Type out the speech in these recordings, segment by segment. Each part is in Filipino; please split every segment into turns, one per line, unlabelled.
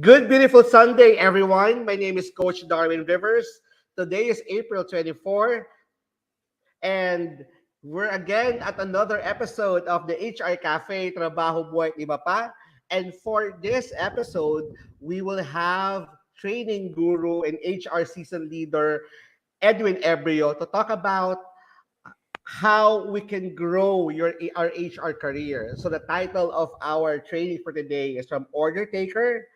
Good, beautiful Sunday, everyone. My name is Coach Darwin Rivers. Today is April 24, and we're again at another episode of the HR Cafe Trabaho, Buhay, Iba Pa. And for this episode, we will have training guru and HR season leader Edwin Ebreo to talk about how we can grow our HR career. So the title of our training for today is from order taker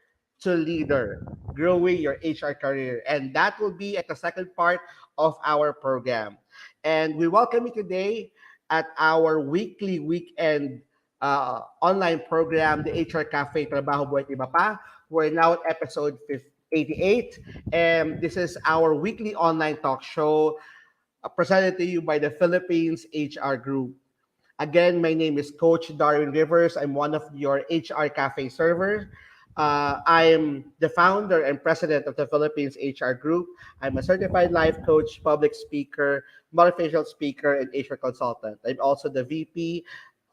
to leader, growing your HR career. And that will be at the second part of our program. And we welcome you today at our weekly weekend online program, the HR Cafe Trabaho Buhay Iba Pa. We're now at episode 88, and this is our weekly online talk show presented to you by the Philippines HR Group. Again, my name is Coach Darwin Rivers. I'm one of your HR Cafe servers. I'm the founder and president of the Philippines HR Group. I'm a certified life coach, public speaker, motivational speaker, and HR consultant. I'm also the VP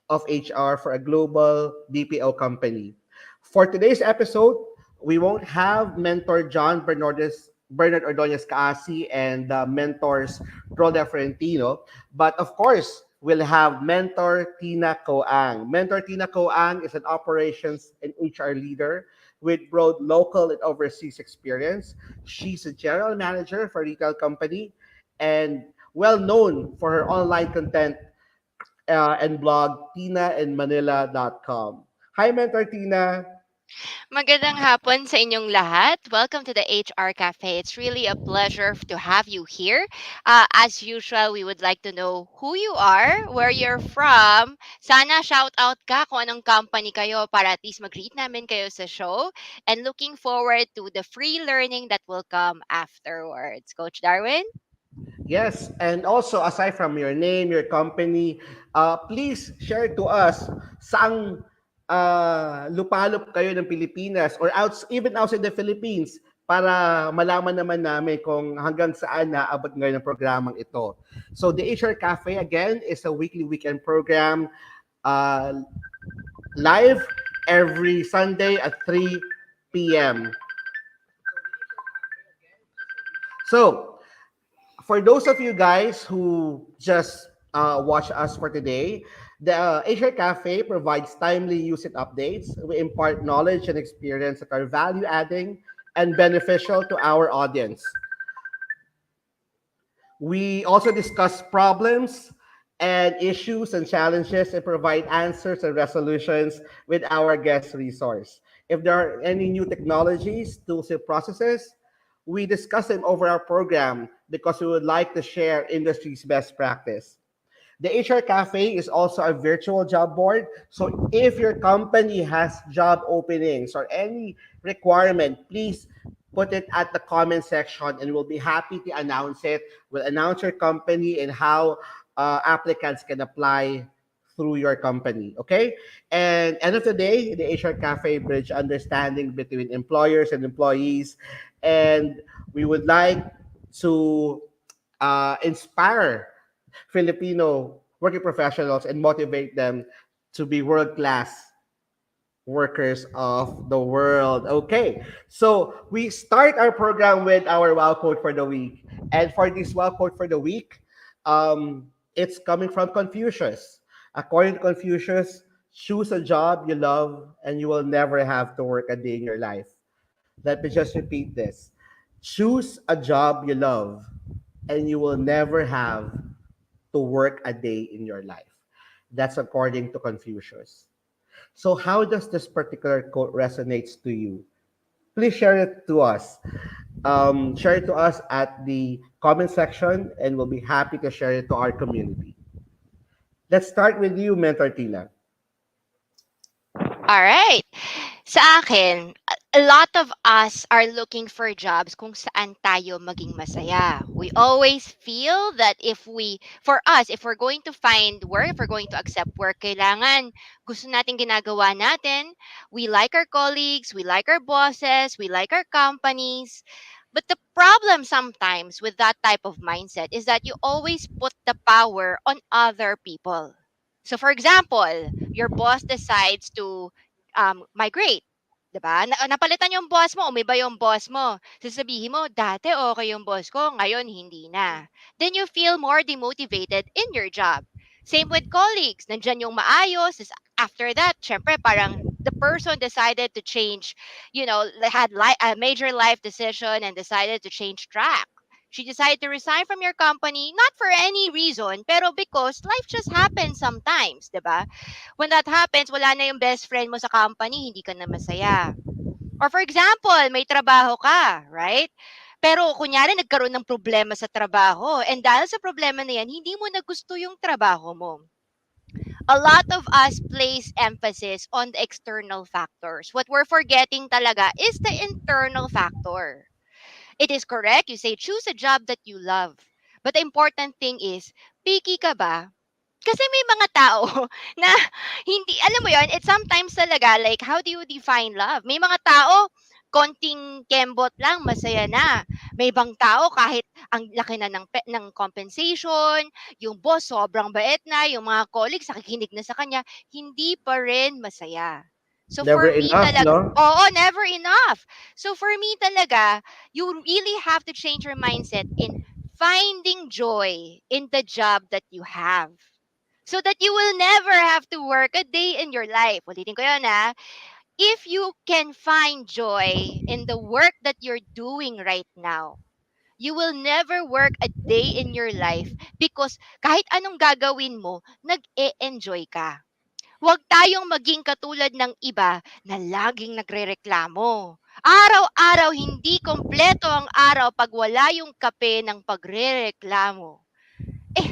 of HR for a global BPO company. For today's episode, we won't have mentor Bernard Ordonez Caasi and mentors Roda Ferentino, but of course, we'll have mentor Tina Coang. Mentor Tina Coang is an operations and HR leader with broad local and overseas experience. She's a general manager for a retail company and well known for her online content and blog tinaandmanila.com. Hi, Mentor Tina.
Magandang hapon sa inyong lahat. Welcome to the HR Cafe. It's really a pleasure to have you here. As usual, we would like to know who you are, where you're from. Sana shout out ka kung anong company kayo para at least mag-greet namin kayo sa show. And looking forward to the free learning that will come afterwards. Coach Darwin?
Yes, and also aside from your name, your company, please share to us saang lupalop kayo ng Pilipinas or even outside the Philippines para malaman naman namin kung hanggang saan naabot ngayon ang programang ito. So the HR Cafe again is a weekly weekend program uh, live every Sunday at 3 p.m. So for those of you guys who just watch us for today, the HR Cafe provides timely usage updates. We impart knowledge and experience that are value adding and beneficial to our audience. We also discuss problems and issues and challenges and provide answers and resolutions with our guest resource. If there are any new technologies, tools, and processes, we discuss them over our program because we would like to share industry's best practice. The HR Cafe is also a virtual job board. So if your company has job openings or any requirement, please put it at the comment section and we'll be happy to announce it. We'll announce your company and how applicants can apply through your company. Okay. And end of the day, the HR Cafe bridge understanding between employers and employees. And we would like to inspire Filipino working professionals and motivate them to be world class workers of the world. Okay, so we start our program with our wow quote for the week. And for this wow quote for the week, it's coming from Confucius. According to Confucius, choose a job you love and you will never have to work a day in your life. Let me just repeat this. Choose a job you love and you will never have to work a day in your life. That's according to Confucius. So how does this particular quote resonates to you? Please share it to us. Share it to us at the comment section and we'll be happy to share it to our community. Let's start with you, Mentor Tina.
All right. Sa akin, a lot of us are looking for jobs kung saan tayo maging masaya. We always feel that for us, if we're going to find work, if we're going to accept work, kailangan gusto natin ginagawa natin. We like our colleagues, we like our bosses, we like our companies. But the problem sometimes with that type of mindset is that you always put the power on other people. So, for example, your boss decides to migrate. 'Diba? Napalitan yung boss mo, umiba yung boss mo. Sasabihin mo, dati okay yung boss ko, ngayon hindi na. Then you feel more demotivated in your job. Same with colleagues. Nandyan yung maayos. After that, syempre, parang the person decided to change, had a major life decision and decided to change track. She decided to resign from your company, not for any reason, pero because life just happens sometimes, 'di ba? When that happens, wala na yung best friend mo sa company, hindi ka na masaya. Or for example, may trabaho ka, right? Pero kunyari nagkaroon ng problema sa trabaho and dahil sa problema na yan, hindi mo na gusto yung trabaho mo. A lot of us place emphasis on the external factors. What we're forgetting talaga is the internal factor. It is correct, you say choose a job that you love. But the important thing is, picky ka ba? Kasi may mga tao na hindi, alam mo yon, it's sometimes talaga like, how do you define love? May mga tao, konting kembot lang, masaya na. May ibang tao, kahit ang laki na ng compensation, yung boss sobrang bait na, yung mga colleagues nakikinig na sa kanya, hindi pa rin masaya. So
Never
for me
enough,
talaga,
no?
oo, never enough. So for me talaga, you really have to change your mindset in finding joy in the job that you have so that you will never have to work a day in your life. Ulitin ko yun, ha. If you can find joy in the work that you're doing right now, you will never work a day in your life because kahit anong gagawin mo, nag-e-enjoy ka. Huwag tayong maging katulad ng iba na laging nagrereklamo. Araw-araw hindi kompleto ang araw pag wala yung kape ng pagrereklamo. Eh,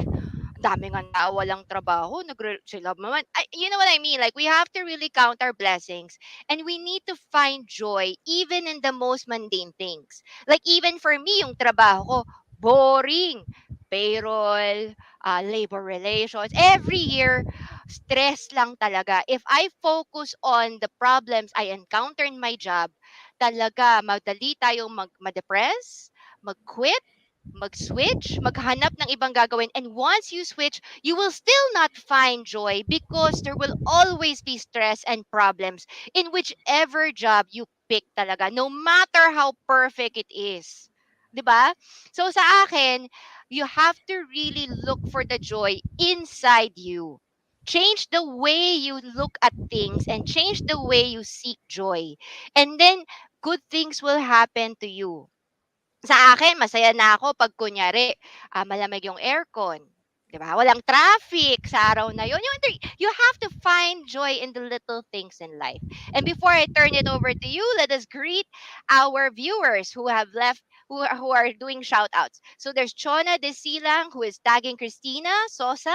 dami nga tao walang trabaho, sila naman. You know what I mean? Like, we have to really count our blessings and we need to find joy even in the most mundane things. Like, even for me, yung trabaho ko, boring. Payroll, labor relations. Every year, stress lang talaga. If I focus on the problems I encounter in my job, talaga, madali tayong ma-depress, mag-quit, mag-switch, maghanap ng ibang gagawin. And once you switch, you will still not find joy because there will always be stress and problems in whichever job you pick talaga, no matter how perfect it is. 'Di ba? So sa akin, you have to really look for the joy inside you. Change the way you look at things and change the way you seek joy. And then good things will happen to you. Sa akin masaya na ako 'pag kunyari, malamig yung aircon, 'di ba? Walang traffic sa araw na yun. You have to find joy in the little things in life. And before I turn it over to you, let us greet our viewers who have left who are doing shout outs. So there's Chona De Silang who is tagging Christina Sosa,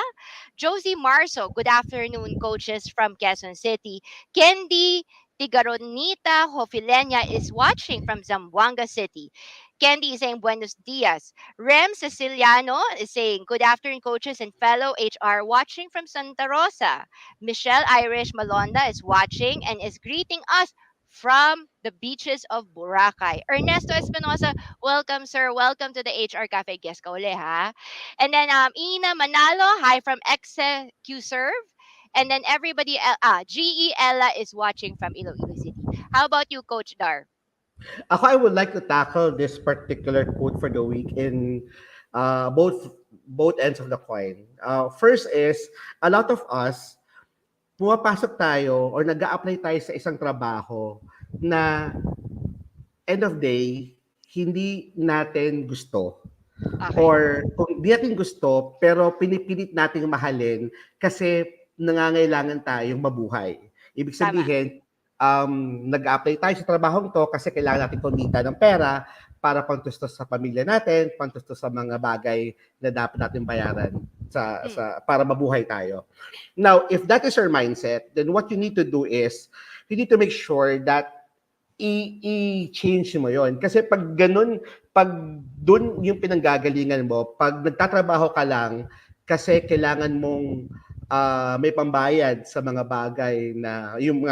Josie Marso, good afternoon coaches from Quezon City. Kendi Tigaronita Hofilenya is watching from Zamboanga City. Candy is saying buenos dias. Rem Ceciliano is saying good afternoon, coaches and fellow HR watching from Santa Rosa. Michelle Irish Malonda is watching and is greeting us from the beaches of Boracay. Ernesto Espinosa, welcome sir. Welcome to the HR Cafe. Guess ka uli, ha? And then Ina Manalo, hi from XQServe. And then GE Ella is watching from Iloilo City. How about you, Coach Dar?
Ako, I would like to tackle this particular quote for the week in both ends of the coin. First is, a lot of us, pumapasok tayo or nag apply tayo sa isang trabaho na end of day, hindi natin gusto.
Okay.
Or kung di natin gusto, pero pinipilit nating mahalin kasi nangangailangan tayong mabuhay. Ibig
Tama.
sabihin, nag-apply tayo sa trabahong to kasi kailangan natin kumita ng pera para pantustos sa pamilya natin, pantustos sa mga bagay na dapat natin bayaran
Mm.
para mabuhay tayo. Now, if that is your mindset, then what you need to do is you need to make sure that i-change mo yon. Kasi pag ganun, pag dun yung pinanggagalingan mo, pag nagtatrabaho ka lang kasi kailangan mong may pambayad sa mga bagay na yung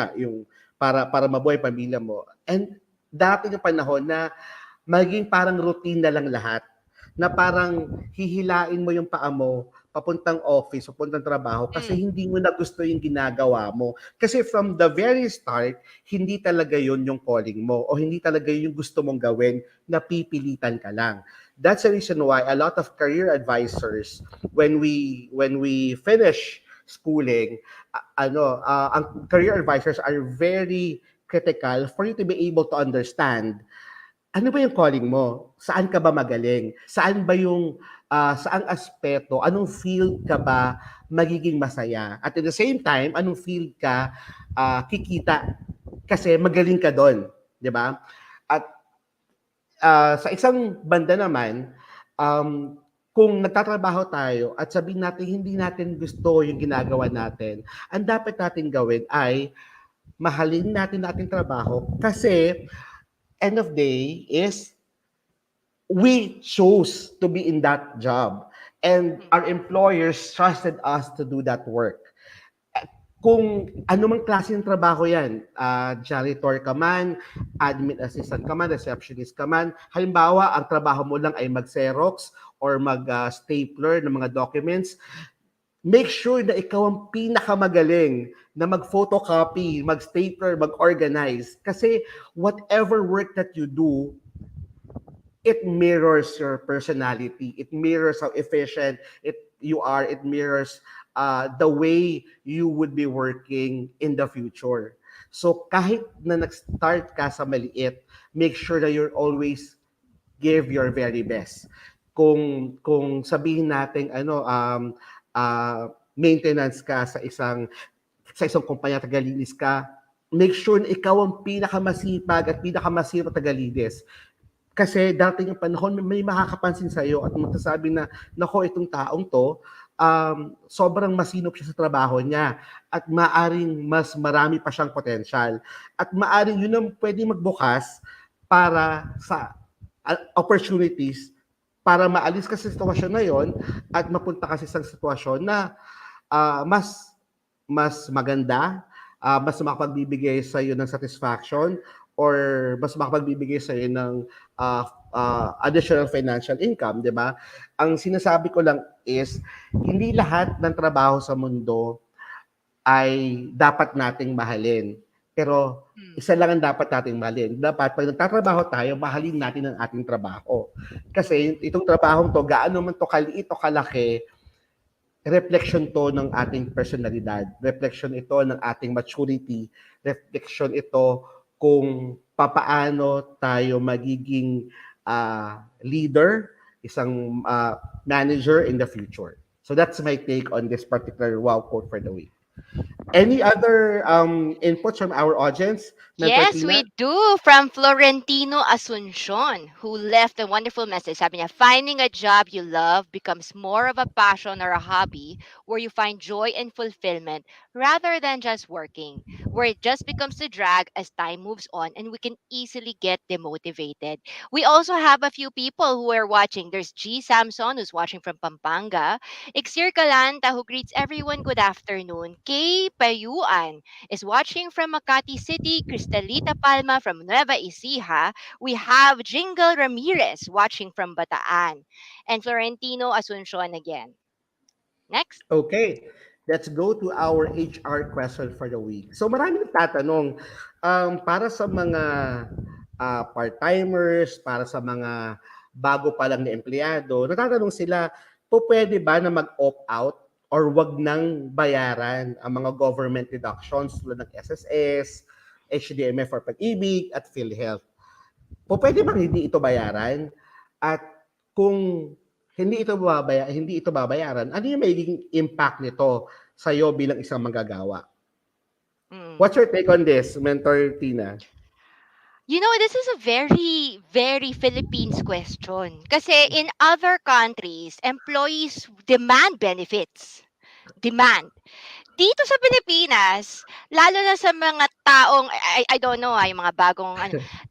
para mabuhay pamilya mo. And dating yung panahon na maging parang routine na lang lahat. na parang hihilain mo yung paa mo papuntang office, papuntang trabaho kasi
Mm.
hindi mo na gusto yung ginagawa mo. Kasi from the very start, hindi talaga yun yung calling mo o hindi talaga yun yung gusto mong gawin, napipilitan ka lang. That's the reason why a lot of career advisors, when we finish schooling, ang career advisors are very critical for you to be able to understand ano ba yung calling mo? Saan ka ba magaling? Saan ba yung saang aspeto, anong field ka ba magiging masaya? At at the same time, anong field ka kikita kasi magaling ka doon, 'di ba? At sa isang banda naman, kung nagtatrabaho tayo at sabihin natin hindi natin gusto yung ginagawa natin, ang dapat natin gawin ay mahalin natin ating trabaho kasi end of day is we chose to be in that job and our
Mm.
employers trusted us to do that work. Kung ano mang klase ng trabaho yan, janitor ka man, admin assistant ka man, receptionist ka man, halimbawa, ang trabaho mo lang ay mag-xerox or mag-stapler ng mga documents, make sure na ikaw ang pinakamagaling na mag-photocopy, mag-stapler, mag-organize. Kasi whatever work that you do, it mirrors your personality. It mirrors how efficient you are. It mirrors the way you would be working in the future. So kahit na nag-start ka sa maliit, make sure that you're always give your very best. Kung sabihin natin maintenance ka sa isang kumpanya, tagalinis ka, make sure na ikaw ang pinakamasipag at pinakamasipag tagalinis. Kasi dating yung panahon, may makakapansin sa'yo at magsasabi na, nako, itong taong to, sobrang masinop siya sa trabaho niya at maaring mas marami pa siyang potensyal. At maaring yun ang pwede magbukas para sa opportunities para maalis ka sa sitwasyon na yon at mapunta ka sa isang sitwasyon na mas mas maganda, mas makapagbibigay sa iyo ng satisfaction or mas makapagbibigay sa iyo ng additional financial income, 'di ba? Ang sinasabi ko lang is hindi lahat ng trabaho sa mundo ay dapat nating mahalin. Pero
Mm.
isa lang ang dapat nating mahalin. Dapat pag nagtatrabaho tayo, mahalin natin ang ating trabaho. Kasi itong trabahong to, gaano man to kaliit o kalaki, reflection to ng ating personalidad, reflection ito ng ating maturity, reflection ito kung papaano tayo magiging leader, isang manager in the future. So that's my take on this particular wow quote for the week. Any other inputs from our audience, Mentor
Yes,
Tina?
we do. From Florentino Asuncion, who left a wonderful message. Sabi niya, finding a job you love becomes more of a passion or a hobby where you find joy and fulfillment rather than just working, where it just becomes a drag as time moves on and we can easily get demotivated. We also have a few people who are watching. There's G. Samson, who's watching from Pampanga. Ixir Calanta, who greets everyone good afternoon. Kay Payuan is watching from Makati City, Cristalita Palma from Nueva Ecija. We have Jingle Ramirez watching from Bataan, and Florentino Asuncion again. Next.
Okay, let's go to our HR question for the week. So marami nagtatanong, para sa mga part-timers, para sa mga bago pa lang na empleyado, natatanong sila, po pwede ba na mag-opt out or wag nang bayaran ang mga government deductions tulad ng SSS, HDMF for pag-ibig at PhilHealth? Po pwede bang hindi ito bayaran? At kung hindi ito babayaran, ano yung magiging impact nito sa iyo bilang isang manggagawa?
Mm.
What's your take on this, Mentor Tina?
You know, this is a very, very Philippines question. Kasi in other countries, employees demand benefits. Demand. Dito sa Pilipinas, lalo na sa mga taong, I don't know, yung mga bagong,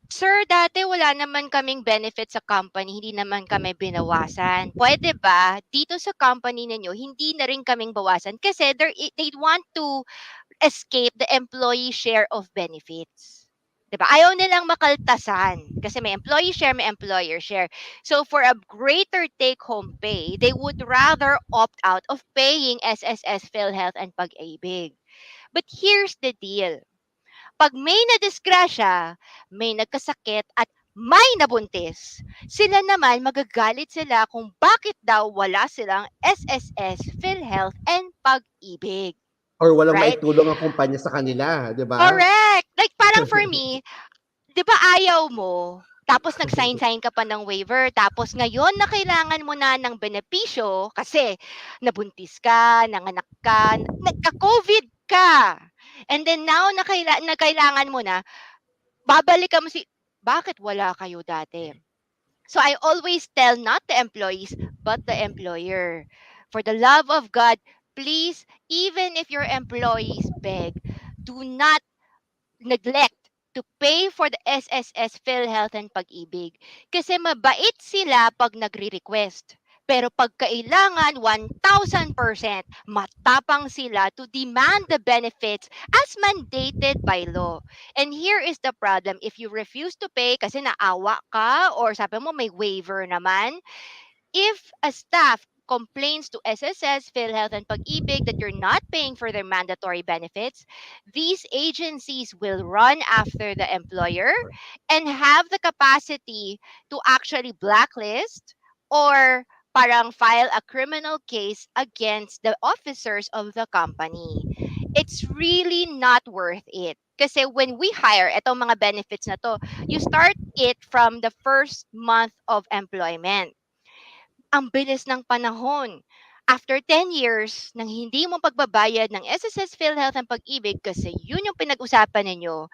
Sir, dati wala naman kaming benefit sa company, hindi naman kami binawasan. Pwede ba, dito sa company ninyo, hindi na rin kaming bawasan kasi they want to escape the employee share of benefits. 'Di ba? Ayaw nilang makaltasan kasi may employee share, may employer share. So for a greater take-home pay, they would rather opt out of paying SSS, PhilHealth, and Pag-ibig. But here's the deal. Pag may nadisgrasya, may nagkasakit at may nabuntis, sila naman magagalit sila kung bakit daw wala silang SSS, PhilHealth, and Pag-ibig.
Or walang
Right?
maitulong ang kumpanya sa kanila, 'di ba?
Correct! Like parang for me, 'di ba ayaw mo, tapos nag-sign-sign ka pa ng waiver, tapos ngayon na kailangan mo na ng benepisyo kasi nabuntis ka, nanganak ka, nagka-COVID ka. And then now na kailangan mo na, babalik ka mo bakit wala kayo dati? So I always tell not the employees, but the employer. For the love of God, please, even if your employees beg, do not neglect to pay for the SSS, PhilHealth, and Pag-ibig. Kasi mabait sila pag nagre-request. Pero pag kailangan, 1,000% matapang sila to demand the benefits as mandated by law. And here is the problem. If you refuse to pay kasi naawa ka or sabi mo may waiver naman, if a staff complains to SSS, PhilHealth, and Pag-ibig that you're not paying for their mandatory benefits, these agencies will run after the employer and have the capacity to actually blacklist or parang file a criminal case against the officers of the company. It's really not worth it. Kasi when we hire, itong mga benefits na to, you start it from the first month of employment. Ang bilis ng panahon. After 10 years nang hindi mo pagbabayad ng SSS, PhilHealth, and Pag-ibig kasi yun yung pinag-usapan ninyo,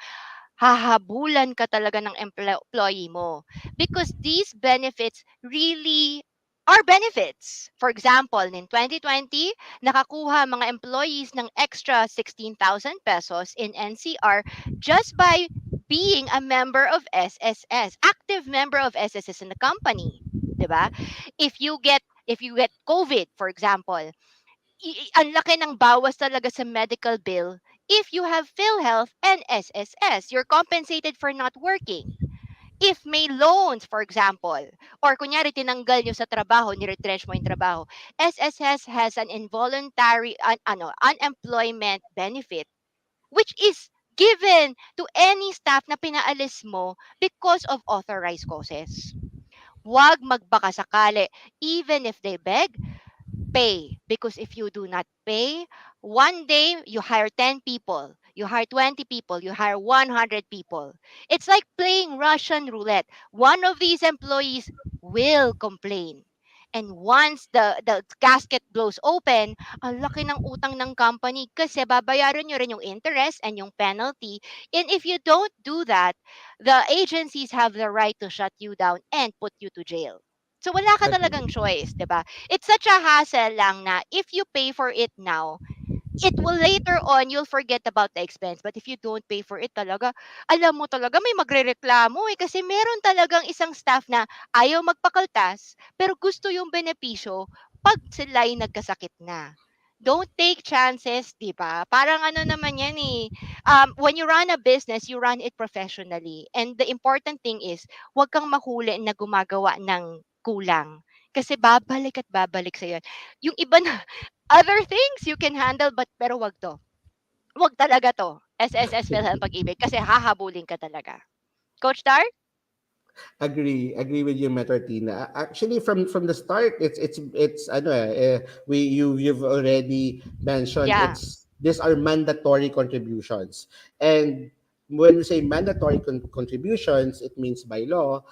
hahabulan ka talaga ng employee mo. Because these benefits really are benefits. For example, in 2020, nakakuha mga employees ng extra 16,000 pesos in NCR just by being a member of SSS, active member of SSS in the company. 'Di ba? If you get COVID, for example, ang laki ng bawas talaga sa medical bill if you have PhilHealth and SSS. You're compensated for not working. If may loans, for example, or kunyari tinanggal nyo sa trabaho, niretrench mo yung trabaho, SSS has an involuntary unemployment benefit which is given to any staff na pinaalis mo because of authorized causes. Huwag magbaka sakali. Even if they beg, pay. Because if you do not pay, one day you hire 10 people, you hire 20 people, you hire 100 people. It's like playing Russian roulette. One of these employees will complain. And once the casket blows open, ang laki ng utang ng company kasi babayaran nyo rin yung interest and yung penalty. And if you don't do that, the agencies have the right to shut you down and put you to jail. So wala ka talagang
Agree.
choice, 'di ba? It's such a hassle lang na if you pay for it now, it will later on you'll forget about the expense. But if you don't pay for it talaga, alam mo talaga may magrereklamo kasi meron talagang isang staff na ayaw magpakaltas pero gusto yung benepisyo pag sila'y nagkasakit na. Don't take chances, di ba? Parang ano naman yan eh. When you run a business, you run it professionally. And the important thing is, huwag kang mahuli na gumagawa ng kulang. Kasi babalik at babalik sa'yo. Yung iba na, other things you can handle, pero wag to. Wag talaga to. SSS PhilHealth Pag-ibig kasi hahabulin ka talaga. Coach Dar?
Agree with you, Metro Tina. Actually, from the start, it's ano we you've already mentioned
Yeah.
it's these are mandatory contributions, and when we say mandatory contributions, it means by law,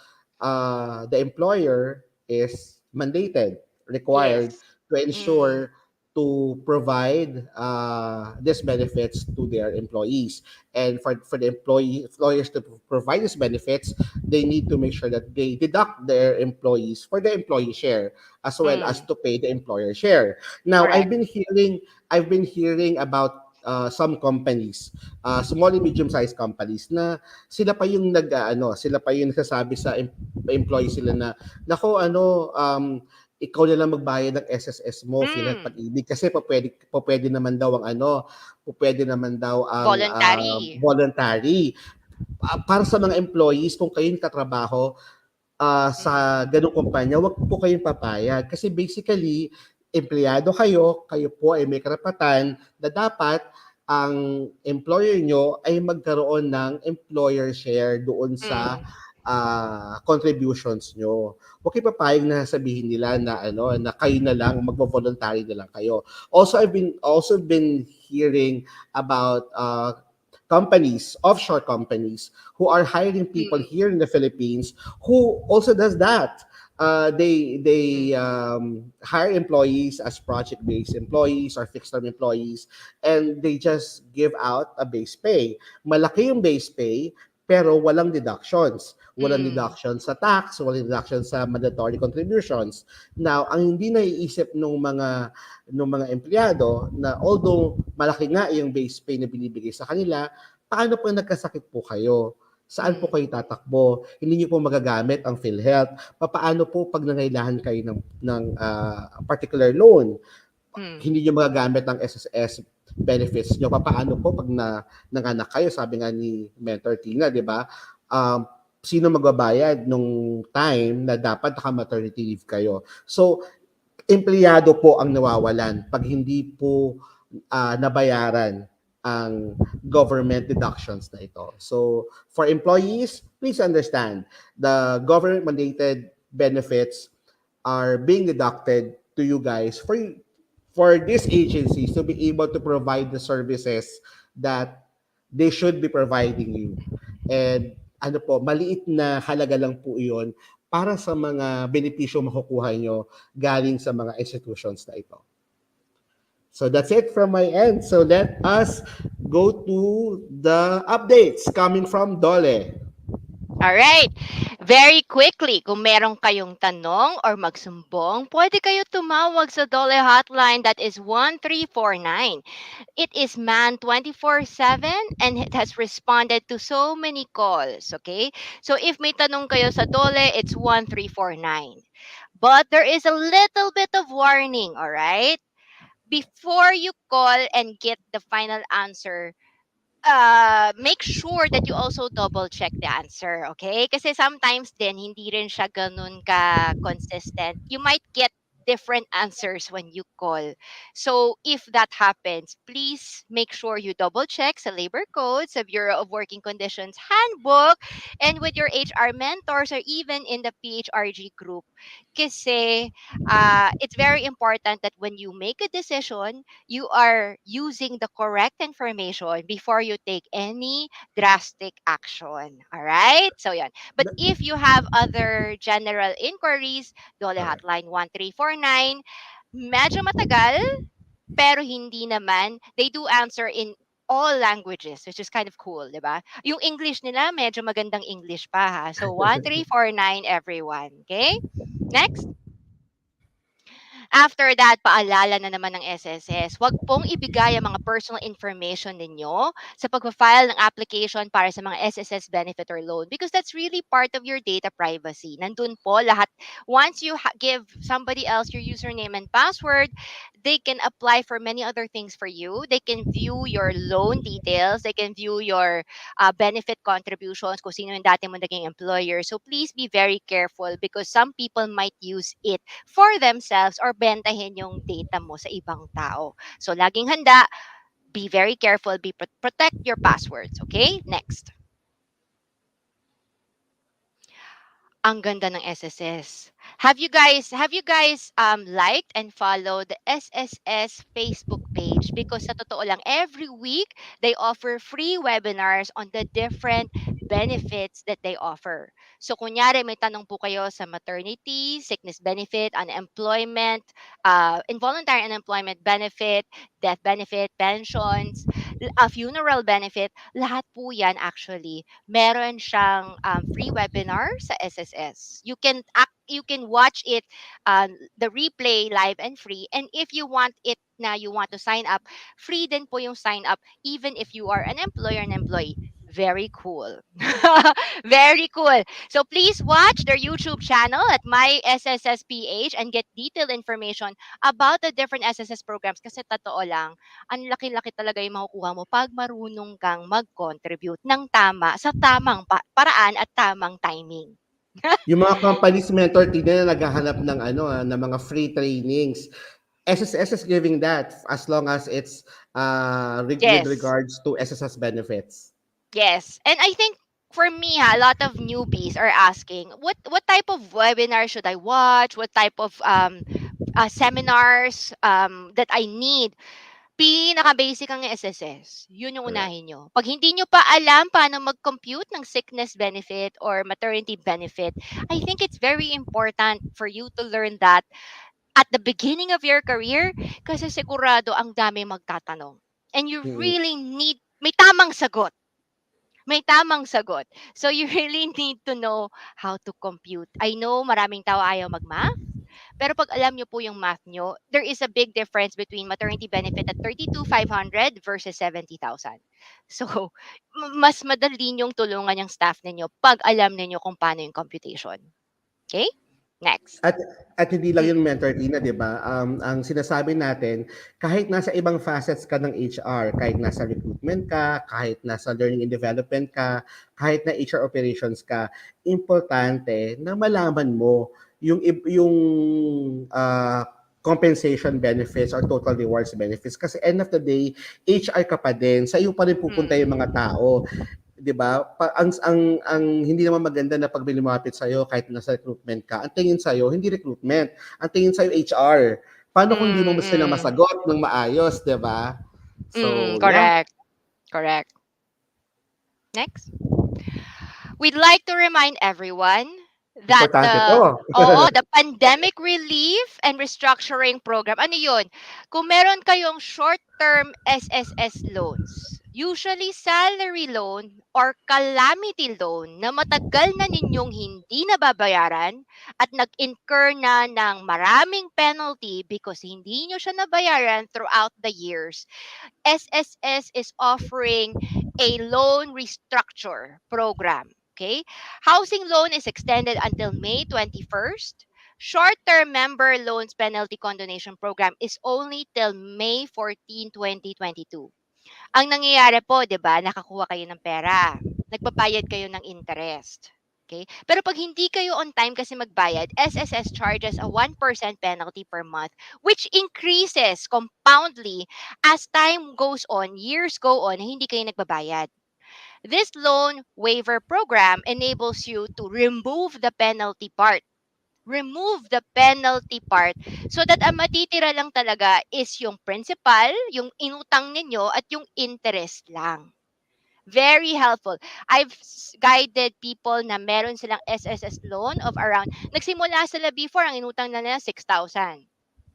the employer is mandated, required
Yes.
to
Mm.
ensure to provide these benefits to their employees, and for the employers to provide these benefits, they need to make sure that they deduct their employees for the employee share as well as
Mm.
to pay the employer share. Now,
Correct.
I've been hearing about some companies, small and medium-sized companies na sila pa yung nagsasabi sa employees sila na, nako ikaw na lang magbayad ng SSS mo, PhilHealth
Mm.
Pag-ibig kasi pa pwede naman daw ang voluntary.
Voluntary.
Voluntary. para sa mga employees, kung kayo yung katrabaho, sa
Mm.
ganong kumpanya, wag po kayong papayag. Kasi basically, empleyado kayo, kayo po ay may karapatan na dapat ang employer nyo ay magkaroon ng employer share doon sa
Mm.
contributions nyo. Huwag kayo papayag na sabihin nila na ano na kayo na lang magvo-voluntary na lang kayo. Also been hearing about companies, offshore companies who are hiring people
Mm.
here in the Philippines who also does that. They
Mm.
hire employees as project-based employees or fixed-term employees, and they just give out a base pay. Malaki yung base pay, pero walang deductions. Walang
Mm.
deduction sa tax, walang deduction sa mandatory contributions. Now, ang hindi naiisip ng mga empleyado na although malaki nga yung base pay na binibigay sa kanila, paano po nagkasakit po kayo? Saan po
Mm.
kayo tatakbo? Hindi niyo po magagamit ang PhilHealth. Paano po pag nangailangan kayo ng particular loan?
Mm.
Hindi niyo magagamit ang SSS benefits niyo. Paano po pag nanganak kayo? Sabi nga ni Mentor Tina, di ba? Um, Sino magbabayad nung time na dapat naka-maternity leave kayo? So, empleyado po ang nawawalan pag hindi po nabayaran ang government deductions na ito. So, for employees, please understand, the government-mandated benefits are being deducted to you guys for these agencies to be able to provide the services that they should be providing you. And ano po, maliit na halaga lang po iyon para sa mga benepisyo makukuha nyo galing sa mga institutions na ito. So that's it from my end. So let us go to the updates coming from Dole.
All right. Very quickly, kung meron kayong tanong or magsumbong, pwede kayo tumawag sa Dole Hotline, that is 1349. It is manned 24/7 and it has responded to so many calls, okay? So if may tanong kayo sa Dole, it's 1349. But there is a little bit of warning, all right? Before you call and get the final answer, make sure that you also double check the answer, okay? Kasi sometimes din hindi rin siya ganun ka consistent. You might get different answers when you call. So if that happens, please make sure you double check sa labor codes, sa Bureau of Working Conditions handbook, and with your HR mentors or even in the PHRG group. Kasi it's very important that when you make a decision, you are using the correct information before you take any drastic action. All right? So, yan. But if you have other general inquiries, Dole
All right.
Hotline 1349, medyo matagal, pero hindi naman. They do answer in all languages, which is kind of cool, di ba? Yung English nila, medyo magandang English pa ha. So, 1349 everyone. Okay? Next. After that, paalala na naman ng SSS, wag pong ibigay ang mga personal information ninyo sa pagpa-file ng application para sa mga SSS benefit or loan because that's really part of your data privacy. Nandun po lahat. Once you give somebody else your username and password, they can apply for many other things for you. They can view your loan details. They can view your benefit contributions kung sino yung dati mo naging employer. So please be very careful because some people might use it for themselves or bentahin yung data mo sa ibang tao. So, laging handa, be very careful, protect your passwords, okay? Next. Ang ganda ng SSS. Have you guys liked and followed the SSS Facebook page because sa totoo lang every week they offer free webinars on the different benefits that they offer. So kunyari may tanong po kayo sa maternity, sickness benefit, unemployment, involuntary unemployment benefit, death benefit, pensions, a funeral benefit, lahat po 'yan actually meron siyang free webinar sa SSS. You can watch it the replay live and free, and if you want it na you want to sign up, free din po yung sign up even if you are an employer and employee. Very cool. Very cool. So please watch their YouTube channel at my SSSPH and get detailed information about the different SSS programs kasi totoo lang, ang laki-laki talaga yung makukuha mo pag marunong kang mag-contribute ng tama sa tamang paraan at tamang timing.
Yung mga companies mentor team na naghahanap ng ng mga free trainings. SSS is giving that as long as it's with
Yes.
regards to SSS benefits.
Yes. And I think for me, a lot of newbies are asking, what type of webinar should I watch? What type of seminars that I need? Pinaka-basic ang SSS. Yun yung
Correct.
unahin nyo. Pag hindi nyo pa alam paano mag-compute ng sickness benefit or maternity benefit, I think it's very important for you to learn that at the beginning of your career kasi sigurado ang dami magtatanong. And you
Mm-mm.
really need, may tamang sagot. May tamang sagot. So you really need to know how to compute. I know maraming tao ayaw mag-math, pero pag alam nyo po yung math nyo, there is a big difference between maternity benefit at 32,500 versus 70,000. So, mas madali nyong tulungan yung staff ninyo pag alam ninyo kung paano yung computation. Okay? Next.
At at hindi lang
Mm,
yung mentor Tina, 'di ba? Ang sinasabi natin, kahit nasa ibang facets ka ng HR, kahit nasa recruitment ka, kahit nasa learning and development ka, kahit na HR operations ka, importante na malaman mo yung compensation benefits or total rewards benefits kasi end of the day, HR ka pa din, sa iyo pa rin pupunta yung mga
mm,
tao. 'Di ba? Ang hindi naman maganda na pag may lumapit sa kahit nasa recruitment ka, ang tingin sa hindi recruitment, ang tingin sa HR. Paano kung hindi mo sila
mm,
masagot ng maayos, 'di ba? So, yeah,
correct. Correct. Next. We'd like to remind everyone that
importante 'to.
the pandemic relief and restructuring program, ano yun? Kung meron kayong short-term SSS loans, usually salary loan or calamity loan na matagal na ninyong hindi nababayaran at nag-incur na ng maraming penalty because hindi nyo siya nabayaran throughout the years, SSS is offering a loan restructure program. Okay? Housing loan is extended until May 21st. Short-term member loans penalty condonation program is only till May 14, 2022. Ang nangyayari po, 'di ba, nakakuha kayo ng pera. Nagbabayad kayo ng interest. Okay? Pero pag hindi kayo on time kasi magbayad, SSS charges a 1% penalty per month which increases compoundly as time goes on, years go on, hindi kayo nagbabayad. This loan waiver program enables you to remove the penalty part. Remove the penalty part so that ang matitira lang talaga is yung principal, yung inutang ninyo at yung interest lang. Very helpful. Guided people na meron silang SSS loan of around, nagsimula sila before, ang inutang na nila 6,000.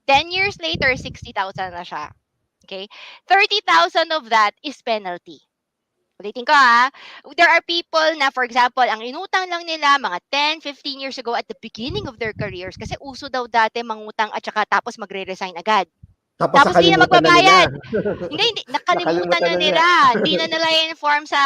10 years later, 60,000 na siya. Okay? 30,000 of that is penalty. Ulitin ko there are people na for example, ang inutang lang nila mga 10, 15 years ago at the beginning of their careers kasi uso daw dati mangutang at saka tapos magre-resign agad.
Tapos
Tapos di na
nakalimutan na nila.
magbabayad. Hindi, nakalimutan
Nakalimutan
na
na nila.
nila. Hindi na nila i-inform sa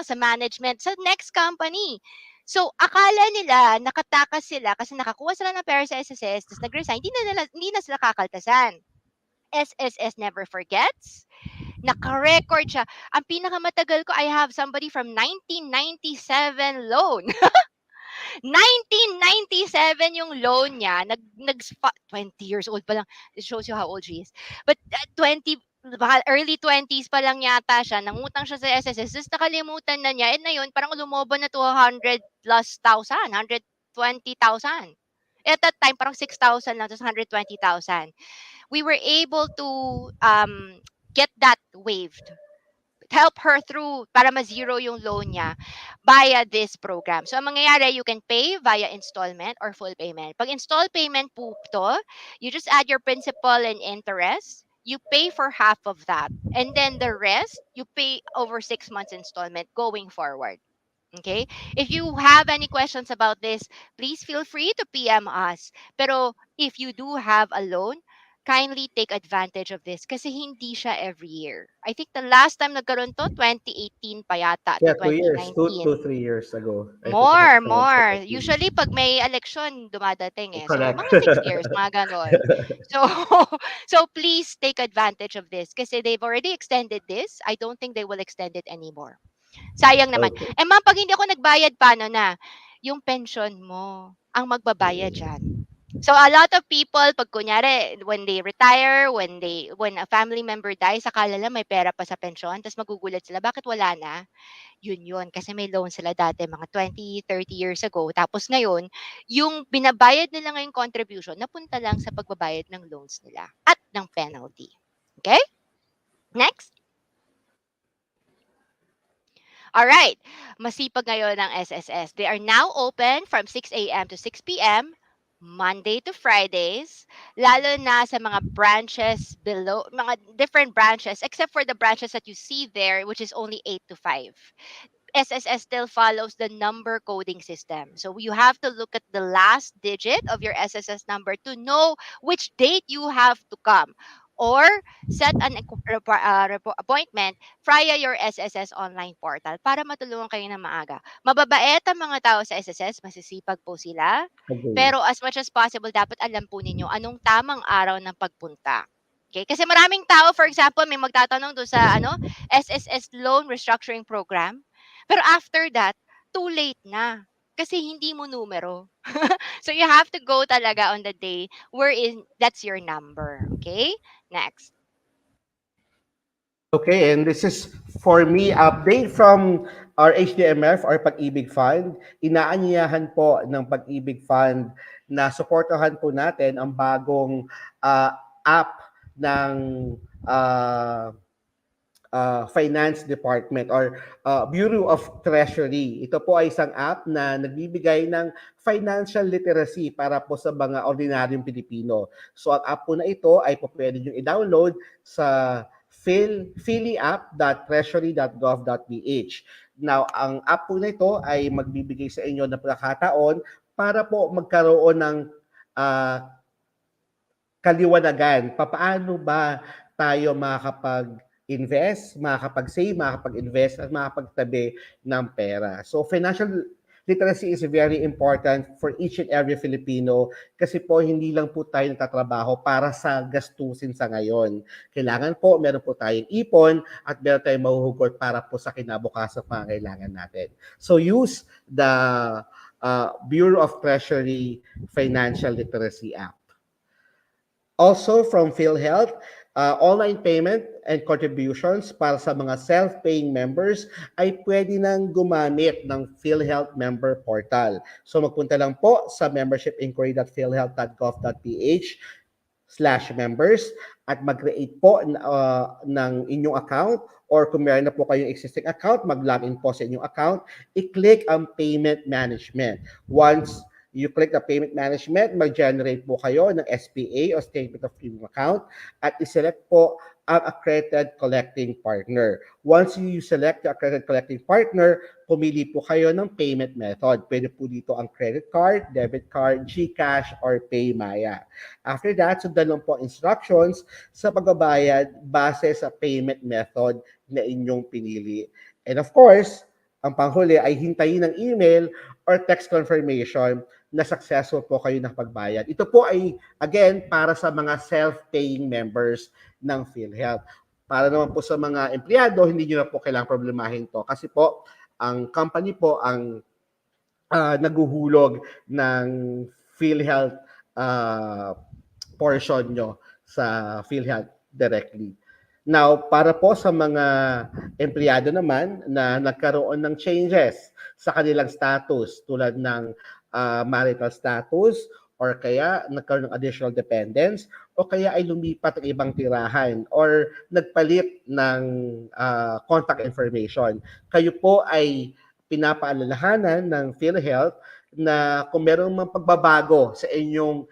sa management sa next company. So akala nila nakatakas sila kasi nakakuha sila ng pera sa SSS tapos nag-resign, hindi na sila kakaltasan. SSS never forgets. Naka-record siya. Ang pinakamatagal ko, I have somebody from 1997 loan. 1997 yung loan niya. 20 years old pa lang. It shows you how old she is. But 20, baka early 20s pa lang yata siya. Nangutang siya sa SSS. Tapos nakalimutan na niya. And na yun, parang lumoban na to 100 plus thousand. 120,000. At that time, parang 6,000 lang. Tapos 120,000. We were able to get that waived, help her through para ma-zero yung loan niya via this program. So, ang mangyayari, you can pay via installment or full payment. Pag install payment po to, you just add your principal and interest. You pay for half of that. And then the rest, you pay over 6 months installment going forward. Okay? If you have any questions about this, please feel free to PM us. Pero if you do have a loan, kindly take advantage of this kasi hindi siya every year. I think the last time nagkaroon to, 2018 pa yata to
Yeah, 2 years, two,
2019.
3 years ago. I think it
More,
has around
more.
17.
Usually, pag may election, dumadating eh. So,
Correct.
mga 6 years, mga ganon. So, so please take advantage of this kasi they've already extended this. I don't think they will extend it anymore. Sayang naman.
Okay.
Eh, ma'am, pag hindi ako nagbayad, paano na? Yung pension mo, ang magbabayad dyan. So a lot of people pag kunyari when they retire, when a family member dies, akala lang may pera pa sa pensyon, tapos magugulat sila bakit wala na? Yun kasi may loan sila dati mga 20, 30 years ago. Tapos ngayon, yung binabayad nila ngayong contribution napunta lang sa pagbabayad ng loans nila at ng penalty. Okay? Next. All right. Masipag ngayon ang SSS. They are now open from 6 a.m. to 6 p.m. Monday to Fridays, lalo na sa mga branches below, mga different branches, except for the branches that you see there, which is only 8 to 5. SSS still follows the number coding system. So you have to look at the last digit of your SSS number to know which date you have to come. Or set an appointment via your SSS online portal para matulungan kayo ng maaga. Mababait ang mga tao sa SSS, masisipag po sila.
Agree.
Pero as much as possible, dapat alam po ninyo anong tamang araw ng pagpunta. Okay? Kasi maraming tao, for example, may magtatanong doon sa SSS Loan Restructuring Program. Pero after that, too late na. Kasi hindi mo numero. So you have to go talaga on the day wherein that's your number. Okay? Next.
Okay, and this is for me update from our HDMF, our Pag-ibig Fund. Inaanyayahan po ng Pag-ibig Fund na suportahan po natin ang bagong app ng uh, Finance Department or Bureau of Treasury. Ito po ay isang app na nagbibigay ng financial literacy para po sa mga ordinaryong Pilipino. So ang app po na ito ay po pwede nyo i-download sa philiapp.treasury.gov.ph. Now, ang app po na ito ay magbibigay sa inyo ng pagkakataon para po magkaroon ng uh, kaliwanagan. Paano ba tayo makakapag-invest, makakapag-save, makakapag-invest at makakapagtabi ng pera. So financial literacy is very important for each and every Filipino kasi po hindi lang po tayo nagtatrabaho para sa gastusin sa ngayon. Kailangan po, meron po tayong ipon at meron tayong mahuhugot para po sa kinabukasan pangangailangan natin. So use the Bureau of Treasury Financial Literacy app. Also from PhilHealth, online payment and contributions para sa mga self-paying members ay pwede nang gumamit ng PhilHealth member portal. So magpunta lang po sa membershipinquiry.philhealth.gov.ph/members at mag-create po ng inyong account or kung meron na po kayong existing account, mag-login po sa inyong account, i-click ang payment management. Once you click the payment management, mag-generate po kayo ng SPA o Statement of Premium Account at iselect po ang accredited collecting partner. Once you select the accredited collecting partner, pumili po kayo ng payment method. Pwede po dito ang credit card, debit card, GCash, or PayMaya. After that, sundan lang po instructions sa pagbabayad base sa payment method na inyong pinili. And of course, ang panghuli ay hintayin ng email or text confirmation na successful po kayo ng pagbayad. Ito po ay, again, para sa mga self-paying members ng PhilHealth. Para naman po sa mga empleyado, hindi nyo na po kailangang problemahin to. Kasi po, ang company po ang naguhulog ng PhilHealth portion nyo sa PhilHealth directly. Now, para po sa mga empleyado naman na nagkaroon ng changes sa kanilang status tulad ng marital status or kaya nagkaroon ng additional dependents o kaya ay lumipat ng ibang tirahan or nagpalit ng contact information. Kayo po ay pinapaalalahanan ng PhilHealth na kung meron mang pagbabago sa inyong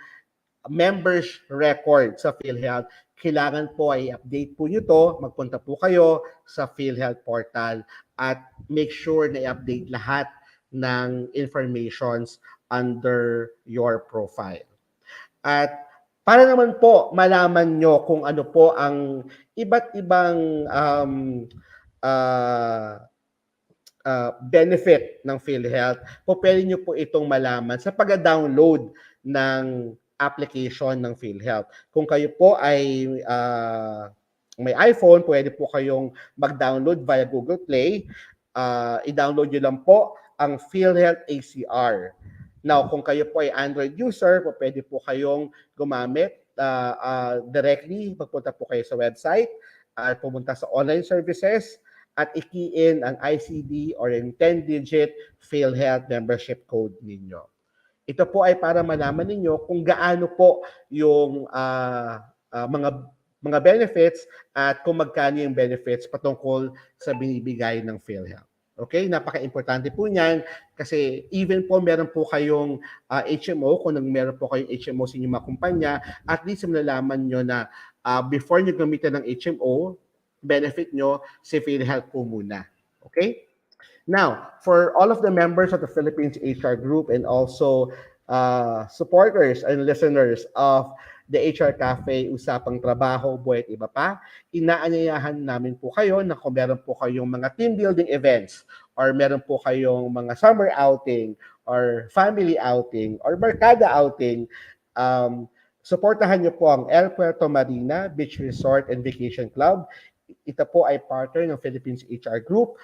members record sa PhilHealth, kailangan po ay update po nyo to, magpunta po kayo sa PhilHealth portal at make sure na i-update lahat ng informations under your profile. At para naman po malaman nyo kung ano po ang iba't ibang ah, benefit ng PhilHealth, po pwede nyo po itong malaman sa pag-download ng application ng PhilHealth. Kung kayo po ay may iPhone, pwede po kayong mag-download via Google Play. I-download nyo lang po ang PhilHealth ACR. Now, kung kayo po ay Android user, po pwede po kayong gumamit directly. Magpunta po kayo sa website at pumunta sa online services at i-key in ang ICD or yung 10-digit PhilHealth membership code ninyo. Ito po ay para malaman ninyo kung gaano po yung mga benefits at kung magkano yung benefits patungkol sa binibigay ng PhilHealth. Okay, napaka-importante po niyan kasi even po meron po kayong HMO, kung meron po kayong HMO sa inyong mga kumpanya, at least malalaman nyo na before nyo gamitin ng HMO, benefit nyo si PhilHealth po muna. Okay? Now, for all of the members of the Philippines HR Group and also supporters and listeners of the HR Cafe, Usapang Trabaho, Buhay at Iba Pa, inaanyayahan namin po kayo na kung meron po kayong mga team building events or meron po kayong mga summer outing or family outing or barkada outing, supportahan niyo po ang El Puerto Marina Beach Resort and Vacation Club. Ito po ay partner ng Philippines HR Group.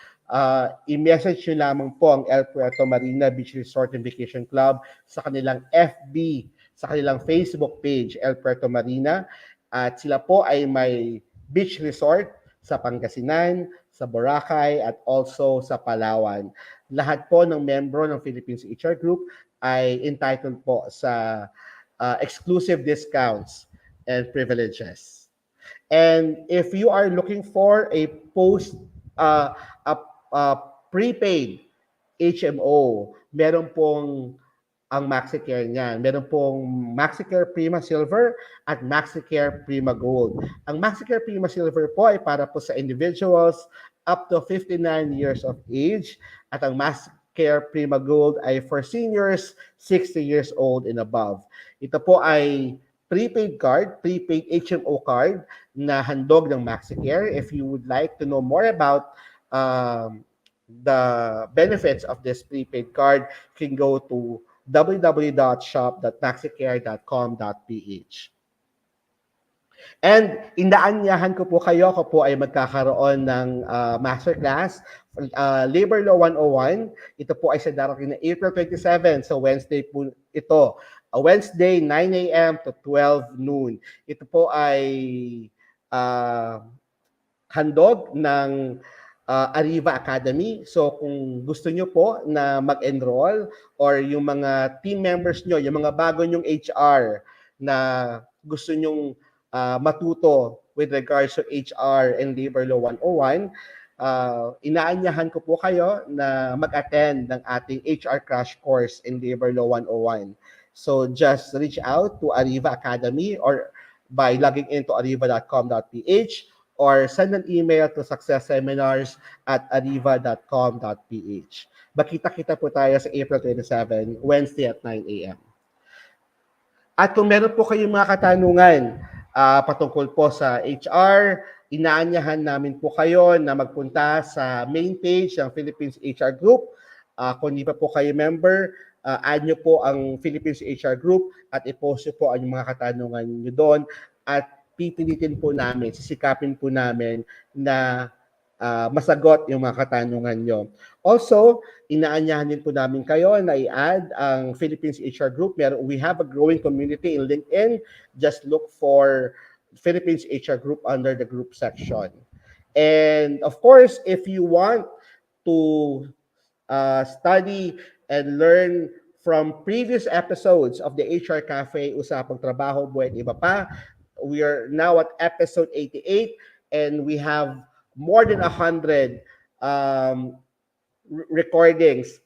I-message nyo lamang po ang El Puerto Marina Beach Resort and Vacation Club sa kanilang FB, sa kanilang Facebook page, El Puerto Marina. At sila po ay may beach resort sa Pangasinan, sa Boracay, at also sa Palawan. Lahat po ng membro ng Philippines HR Group ay entitled po sa exclusive discounts and privileges. And if you are looking for a post, a prepaid HMO, meron pong ang MaxiCare niyan. Meron pong MaxiCare Prima Silver at MaxiCare Prima Gold. Ang MaxiCare Prima Silver po ay para po sa individuals up to 59 years of age at ang MaxiCare Prima Gold ay for seniors 60 years old and above. Ito po ay prepaid card, prepaid HMO card na handog ng MaxiCare. If you would like to know more about the benefits of this prepaid card, you can go to www.shop.maxicare.com.ph. And inaanyahan ko po kayo, ako po ay magkakaroon ng masterclass, Labor Law 101. Ito po ay sa darating na April 27, so Wednesday po ito. Wednesday, 9 a.m. to 12 noon. Ito po ay handog ng Arriva Academy. So kung gusto nyo po na mag-enroll or yung mga team members nyo, yung mga bago nyong HR na gusto nyong matuto with regards to HR and Labor Law 101, inaanyahan ko po kayo na mag-attend ng ating HR Crash Course in Labor Law 101. So just reach out to Arriva Academy or by logging into arriva.com.ph or send an email to successseminars@arriva.com.ph. Makita-kita po tayo sa April 27, Wednesday at 9 a.m. At kung meron po kayong mga katanungan patungkol po sa HR, inaanyahan namin po kayo na magpunta sa main page ng Philippines HR Group. Kung hindi pa po kayo member, add nyo po ang Philippines HR Group at i-post nyo po ang mga katanungan nyo doon at pipilitin po namin, sisikapin po namin na masagot yung mga katanungan nyo. Also, inaanyahan din po namin kayo na i-add ang Philippines HR Group. We have a growing community in LinkedIn. Just look for Philippines HR Group under the group section. And of course, if you want to study and learn from previous episodes of the HR Cafe, Usapang Trabaho, Buhay at Iba Pa, we are now at episode 88 and we have more than 100 recordings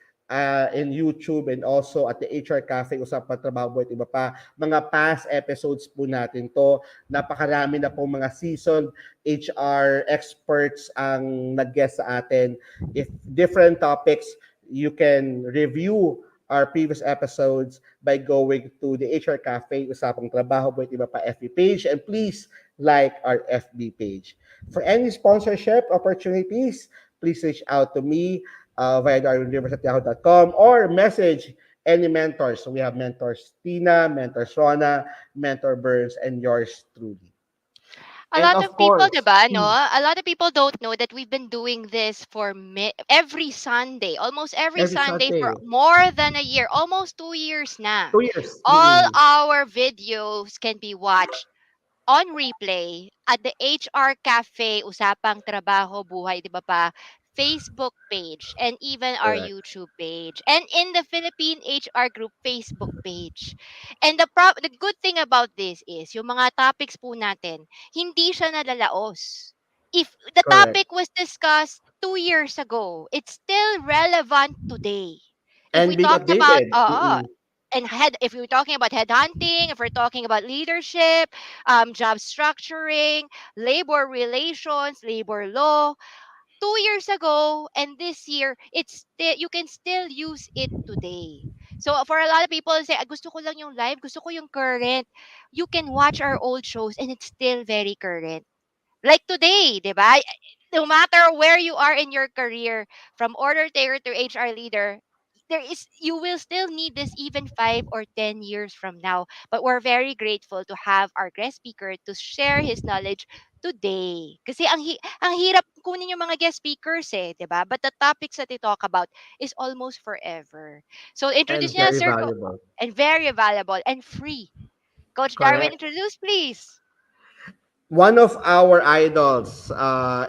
in YouTube and also at the HR Cafe, Usapang Trabaho, Buhay at Iba Pa. Mga past episodes po natin to. Napakarami na po mga seasoned HR experts ang nag-guest sa atin. If different topics, you can review our previous episodes by going to the HR Cafe, Usapang Trabaho with Iba Pa FB page, and please like our FB page. For any sponsorship opportunities, please reach out to me via darwinrivers@yahoo.com or message any mentors. So we have mentors Tina, mentors Rona, mentor Burns, and yours truly.
A
And
lot
of
of people,
course,
'di ba, no? A lot of people don't know that we've been doing this for every Sunday, almost every
every
Sunday for
Sunday,
more than a year, almost 2 years na.
2 years.
All our videos can be watched on replay at the HR Cafe Usapang Trabaho Buhay, 'di ba pa? Facebook page and even our
Correct.
YouTube page and in the Philippine HR Group Facebook page. And the good thing about this is yung mga topics po natin, hindi siya nalalaos. If the
Correct.
topic was discussed 2 years ago, it's still relevant today. If
And
we
being
talked about
updated.
if we're talking about headhunting, if we're talking about leadership, job structuring, labor relations, labor law, 2 years ago and this year, it's still you can still use it today. So for a lot of people say, "Ah, gusto ko lang yung live, gusto ko yung current." You can watch our old shows and it's still very current. Like today, 'di ba? No matter where you are in your career, from order taker to HR leader, you will still need this even 5 or 10 years from now. But we're very grateful to have our guest speaker to share his knowledge today. Kasi ang hirap kunin yung mga guest speakers eh, 'di ba? But the topics that they talk about is almost forever. So
And
introduce niya
very
Sir
valuable.
and very valuable and free. Coach Darwin,
Correct.
introduce please.
One of our idols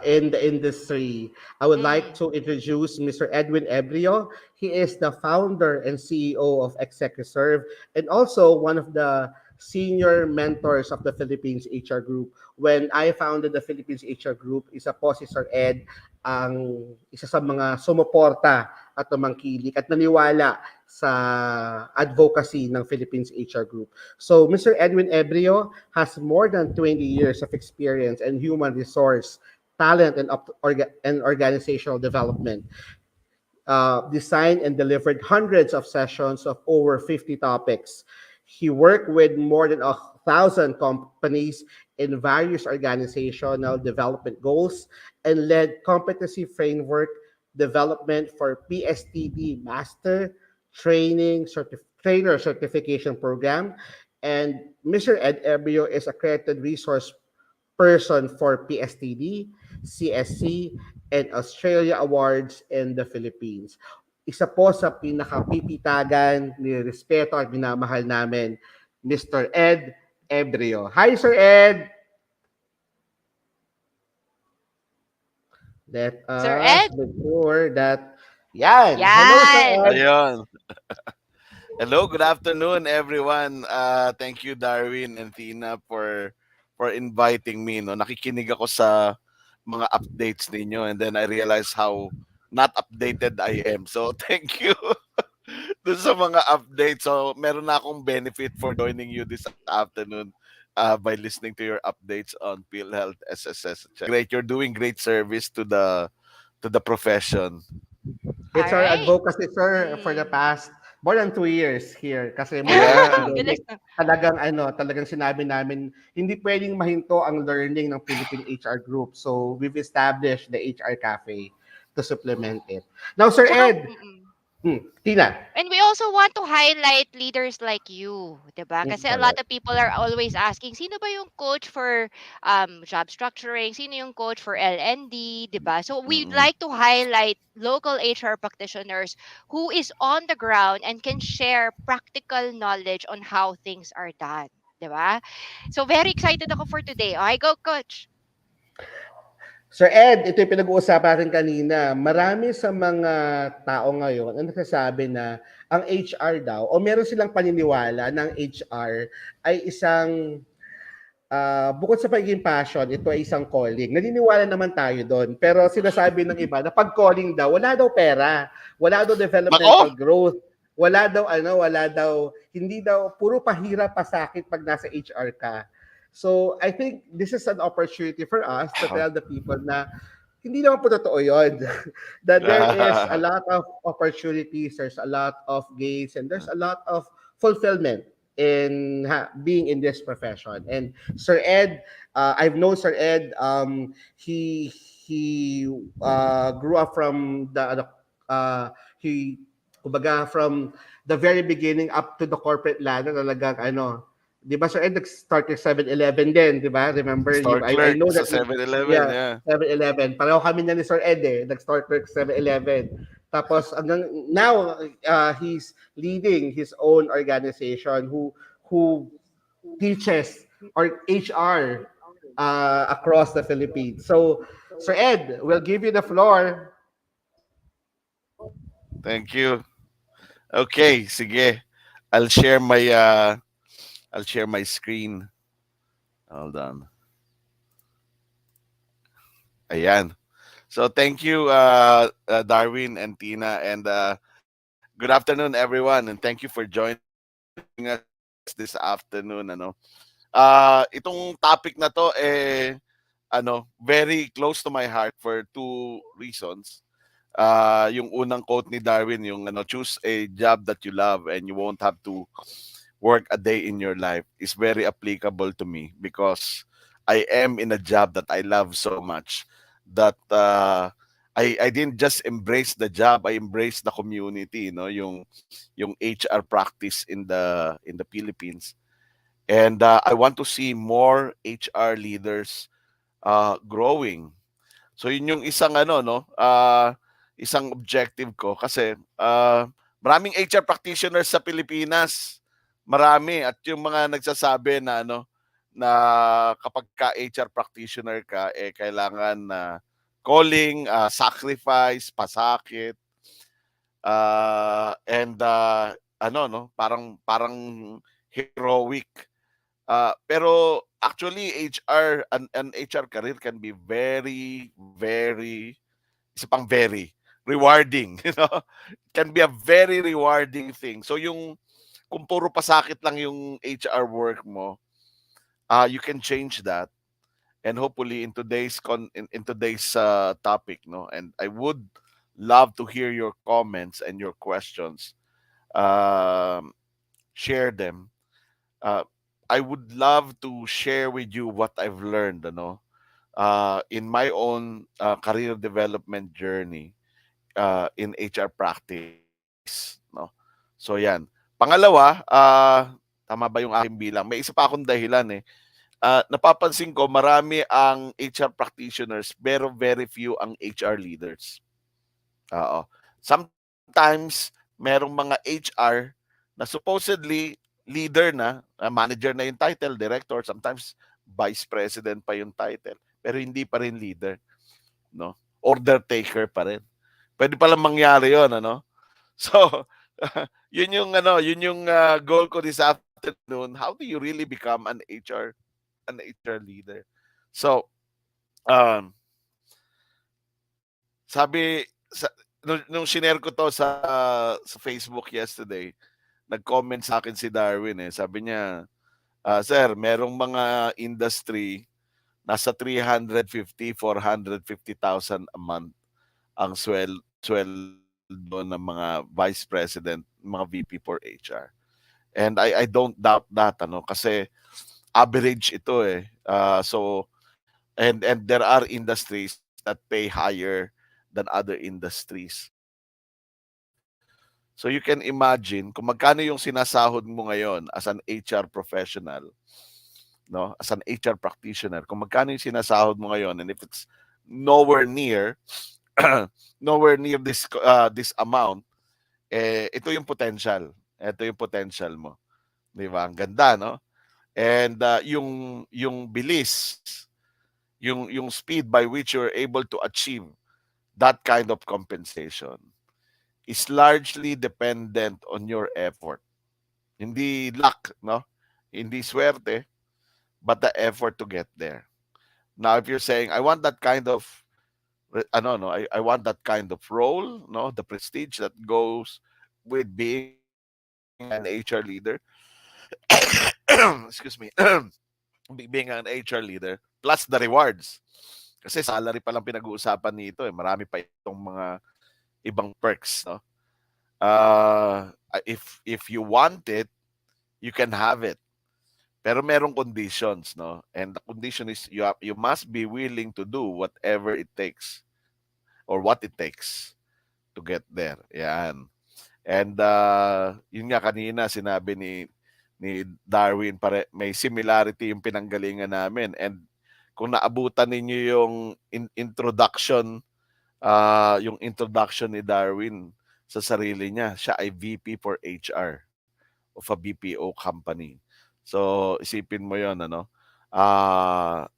in the industry, I would like
Mm.
to introduce Mr. Edwin Ebreo. He is the founder and CEO of ExecuServe and also one of the senior mentors of the Philippines HR Group. When I founded the Philippines HR Group, isa po si Sir Ed ang isa sa mga sumuporta at tumangkilik at naniwala sa advocacy ng Philippines HR Group. So Mr. Edwin Ebreo has more than 20 years of experience in human resource, talent, and organizational development. Designed and delivered hundreds of sessions of over 50 topics. He worked with more than 1,000 companies in various organizational development goals and led competency framework development for PSTD Master Trainer Certification Program. And Mr. Ed Ebrio is accredited resource person for PSTD, CSC, and Australia Awards in the Philippines. Isa po sa pinakapipitagan, nirespeto at minamahal namin, Mr. Ed Ebreo. Hi, Sir Ed! Let
Sir
us
Ed?
make sure that... Yan! Hello, Sir
Yan.
Ed!
Ayun. Hello, good afternoon everyone. Thank you Darwin and Tina for inviting me, no. Nakikinig ako sa mga updates ninyo and then I realized how not updated I am. So thank you dun sa mga updates. So meron na akong benefit for joining you this afternoon by listening to your updates on PhilHealth SSS. Great, you're doing great service to the profession.
It's
All
our
right.
advocacy, sir, for the
Mm.
past more than 2 years here. Kasi mula nung
Yeah.
Bilis
pandemic,
na.
talagang sinabi namin, hindi pwedeng mahinto ang learning ng Philippine HR Group. So, we've established the HR Cafe to supplement it. Now, Sir
Tsaka,
Ed, Tina.
and we also want to highlight leaders like you, 'di ba? Kasi a lot
Correct.
of people are always asking, sino ba yung coach for job structuring? Sino yung coach for L&D, 'di ba? So we'd
Mm-mm.
like to highlight local HR practitioners who is on the ground and can share practical knowledge on how things are done, 'di ba? So very excited ako for today. Okay, go coach.
Sir Ed, ito yung pinag-uusapan natin kanina. Marami sa mga tao ngayon ang nagsasabi na ang HR daw, o meron silang paniniwala ng HR ay isang bukod sa pagiging passion, ito ay isang calling. Naniniwala naman tayo doon. Pero sinasabi ng iba na pag calling daw, wala daw pera, wala daw developmental
Nako!
growth, wala daw, hindi daw, puro pahirap pasakit pag nasa HR ka. So, I think this is an opportunity for us to tell the people na hindi naman po totoo yun. That there is a lot of opportunities, there's a lot of gains, and there's a lot of fulfillment in being in this profession. And Sir Ed, I've known Sir Ed. He grew up from he kumbaga from the very beginning up to the corporate ladder talagang ano. 'Di ba Sir Ed nag-start yung 7-Eleven din, 'di ba? Remember,
Store
I
clerk
know
sa
that.
7-Eleven,
Yeah,
yeah.
7-Eleven. Pareho kami na ni Sir Ed eh. Nag-start work 7-Eleven. Tapos hanggang now, he's leading his own organization who teaches or HR across the Philippines. So, Sir Ed, we'll give you the floor.
Thank you. Okay, sige. I'll share my screen. Hold on. Ayan. So thank you, Darwin and Tina, and good afternoon, everyone, and thank you for joining us this afternoon. Itong topic na to, very close to my heart for two reasons. Yung unang quote ni Darwin, yung choose a job that you love and you won't have to work a day in your life, is very applicable to me because I am in a job that I love so much that I didn't just embrace the job, I embraced the community, yung HR practice in the Philippines. And I want to see more HR leaders growing. So yun yung isang isang objective ko kasi maraming HR practitioners sa Pilipinas. Marami, at yung mga nagsasabi na na kapag ka HR practitioner ka kailangan na calling, sacrifice, pasakit, and parang heroic. Pero actually an HR career can be very, very, isa pang very rewarding, can be a very rewarding thing. So yung kung puro pasakit lang yung HR work mo, you can change that. And hopefully in today's topic, and I would love to hear your comments and your questions. Um, Share them. Uh, I would love to share with you what I've learned, in my own career development journey in HR practice, no. So yan. Pangalawa, tama ba yung aking bilang? May isa pa akong dahilan eh. Napapansin ko marami ang HR practitioners pero very few ang HR leaders. Oo. Sometimes merong mga HR na supposedly leader na, manager na yung title, director, sometimes vice president pa yung title, pero hindi pa rin leader, no? Order taker pa rin. Pwede palang mangyari 'yon, ano? So, yun yung goal ko this afternoon. How do you really become an HR leader? So, um, sabi sa nung shinare ko to sa Facebook yesterday, nag-comment sa akin si Darwin eh. Sabi niya, "Sir, merong mga industry nasa 350,000, 450,000 a month ang sweldo ng mga vice president, mga VP for HR." And I don't doubt that, kasi average ito eh. So and there are industries that pay higher than other industries. So you can imagine kung magkano yung sinasahod mo ngayon as an HR professional, no? As an HR practitioner, kung magkano yung sinasahod mo ngayon, and if it's nowhere near nowhere near this amount, ito yung potential. Ito yung potential mo. 'Di ba? Ang ganda, no? And yung bilis, yung speed by which you're able to achieve that kind of compensation is largely dependent on your effort. Hindi luck, no? Hindi swerte, but the effort to get there. Now, if you're saying, I want that kind of, no, I want that kind of role, no, the prestige that goes with being an HR leader, excuse me, being an HR leader, plus the rewards. Kasi salary pa lang pinag-uusapan nito eh. Marami pa itong mga ibang perks, no? If you want it, you can have it. Pero merong conditions, no? And the condition is you must be willing to do whatever it takes or what it takes to get there. Yan. And yun nga kanina sinabi ni Darwin, may similarity yung pinanggalingan namin. And kung naabutan ninyo yung introduction ni Darwin sa sarili niya, siya ay VP for HR of a BPO company. So isipin mo 'yon, ano? Uh,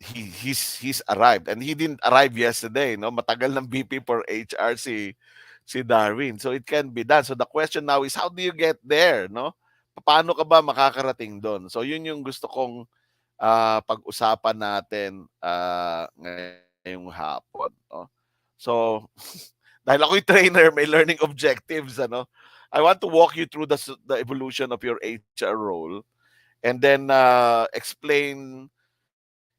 he's arrived, and he didn't arrive yesterday, no? Matagal ng VP for HR si Darwin. So it can be done. So the question now is, how do you get there, no? Paano ka ba makakarating doon? So yun yung gusto kong pag-usapan natin ngayong hapon, no? So dahil ako'y trainer, may learning objectives, ano? I want to walk you through the evolution of your HR role, and then explain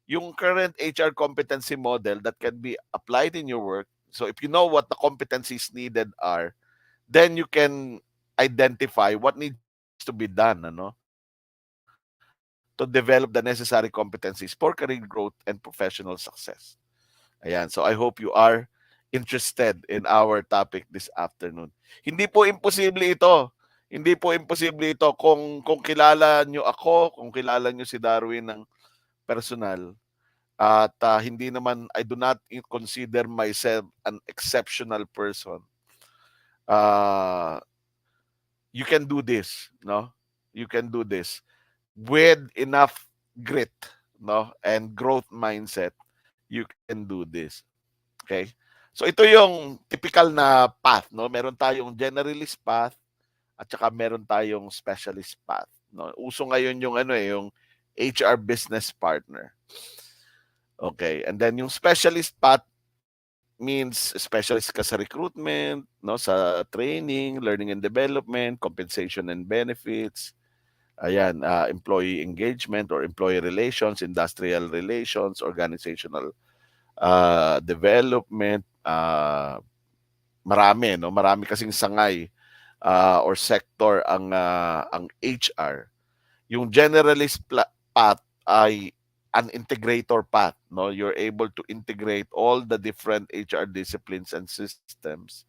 yung current HR competency model that can be applied in your work. So if you know what the competencies needed are, then you can identify what needs to be done, ano, to develop the necessary competencies for career growth and professional success. Ayan. So I hope you are interested in our topic this afternoon. Hindi po imposible ito. Hindi po imposible ito kung kilala nyo ako, kung kilala nyo si Darwin ng personal. At hindi naman, I do not consider myself an exceptional person. You can do this, no? You can do this with enough grit, no, and growth mindset. You can do this. Okay? So ito yung typical na path, no? Meron tayong generalist path at saka meron tayong specialist path, no? Uso ngayon yung yung HR business partner. Okay, and then yung specialist path means specialist ka sa recruitment, no, sa training, learning and development, compensation and benefits, ayan, employee engagement or employee relations, industrial relations, organizational development, marami, no, marami kasing sangay or sector ang HR. Yung generalist path ay an integrator path, no? You're able to integrate all the different HR disciplines and systems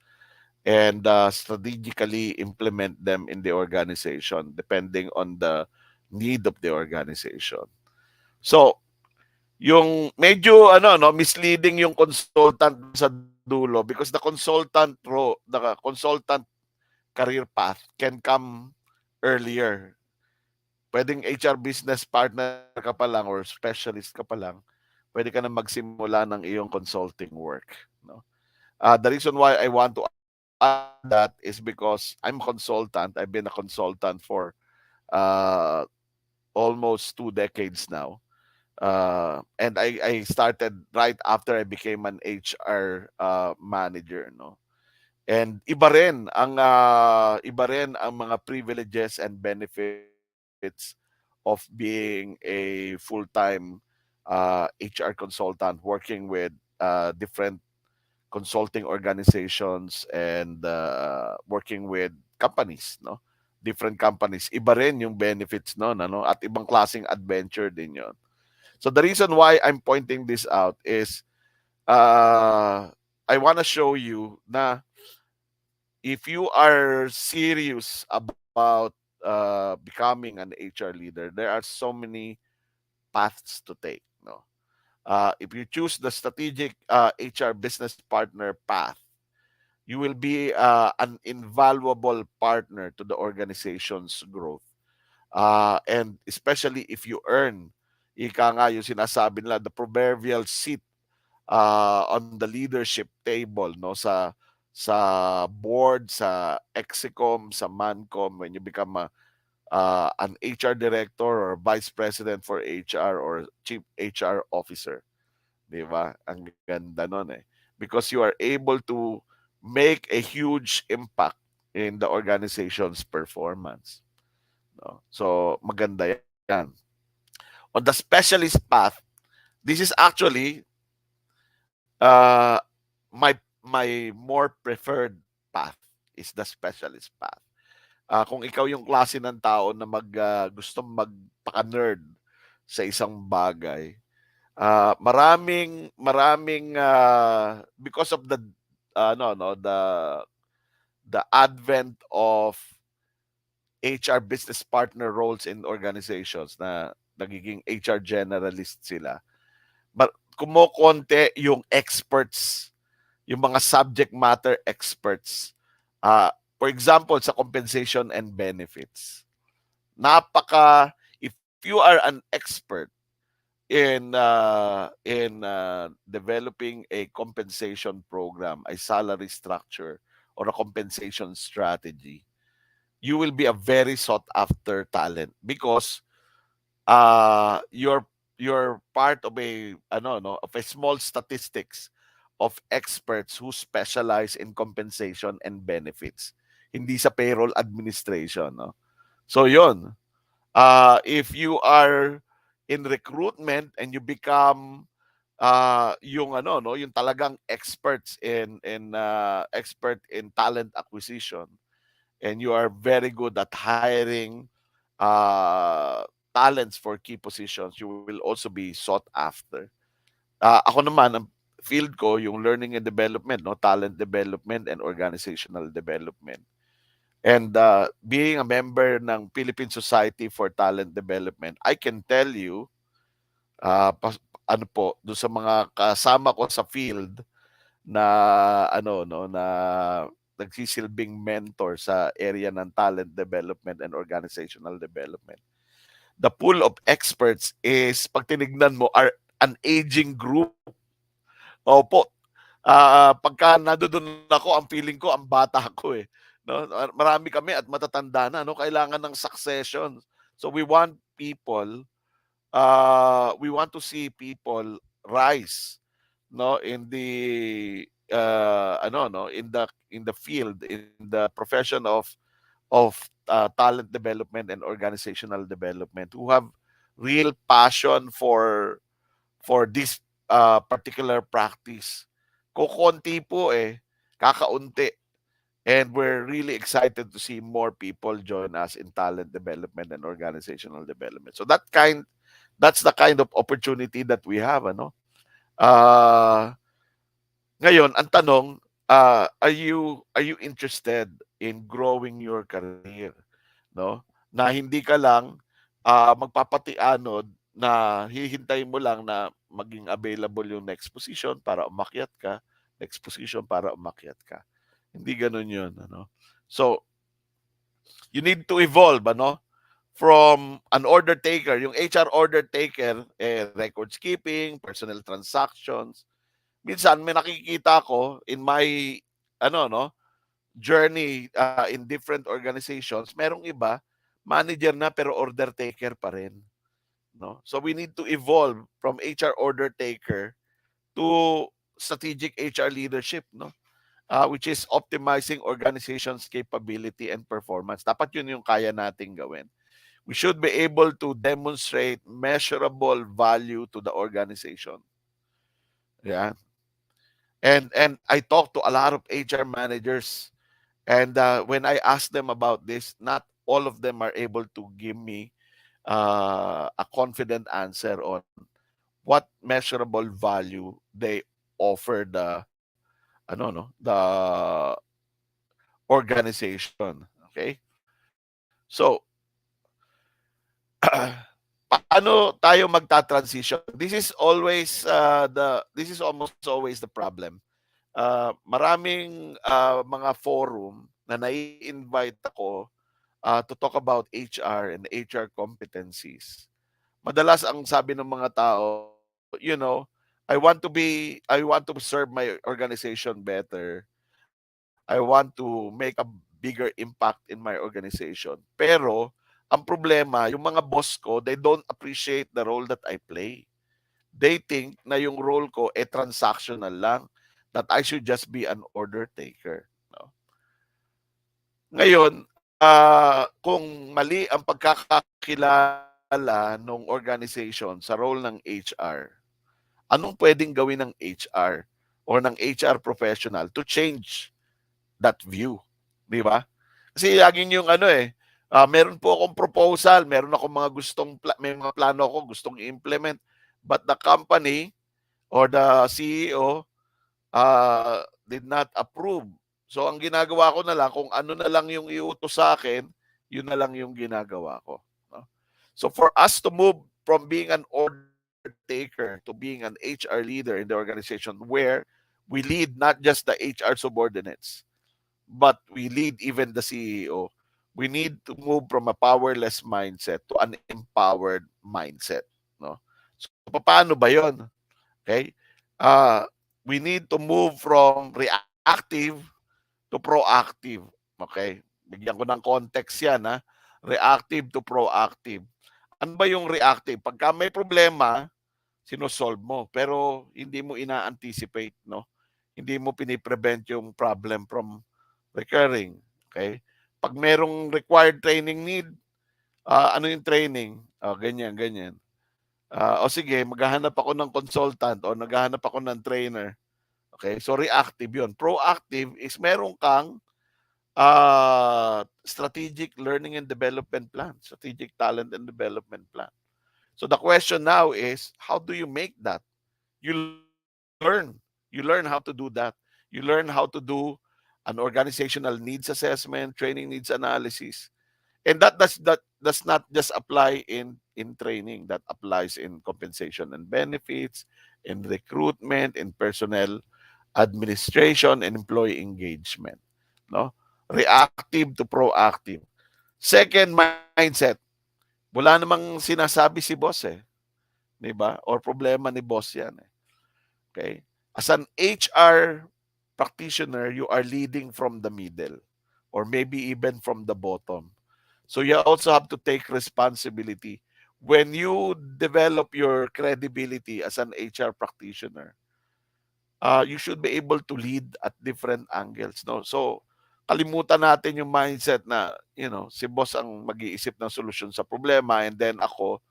and strategically implement them in the organization depending on the need of the organization. So, yung medyo no, misleading yung consultant sa dulo because the consultant career path can come earlier. Pwedeng HR business partner ka pa lang or specialist ka pa lang, pwede ka na magsimula ng iyong consulting work, no? The reason why I want to add that is because I'm consultant. I've been a consultant for uh, almost 2 decades now. And I started right after I became an HR manager, no? And iba rin ang mga privileges and benefits of being a full-time HR consultant working with different consulting organizations and working with companies, no? Different companies. Iba rin yung benefits noon, ano? At ibang klaseng adventure din 'yon. So the reason why I'm pointing this out is I want to show you na if you are serious about becoming an HR leader, there are so many paths to take. No, if you choose the strategic HR business partner path, you will be an invaluable partner to the organization's growth. And especially if you earn, ika nga yung sinasabi nila, the proverbial seat on the leadership table, no, sa board, sa Execom, sa Mancom, when you become an HR director or vice president for HR or chief HR officer, di ba? Ang ganda nun eh. Because you are able to make a huge impact in the organization's performance. No? So maganda yan. On the specialist path, this is actually uh, my more preferred path is the specialist path. Kung ikaw yung klase ng tao na gustong magpaka-nerd sa isang bagay, maraming because of the no no the advent of HR business partner roles in organizations na nagiging HR generalist sila. But kumokonte yung experts, yung mga subject matter experts. For example, sa compensation and benefits. If you are an expert in developing a compensation program, a salary structure, or a compensation strategy, you will be a very sought after talent because you're part of a of a small statistics of experts who specialize in compensation and benefits, hindi sa payroll administration, no? So yon, if you are in recruitment and you become yung yung talagang expert in talent acquisition, and you are very good at hiring uh, talents for key positions, you will also be sought after. Ako naman, ang field ko, yung learning and development, no, talent development and organizational development. And being a member ng Philippine Society for Talent Development, I can tell you, ano po, doon sa mga kasama ko sa field na na nagsisilbing mentor sa area ng talent development and organizational development. The pool of experts is, pag tinignan mo, are an aging group. Opo. Pagka nandoon ako, ang feeling ko, ang bata ko eh. No? Marami kami at matatanda na. No? Kailangan ng succession. So we want to see people rise, no, in the in the field, in the profession of talent development and organizational development, who have real passion for this particular practice. Kukonti po eh, kakaunti. And we're really excited to see more people join us in talent development and organizational development. So that's the kind of opportunity that we have, ano. Ngayon, ang tanong, are you interested in growing your career, no? Na hindi ka lang magpapatianod na hihintayin mo lang na maging available yung next position para umakyat ka, next position para umakyat ka. Hindi ganoon 'yun, ano. So, you need to evolve, ano, from an order taker, yung HR order taker, records keeping, personal transactions. Minsan may nakikita ko in my no, journey in different organizations, merong iba manager na pero order taker pa rin, no? So we need to evolve from HR order taker to strategic HR leadership, no? Which is optimizing organization's capability and performance. Dapat yun yung kaya nating gawin. We should be able to demonstrate measurable value to the organization. Yeah. And I talk to a lot of HR managers, and when I ask them about this, not all of them are able to give me a confident answer on what measurable value they offer the organization. Okay? So, paano tayo magta-transition? This is almost always the problem. Maraming mga forum na nai-invite ako to talk about HR and HR competencies. Madalas ang sabi ng mga tao, I want to serve my organization better. I want to make a bigger impact in my organization. Pero ang problema, yung mga boss ko, they don't appreciate the role that I play. They think na yung role ko transactional lang, that I should just be an order taker. No? Ngayon, kung mali ang pagkakakilala ng organization sa role ng HR, Anong pwedeng gawin ng HR or ng HR professional to change that view? Di ba? Kasi laging yung meron po akong proposal, meron akong mga may mga plano ako gustong i-implement, but the company or the CEO did not approve. So ang ginagawa ko na lang, kung ano na lang yung iutos sa akin, yun na lang yung ginagawa ko. No? So for us to move from being an order taker to being an HR leader in the organization where we lead not just the HR subordinates, but we lead even the CEO, we need to move from a powerless mindset to an empowered mindset. No? So paano ba yon? Okay? Uh, we need to move from reactive to proactive. Okay? Bigyan ko ng context yan. Ha? Reactive to proactive. Ano ba yung reactive? Pagka may problema, sinosolve mo. Pero hindi mo ina-anticipate. No? Hindi mo piniprevent yung problem from recurring. Okay? Pag merong required training need, ano yung training? Ganyan, ganyan. O sige, maghahanap ako ng consultant o naghahanap ako ng trainer. Okay? So reactive 'yon. Proactive is meron kang strategic learning and development plan, strategic talent and development plan. So the question now is, how do you make that? You learn. You learn how to do that. You learn how to do an organizational needs assessment, training needs analysis. And that does not just apply in training. That applies in compensation and benefits, in recruitment, in personnel administration, and employee engagement. No? Reactive to proactive. Second mindset, wala namang sinasabi si boss eh. 'Di ba? Or problema ni boss 'yan eh. Okay? As an HR practitioner, you are leading from the middle or maybe even from the bottom. So you also have to take responsibility. When you develop your credibility as an HR practitioner, you should be able to lead at different angles. No? So kalimutan natin yung mindset na, si boss ang mag-iisip ng solusyon sa problema and then ako,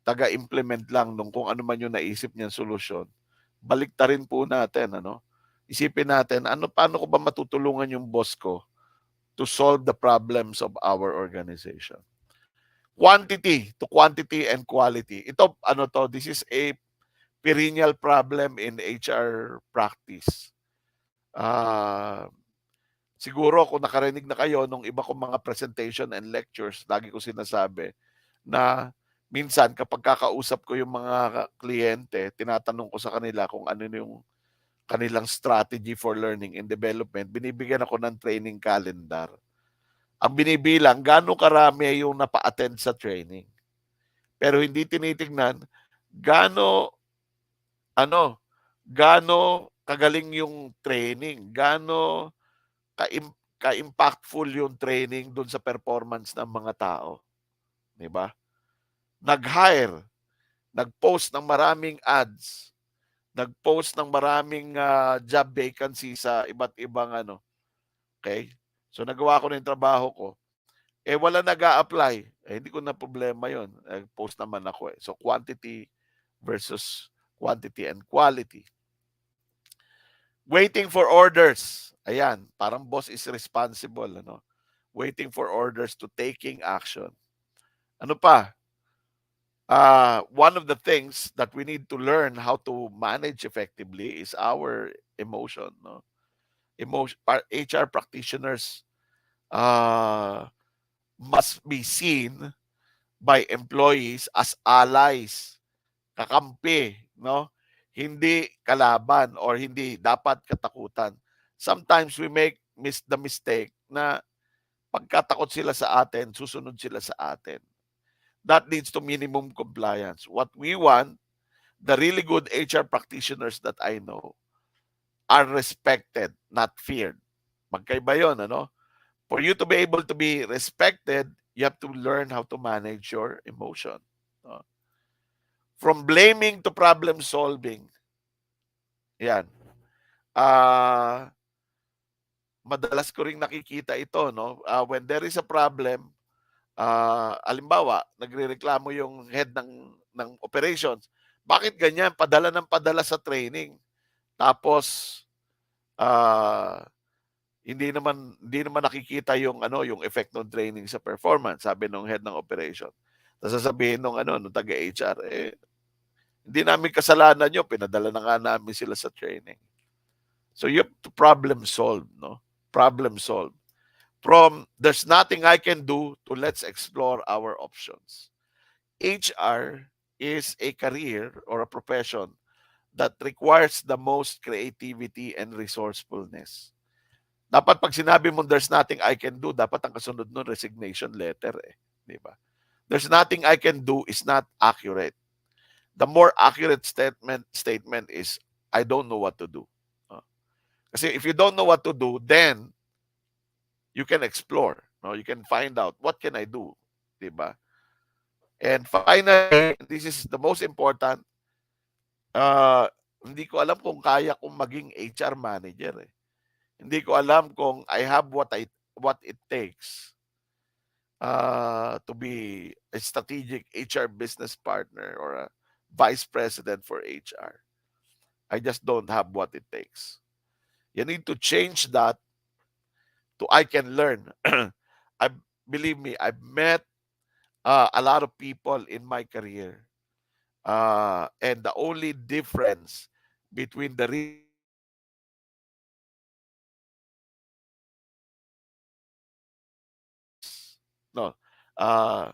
taga-implement lang nung kung ano man yung naisip niyang solusyon. Baliktarin po natin, Isipin natin, paano ko ba matutulungan yung boss ko to solve the problems of our organization? Quantity and quality. Ito, this is a perennial problem in HR practice. Siguro kung nakarinig na kayo nung iba kong mga presentation and lectures, lagi ko sinasabi na minsan kapag kakausap ko yung mga kliyente, tinatanong ko sa kanila kung ano yung kanilang strategy for learning and development, binibigyan ako ng training calendar. Ang binibilang, gaano karami yung napa-attend sa training. Pero hindi tinitingnan, gaano kagaling yung training, gaano ka-impactful yung training doon sa performance ng mga tao. 'Di ba? Nag-hire, nag-post ng maraming ads, nag-post ng maraming job vacancy sa iba't ibang okay? So nagawa ko na yung trabaho ko. Wala nag-a-apply. Hindi ko na problema yon. Post naman ako eh. So quantity versus quantity and quality. Waiting for orders. Ayan, parang boss is responsible. Waiting for orders to taking action. Ano pa? One of the things that we need to learn how to manage effectively is our emotion. HR practitioners must be seen by employees as allies, kakampi, hindi kalaban or hindi dapat katakutan. Sometimes we make the mistake na pagkatakot sila sa atin, susunod sila sa atin. That leads to minimum compliance. What we want, the really good HR practitioners that I know, are respected, not feared. Magkaiba yun, For you to be able to be respected, you have to learn how to manage your emotion. From blaming to problem solving. Yan. Madalas ko ring nakikita ito, when there is a problem, alimbawa, nagrereklamo yung head ng operations, Bakit ganyan? Padala sa training. Tapos ah hindi naman nakikita yung yung effect ng training sa performance, sabi nung head ng operation. Tapos sasabihin nung taga HR, hindi namin kasalanan yun, pinadala na nga namin sila sa training. So you have to problem solve, no? Problem solve. From there's nothing I can do to let's explore our options. HR is a career or a profession that requires the most creativity and resourcefulness. Dapat pag sinabi mo there's nothing I can do, dapat ang kasunod nun resignation letter di ba? There's nothing I can do is not accurate. The more accurate statement is I don't know what to do. Uh, Kasi if you don't know what to do, then you can explore, no? You can find out what can I do, di ba? And finally, this is the most important, hindi ko alam kung kaya kong maging HR manager. Hindi ko alam kung I have what it takes to be a strategic HR business partner or a vice president for HR. I just don't have what it takes. You need to change that to I can learn. I believe me, I've met a lot of people in my career, and the only difference between the real no, uh,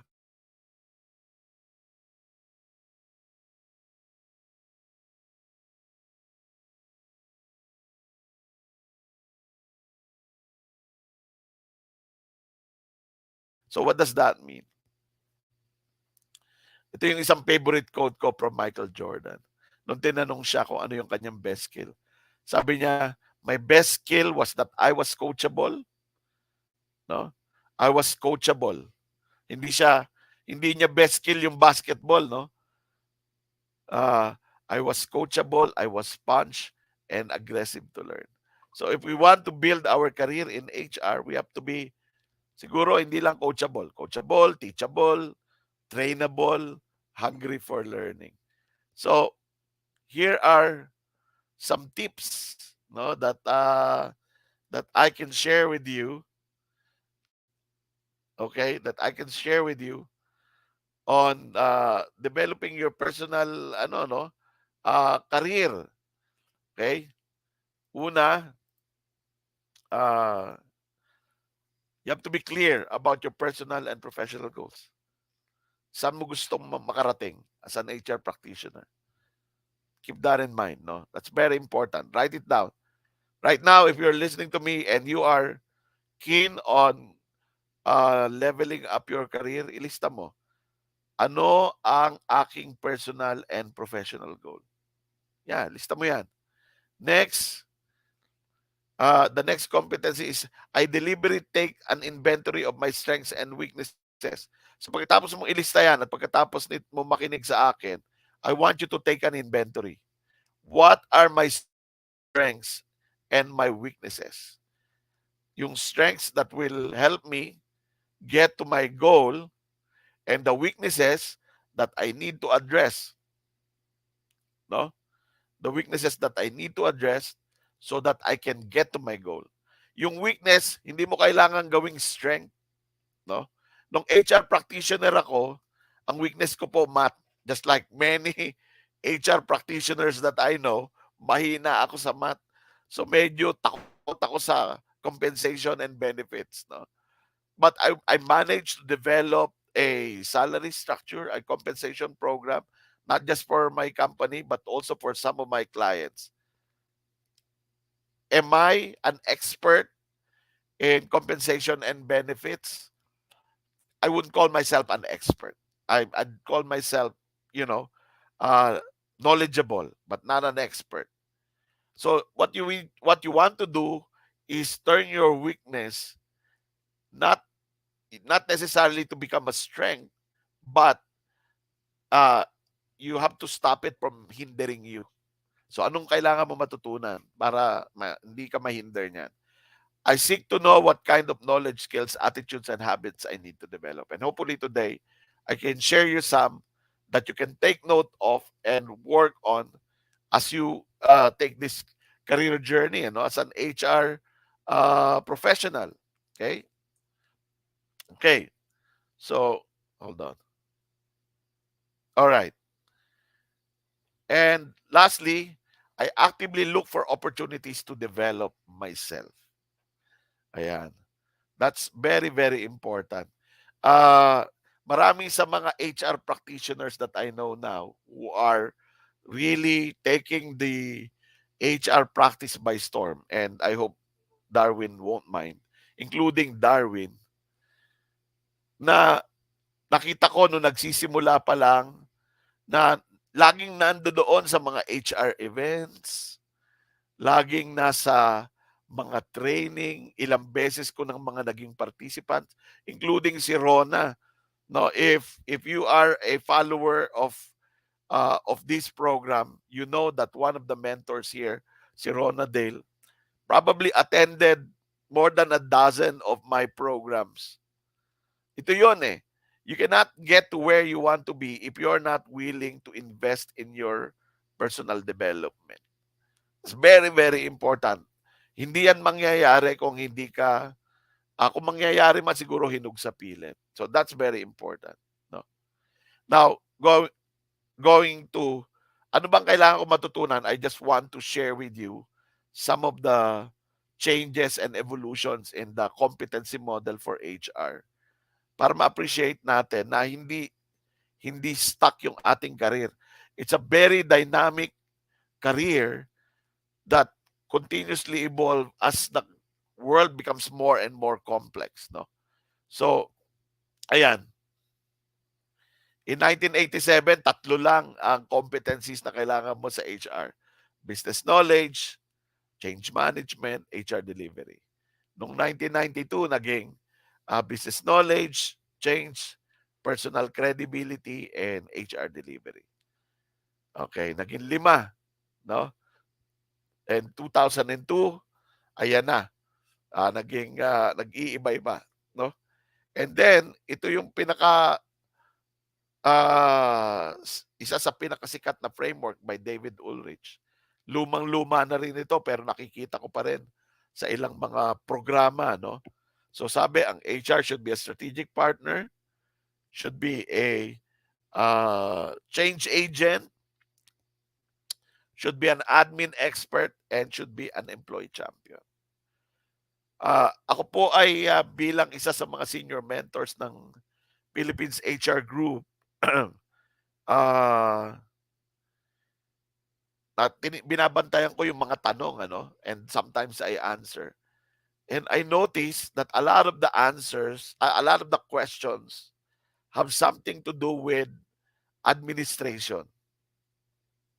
so what does that mean? Ito yung isang favorite quote ko from Michael Jordan. Nung tinanong siya kung ano yung kanyang best skill. Sabi niya, my best skill was that I was coachable. No? I was coachable. Hindi niya best skill yung basketball, no? I was coachable, I was punch, and aggressive to learn. So if we want to build our career in HR, we have to be, siguro hindi lang coachable. Coachable, teachable, trainable, hungry for learning. So here are some tips, no, that I can share with you, okay, that I can share with you on developing your personal career. Okay? Una, uh, you have to be clear about your personal and professional goals. Saan mo gustong makarating as an HR practitioner? Keep that in mind, no? That's very important. Write it down. Right now, if you're listening to me and you are keen on leveling up your career, ilista mo. Ano ang aking personal and professional goal? Yan, lista mo yan. Next, the next competency is I deliberately take an inventory of my strengths and weaknesses. So pagkatapos mo ilista yan at pagkatapos mo makinig sa akin, I want you to take an inventory. What are my strengths and my weaknesses? Yung strengths that will help me get to my goal and the weaknesses that I need to address. No? The weaknesses that I need to address so that I can get to my goal. Yung weakness, hindi mo kailangan gawing strength, no? Nung HR practitioner ako, ang weakness ko po math. Just like many HR practitioners that I know, mahina ako sa math. So medyo takot ako sa compensation and benefits, no? But I managed to develop a salary structure, a compensation program, not just for my company, but also for some of my clients. Am I an expert in compensation and benefits? I wouldn't call myself an expert. I'd call myself, you know, uh, knowledgeable, but not an expert. So what you want to do is turn your weakness not not necessarily to become a strength, but uh, you have to stop it from hindering you. So anong kailangan mo matutunan para hindi ka mahinder niyan? I seek to know what kind of knowledge, skills, attitudes, and habits I need to develop. And hopefully today, I can share you some that you can take note of and work on as you take this career journey, as an HR professional. Okay? Okay. So, hold on. All right. And lastly, I actively look for opportunities to develop myself. Ayan. That's very, very important. Uh, Marami sa mga HR practitioners that I know now who are really taking the HR practice by storm. And I hope Darwin won't mind, including Darwin, na nakita ko nung nagsisimula pa lang na laging nandoon sa mga HR events, laging nasa mga training, ilang beses ko ng mga naging participant, including si Rona. No, if you are a follower of this program, you know that one of the mentors here, si Rona Dale, probably attended more than a dozen of my programs. Ito yon eh. You cannot get to where you want to be if you're not willing to invest in your personal development. It's very, very important. Hindi yan mangyayari kung hindi ka, kung mangyayari man siguro hinug sa pilit. So that's very important. No? Now, going to, ano bang kailangan ko matutunan? I just want to share with you some of the changes and evolutions in the competency model for HR para ma-appreciate natin na hindi stuck yung ating career. It's a very dynamic career that continuously evolve as the world becomes more and more complex, no? So, ayan. In 1987, tatlo lang ang competencies na kailangan mo sa HR. Business knowledge, change management, HR delivery. Noong 1992, naging business knowledge, change, personal credibility, and HR delivery. Okay, naging 5, no? And 2002, ayan na, nag-iiba-iba, no? And then, ito yung isa sa pinakasikat na framework by David Ulrich. Lumang-luma na rin ito, pero nakikita ko pa rin sa ilang mga programa, no? So sabi, ang HR should be a strategic partner, should be a change agent, should be an admin expert, and should be an employee champion. Ako po ay bilang isa sa mga senior mentors ng Philippines HR Group, binabantayan ko yung mga tanong, and sometimes I answer. And I noticed that a lot of the answers, a lot of the questions have something to do with administration.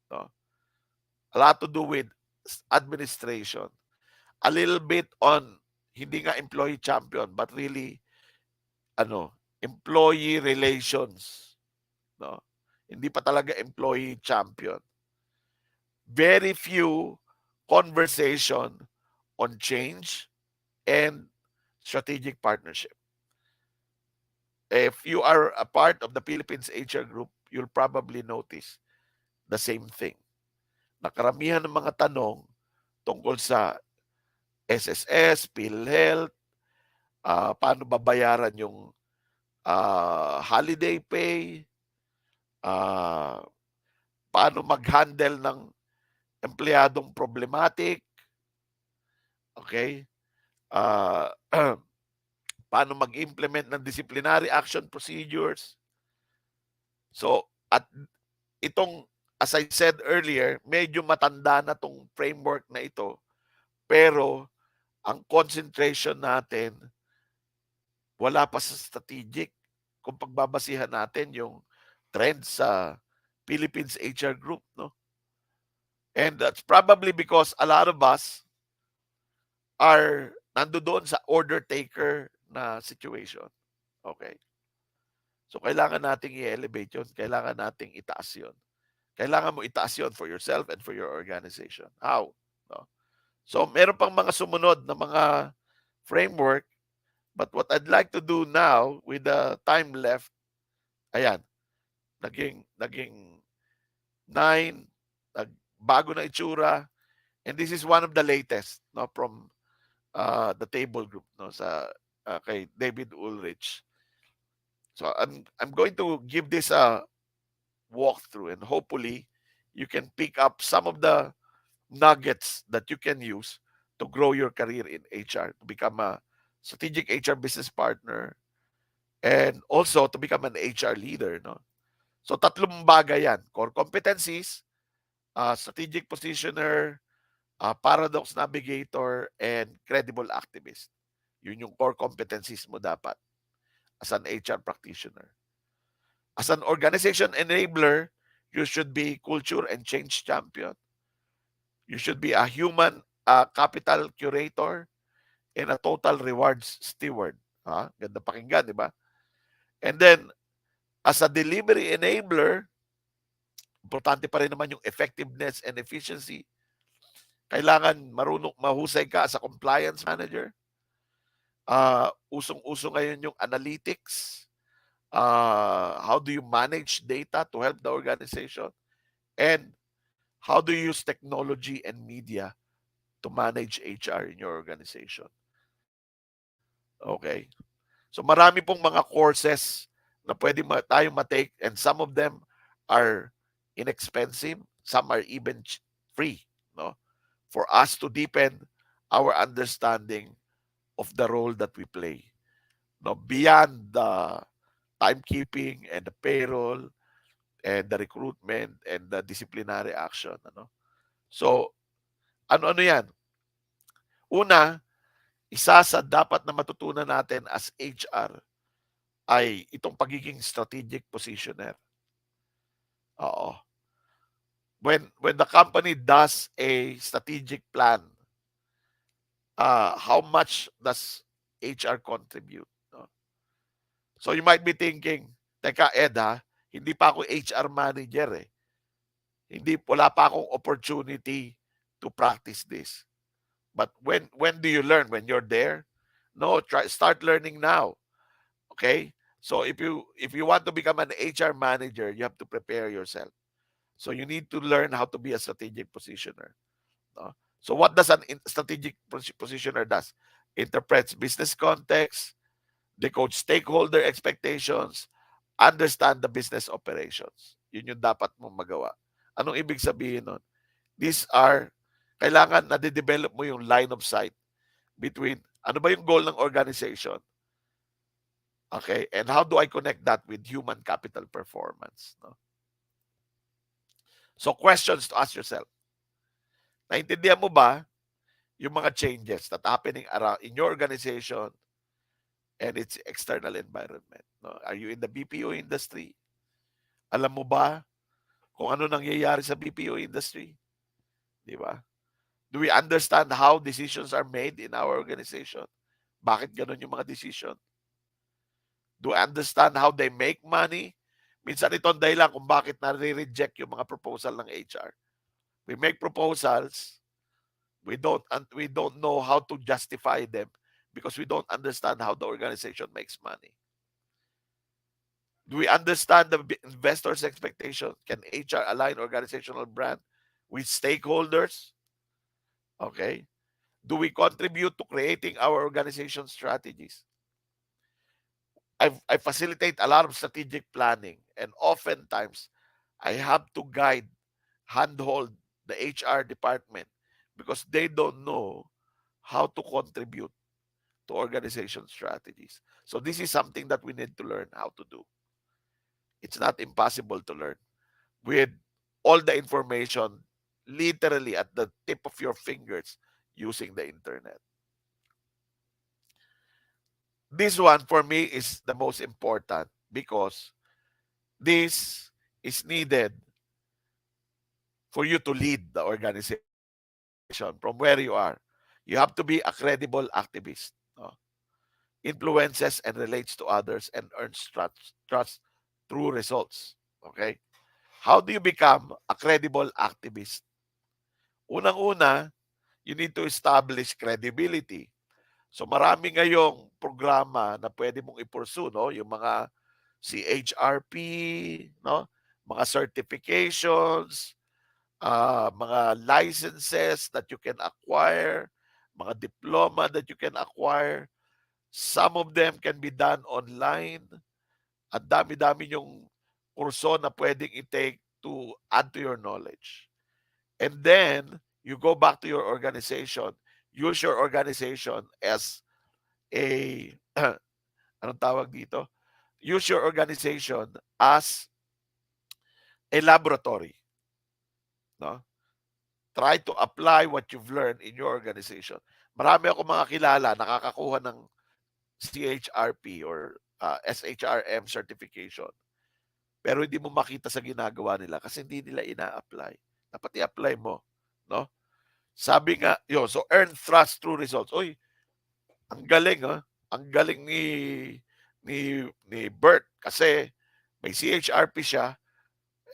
No? A lot to do with administration. A little bit on, hindi nga employee champion, but really, employee relations. No? Hindi pa talaga employee champion. Very few conversation on change and strategic partnership. If you are a part of the Philippines HR Group, you'll probably notice the same thing. Nakaramihan ng mga tanong tungkol sa SSS, PhilHealth, paano babayaran yung holiday pay, paano mag-handle ng empleyadong problematic, okay? Paano mag-implement ng disciplinary action procedures. So, at itong, as I said earlier, medyo matanda na tong framework na ito, pero ang concentration natin, wala pa sa strategic. Kung pagbabasihan natin yung trend sa Philippines HR Group, no? And that's probably because a lot of us are nandoon sa order taker na situation. Okay? So, kailangan nating i-elevate yun. Kailangan nating itaas yun. Kailangan mo itaas yun for yourself and for your organization. How? No? So, meron pang mga sumunod na mga framework, but what I'd like to do now with the time left, ayan, naging 9, bago na itsura, and this is one of the latest, no, from the table group, no, sa kay David Ulrich. So I'm going to give this a walkthrough, and hopefully you can pick up some of the nuggets that you can use to grow your career in HR, to become a strategic HR business partner, and also to become an HR leader, no. So tatlong bagay yan: core competencies, strategic positioner, paradox navigator, and credible activist. Yun yung core competencies mo dapat as an HR practitioner. As an organization enabler, you should be culture and change champion. You should be a human capital curator and a total rewards steward. Ganda pakinggan, di ba? And then, as a delivery enabler, importante pa rin naman yung effectiveness and efficiency. Kailangan mahusay ka as a compliance manager. Usong-uso ngayon yung analytics. How do you manage data to help the organization? And how do you use technology and media to manage HR in your organization? Okay. So marami pong mga courses na pwede tayong matake, and some of them are inexpensive, some are even free, no? For us to deepen our understanding of the role that we play, no? Beyond the timekeeping and the payroll and the recruitment and the disciplinary action, ano? So, ano-ano yan? Una, isa sa dapat na matutunan natin as HR ay itong pagiging strategic positioner. Oo. When the company does a strategic plan, how much does HR contribute? No? So you might be thinking, teka Ed hindi pa ako HR manager eh. Wala pa akong opportunity to practice this. But when do you learn? When you're there? No, start learning now. Okay? So if you want to become an HR manager, you have to prepare yourself. So you need to learn how to be a strategic positioner. No? So what does a strategic positioner does? Interprets business context, decode stakeholder expectations, understand the business operations. Yun yung dapat mong magawa. Anong ibig sabihin nun? Kailangan na de-develop mo yung line of sight between ano ba yung goal ng organization, okay, and how do I connect that with human capital performance, no? So questions to ask yourself. Naintindihan mo ba yung mga changes that happening around in your organization and its external environment, no? Are you in the BPO industry? Alam mo ba kung ano nangyayari sa BPO industry? Di ba? Do we understand how decisions are made in our organization? Bakit ganun yung mga decision? Do we understand how they make money? Minsan ito ang dahilan kung bakit nare-reject yung mga proposal ng HR. We make proposals, we don't know how to justify them because we don't understand how the organization makes money. Do we understand the investors' expectations? Can HR align organizational brand with stakeholders? Okay. Do we contribute to creating our organization strategies? I facilitate a lot of strategic planning, and oftentimes I have to handhold the HR department because they don't know how to contribute to organization strategies. So this is something that we need to learn how to do. It's not impossible to learn with all the information literally at the tip of your fingers using the internet. This one for me is the most important because this is needed for you to lead the organization from where you are. You have to be a credible activist, no? Influences and relates to others and earns trust through results. Okay? How do you become a credible activist? Unang-una, you need to establish credibility. So marami ngayong programa na pwede mong i-pursue, no? Yung mga CHRP, no? mga certifications, mga licenses that you can acquire, mga diploma that you can acquire. Some of them can be done online. Ang dami-dami yung kurso na pwedeng i-take to add to your knowledge. And then, you go back to your organization. Use your organization as a, anong tawag dito? Use your organization as a laboratory. No? Try to apply what you've learned in your organization. Marami ako mga kilala nakakakuha ng CHRP or SHRM certification. Pero hindi mo makita sa ginagawa nila kasi hindi nila ina-apply. Dapat i-apply mo. No? Sabi nga, so earn trust through results. Uy, ang galing, ang galing ni Bert kasi may CHRP siya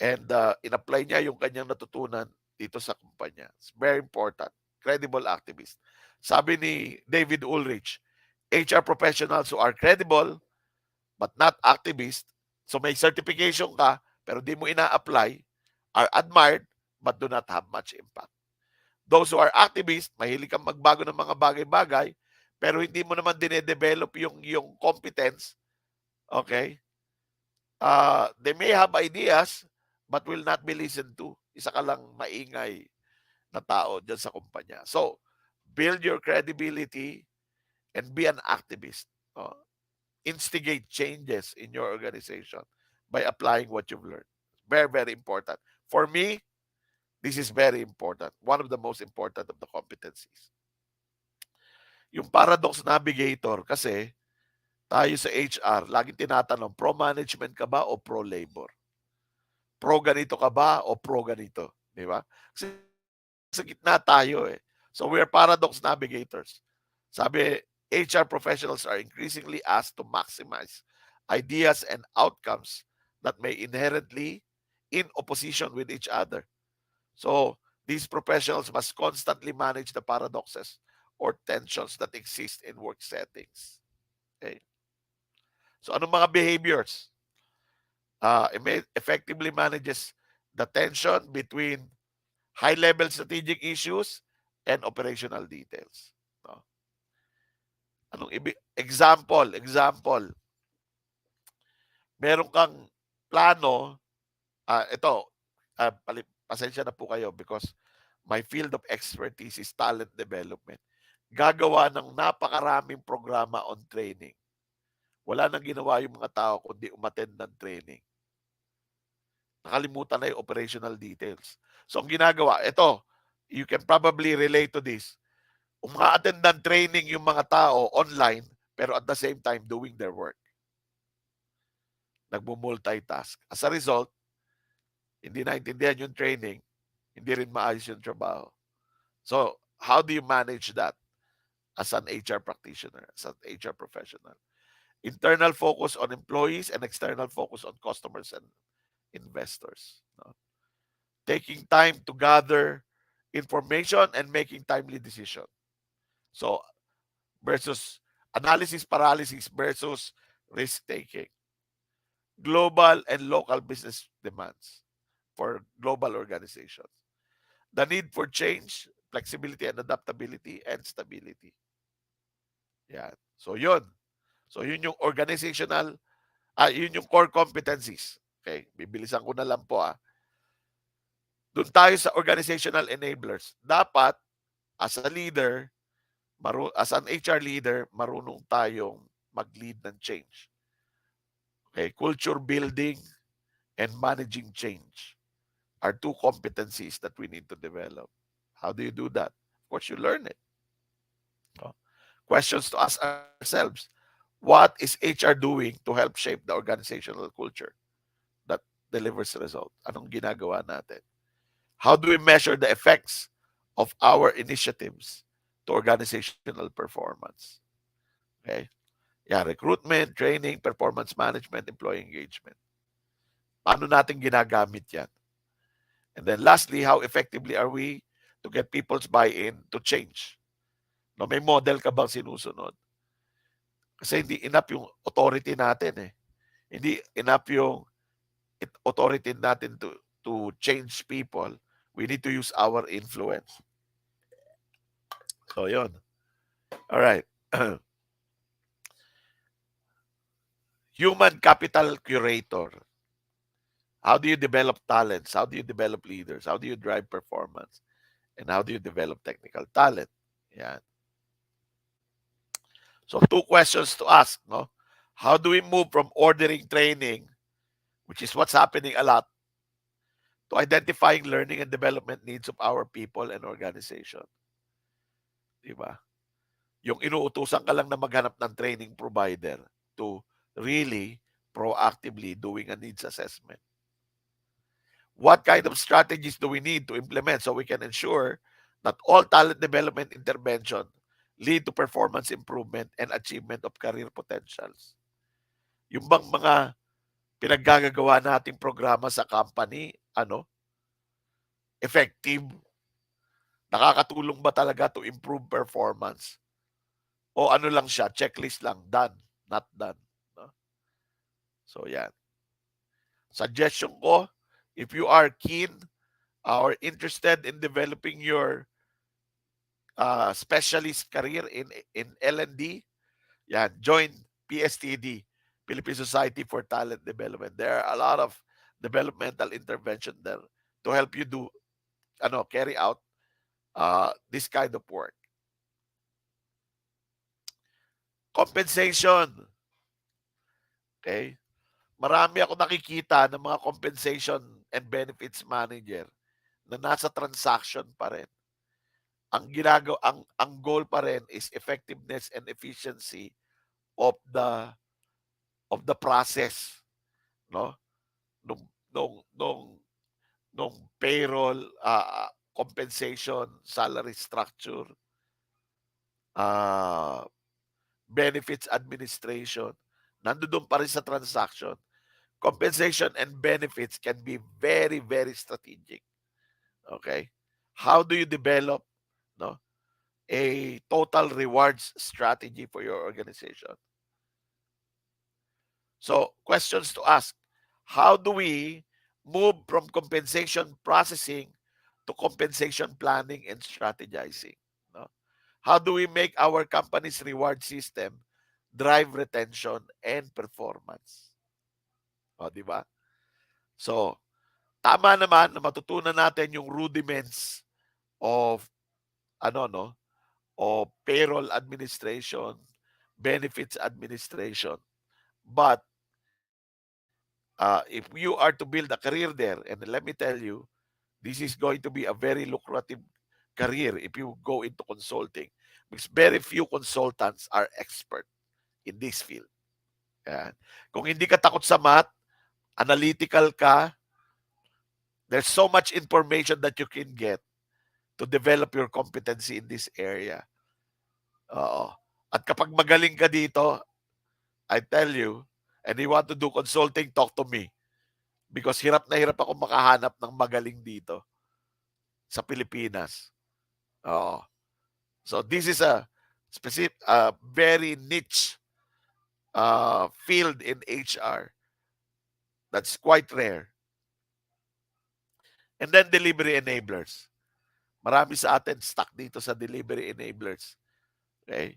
and in-apply niya yung kanyang natutunan dito sa kumpanya. It's very important. Credible activist. Sabi ni David Ulrich, HR professionals who are credible but not activist, so may certification ka pero di mo ina-apply, are admired but do not have much impact. Those who are activists, mahilig kang magbago ng mga bagay-bagay, pero hindi mo naman dinedevelop yung competence, okay? They may have ideas, but will not be listened to. Isa ka lang maingay na tao dyan sa kumpanya. So, build your credibility and be an activist. Instigate changes in your organization by applying what you've learned. Very, very important. For me, this is very important. One of the most important of the competencies. Yung paradox navigator kasi tayo sa HR, laging tinatanong, pro-management ka ba o pro-labor? Pro ganito ka ba o pro ganito? Di ba? Kasi sa gitna tayo eh. So we are paradox navigators. Sabi, HR professionals are increasingly asked to maximize ideas and outcomes that may inherently in opposition with each other. So these professionals must constantly manage the paradoxes or tensions that exist in work settings. Okay? So anong mga behaviors? It effectively manages the tension between high-level strategic issues and operational details. No? Example, meron kang plano, pasensya na po kayo because my field of expertise is talent development. Gagawa ng napakaraming programa on training. Wala nang ginawa yung mga tao kundi umattend ng training. Nakalimutan na yung operational details. So, ang ginagawa, you can probably relate to this. Uma-attend ng training yung mga tao online, pero at the same time doing their work. Nagmo-multitask. As a result, hindi naintindihan yung training, hindi rin maayos yung trabaho. So, how do you manage that as an HR practitioner, as an HR professional? Internal focus on employees and external focus on customers and investors. No? Taking time to gather information and making timely decision. So, versus analysis paralysis versus risk-taking. Global and local business demands for global organizations. The need for change, flexibility and adaptability, and stability. Yan. So, yun. So, yun yung organizational, yun yung core competencies. Okay, bibilisan ko na lang po. Doon tayo sa organizational enablers. Dapat, as a leader, as an HR leader, marunong tayong mag-lead ng change. Okay, culture building and managing change are two competencies that we need to develop. How do you do that? Of course, you learn it. Questions to ask ourselves. What is HR doing to help shape the organizational culture that delivers results? Anong ginagawa natin? How do we measure the effects of our initiatives to organizational performance? Okay? Yeah, recruitment, training, performance management, employee engagement. Paano natin ginagamit yan? And then lastly, how effectively are we to get people's buy-in to change? No, may model ka bang sinusunod? Kasi hindi enough yung authority natin eh. Hindi enough yung authority natin to change people, we need to use our influence. So, yun. All right. Human capital curator. How do you develop talents? How do you develop leaders? How do you drive performance? And how do you develop technical talent? Yeah. So, two questions to ask, no? How do we move from ordering training, which is what's happening a lot, to identifying learning and development needs of our people and organization? Di ba? Yung inuutusan ka lang na maghanap ng training provider to really proactively doing a needs assessment. What kind of strategies do we need to implement so we can ensure that all talent development intervention lead to performance improvement and achievement of career potentials? Yung bang mga pinaggagawa nating programa sa company, effective, nakakatulong ba talaga to improve performance? O ano lang siya, checklist lang, done, not done. No? So yan. Suggestion ko, if you are keen or interested in developing your specialist career in L&D, yan, join PSTD, Philippine Society for Talent Development. There are a lot of developmental intervention there to help you do, carry out this kind of work. Compensation. Okay? Marami ako nakikita ng mga compensation and benefits manager na nasa transaction pa rin. Ang goal pa rin is effectiveness and efficiency of the process, no? Nung nung nung nung payroll, compensation, salary structure, uh, benefits administration, nandoon pa rin sa transaction. Compensation and benefits can be very, very strategic. Okay? How do you develop, no, a total rewards strategy for your organization? So, questions to ask. How do we move from compensation processing to compensation planning and strategizing? No? How do we make our company's reward system drive retention and performance? O, di ba? So, tama naman na matutunan natin yung rudiments of no, o payroll administration, benefits administration. But if you are to build a career there, and let me tell you, this is going to be a very lucrative career if you go into consulting, because very few consultants are expert in this field. Yan. Kung hindi ka takot sa math, analytical ka, there's so much information that you can get to develop your competency in this area. Oo. At kapag magaling ka dito, I tell you, and you want to do consulting, talk to me. Because hirap na hirap ako makahanap ng magaling dito sa Pilipinas. Oo. So this is a specific, very niche field in HR that's quite rare. And then delivery enablers. Marami sa atin stuck dito sa delivery enablers. Okay?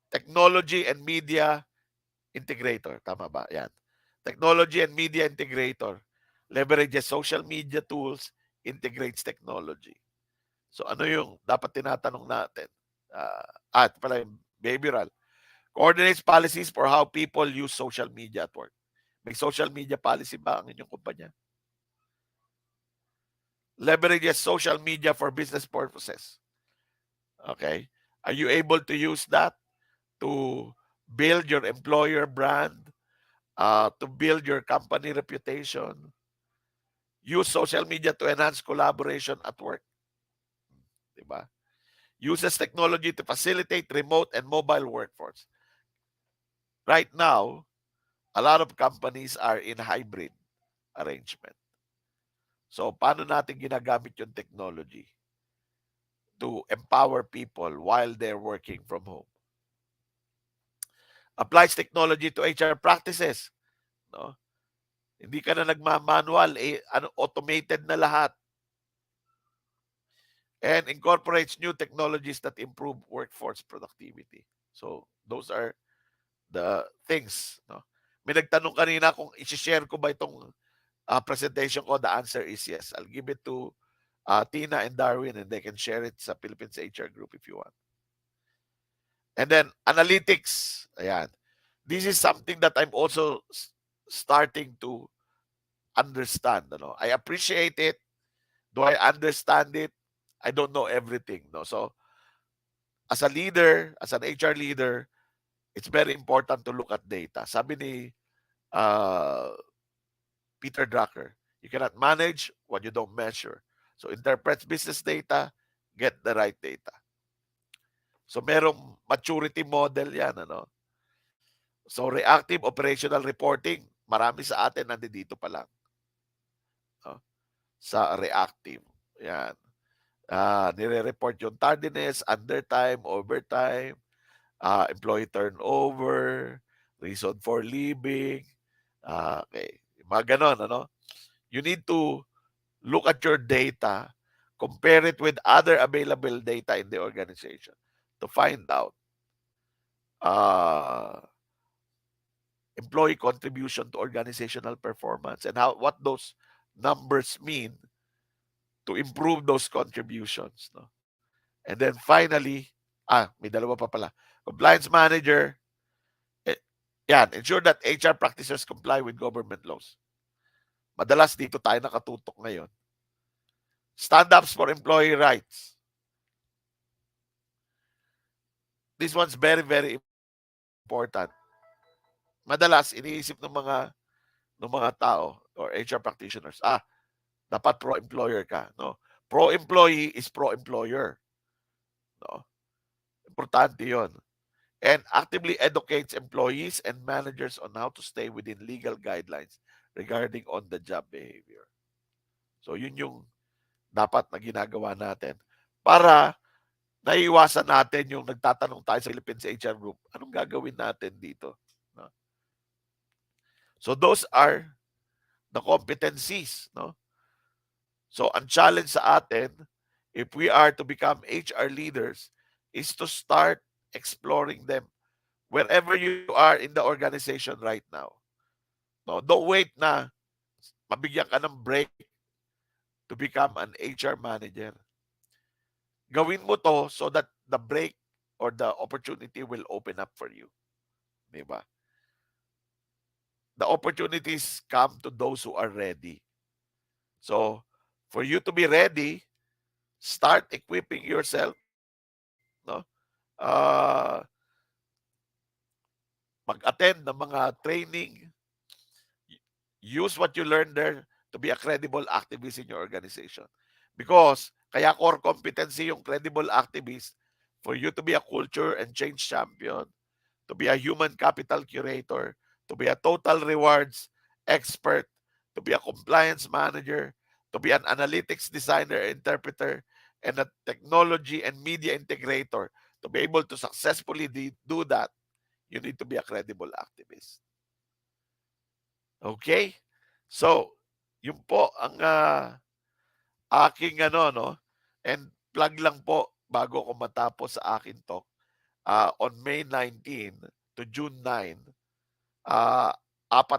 Technology and media integrator. Tama ba? Yan. Technology and media integrator. Leverages social media tools, integrates technology. So ano yung dapat tinatanong natin? At pala yung behavioral. Coordinates policies for how people use social media at work. May social media policy ba ang inyong kumpanya? Leverages social media for business purposes. Okay? Are you able to use that to build your employer brand, to build your company reputation? Use social media to enhance collaboration at work. Diba? Uses technology to facilitate remote and mobile workforce. Right now, a lot of companies are in hybrid arrangement. So, paano natin ginagamit yung technology to empower people while they're working from home? Applies technology to HR practices. no? Hindi ka na nagma-manual, automated na lahat, and incorporates new technologies that improve workforce productivity. So those are the things, no? May nagtanong kanina kung i-share ko ba itong presentation ko. The answer is yes. I'll give it to Tina and Darwin, and they can share it sa Philippines HR group if you want. And then analytics. Ayan. This is something that I'm also starting to understand. Ano? I appreciate it. Do I understand it? I don't know everything. No? So as a leader, as an HR leader, it's very important to look at data. Sabi ni uh, Peter Drucker, you cannot manage what you don't measure. So interpret business data, get the right data. So merong maturity model yan. Ano? So reactive operational reporting, marami sa atin nandito pa lang. No? Sa reactive. Yan. Nire-report yung tardiness, undertime, overtime, employee turnover, reason for leaving. Okay. Mga ganon, ano? You need to look at your data, compare it with other available data in the organization to find out uh, employee contribution to organizational performance and how what those numbers mean to improve those contributions. No? And then finally, may dalawa pa pala. Compliance manager, eh, yan, ensure that HR practices comply with government laws. Madalas dito tayo nakatutok ngayon. Stand-ups for employee rights. This one's very, very important. Madalas, iniisip ng mga tao or HR practitioners, dapat pro-employer ka. No? Pro-employee is pro-employer. No? Importante yon. And actively educates employees and managers on how to stay within legal guidelines regarding on-the-job behavior. So yun yung dapat na ginagawa natin para naiiwasan natin yung nagtatanong tayo sa Philippines HR Group, anong gagawin natin dito? No? So those are the competencies. No? So ang challenge sa atin, if we are to become HR leaders, is to start exploring them wherever you are in the organization right now. No, don't wait na mabigyan ka ng break to become an HR manager. Gawin mo to so that the break or the opportunity will open up for you. Diba? The opportunities come to those who are ready. So, for you to be ready, start equipping yourself. No? Mag-attend ng mga training. Use what you learn there to be a credible activist in your organization. Because, kaya core competency yung credible activist for you to be a culture and change champion, to be a human capital curator, to be a total rewards expert, to be a compliance manager, to be an analytics designer, interpreter, and a technology and media integrator. To be able to successfully do that, you need to be a credible activist. Okay? So, yun po ang aking no? And plug lang po bago ako matapos sa akin talk. On May 19 to June 9, 4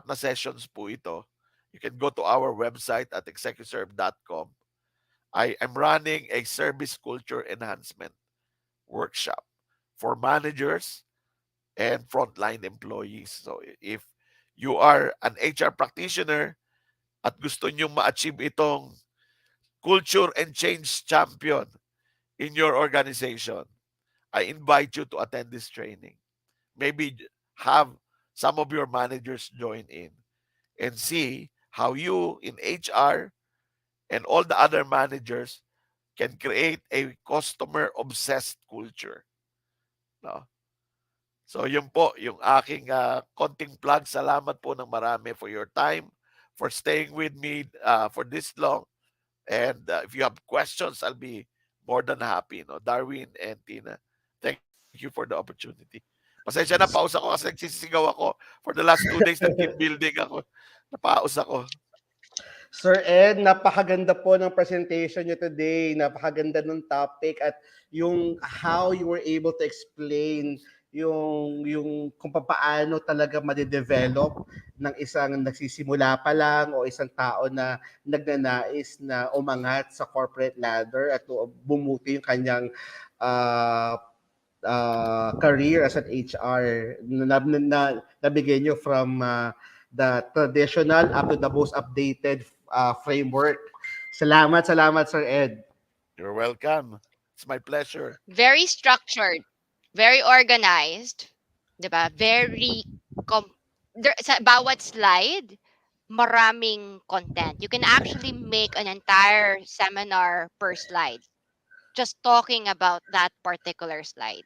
na sessions po ito. You can go to our website at execuserve.com. I am running a service culture enhancement workshop for managers and frontline employees. So if you are an HR practitioner at gusto nyong ma-achieve itong culture and change champion in your organization, I invite you to attend this training. Maybe have some of your managers join in and see how you in HR and all the other managers can create a customer-obsessed culture. No? So yun po, yung aking konting plug. Salamat po ng marami for your time, for staying with me for this long. And if you have questions, I'll be more than happy. No? Darwin and Tina, thank you for the opportunity. Pasensya na, paus ako kasi nagsisigaw ako. For the last 2 days, nag-team building ako. Napaus ako.
Sir Ed, napakaganda po ng presentation niyo today. Napakaganda ng topic at yung how you were able to explain yung kung paano talaga made-develop ng isang nagsisimula pa lang o isang tao na nagnanais na umangat sa corporate ladder at bumuti yung kanyang uh, career as an HR nabigay nyo from the traditional up to the most updated framework. Salamat, Sir Ed.
You're welcome. It's my pleasure.
Very structured, very organized, 'di ba? Very sa bawat slide, maraming content. You can actually make an entire seminar per slide just talking about that particular slide.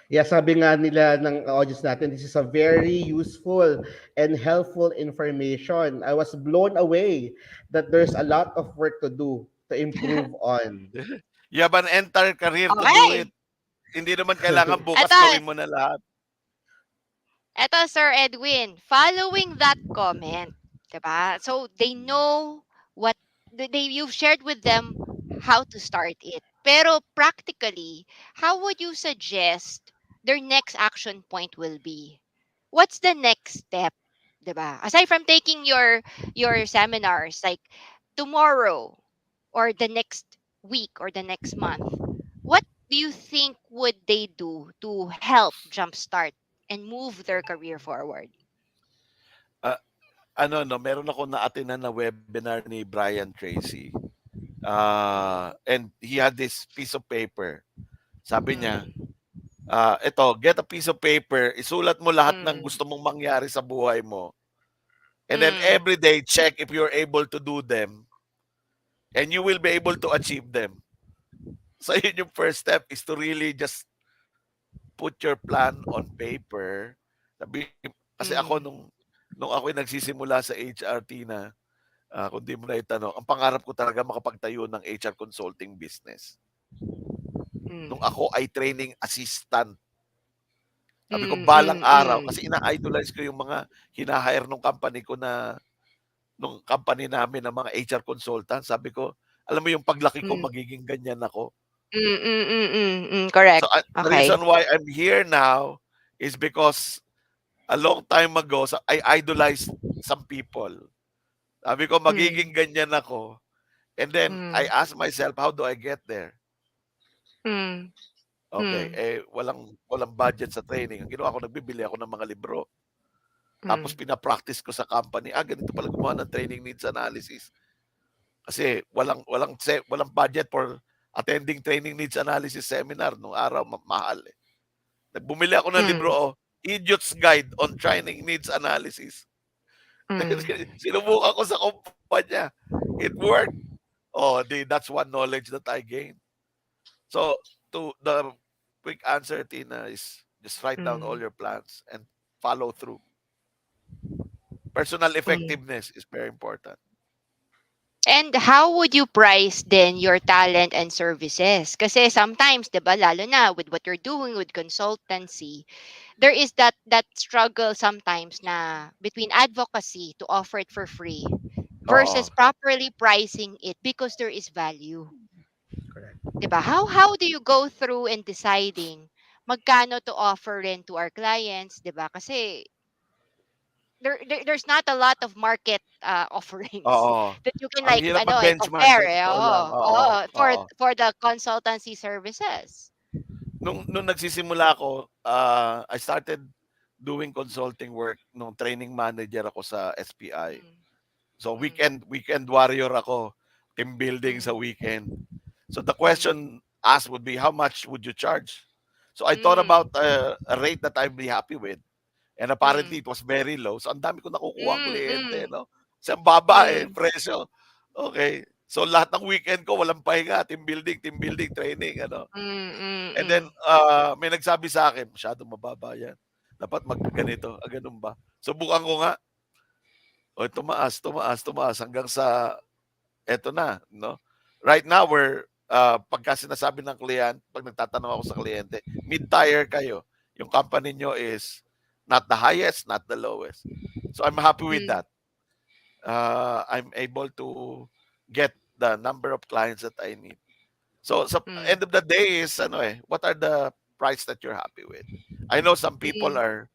Yeah, sabi nga nila ng audience natin, this is a very useful and helpful information. I was blown away that there's a lot of work to do to improve on.
You have an entire career to do it.
Okay.
Hindi naman kailangan bukas
Ito,
gawin mo na lahat.
Sir Edwin, following that comment, diba? So they know what you've shared with them how to start it. Pero practically, how would you suggest their next action point will be? What's the next step, diba? Aside from taking your seminars, like tomorrow or the next week or the next month, what do you think would they do to help jumpstart and move their career forward?
Uh, no, meron ako na-attendan na webinar ni Brian Tracy. And he had this piece of paper. Sabi niya, ito, get a piece of paper, isulat mo lahat ng gusto mong mangyari sa buhay mo. And then every day, check if you're able to do them. And you will be able to achieve them. So yun yung first step is to really just put your plan on paper. Kasi ako nung ako nagsisimula sa HRT na, kung di mo na itanong, ang pangarap ko talaga makapagtayo ng HR consulting business. Nung ako ay training assistant. Sabi ko, balang araw, kasi ina-idolize ko yung mga hinahire nung company ko nung company namin ng mga HR consultant. Sabi ko, alam mo yung paglaki ko, magiging ganyan ako.
Correct.
So, the
Okay.
reason why I'm here now is because a long time ago, I idolized some people. Sabi ko, magiging ganyan ako. And then, I asked myself, how do I get there? Okay, walang budget sa training. Ang ginawa ko, nagbibili ako ng mga libro. Tapos pinapractice ko sa company, ganito pala gumawa ng training needs analysis. Kasi walang budget for attending training needs analysis seminar nung araw, mahal eh. Bumili ako ng libro, Idiot's Guide on Training Needs Analysis. Sinubukan ko sa kumpanya. It worked. That's one knowledge that I gained. So, to the quick answer, Tina, is just write down all your plans and follow through. Personal effectiveness is very important.
And how would you price then your talent and services? Kasi sometimes, 'di ba, lalo na with what you're doing with consultancy, there is that struggle sometimes na between advocacy to offer it for free versus
Oo.
properly pricing it because there is value.
Correct.
'Di ba? How do you go through and deciding magkano to offer rin to our clients, 'di ba? Kasi there's not a lot of market offerings
Oo.
that you can
Ang
like
hirap mag-benchmark,
compare
sa totoo lang. Oo.
for the consultancy services.
Nung nagsisimula ako, I started doing consulting work nung training manager ako sa SPI. So weekend warrior ako, team building sa weekend. So the question asked would be, how much would you charge? So I thought about a rate that I'd be happy with. And apparently, it was very low. So ang dami ko nakukuha ang kliyente, no? Kasi ang baba presyo. Okay. So lahat ng weekend ko, walang pahinga. Team building, training, ano. And then, may nagsabi sa akin, masyadong mababa yan. Dapat magganito. Ganun ba? Subukan ko nga. Tumaas hanggang sa eto na, no? Right now, we're pagka sinasabi ng kliyente, pag nagtatanong ako sa kliyente, mid-tier kayo. Yung company nyo is not the highest, not the lowest. So I'm happy with
Mm,
that. I'm able to get the number of clients that I need. So sa
mm,
end of the day is ano what are the price that you're happy with? I know some people
mm,
are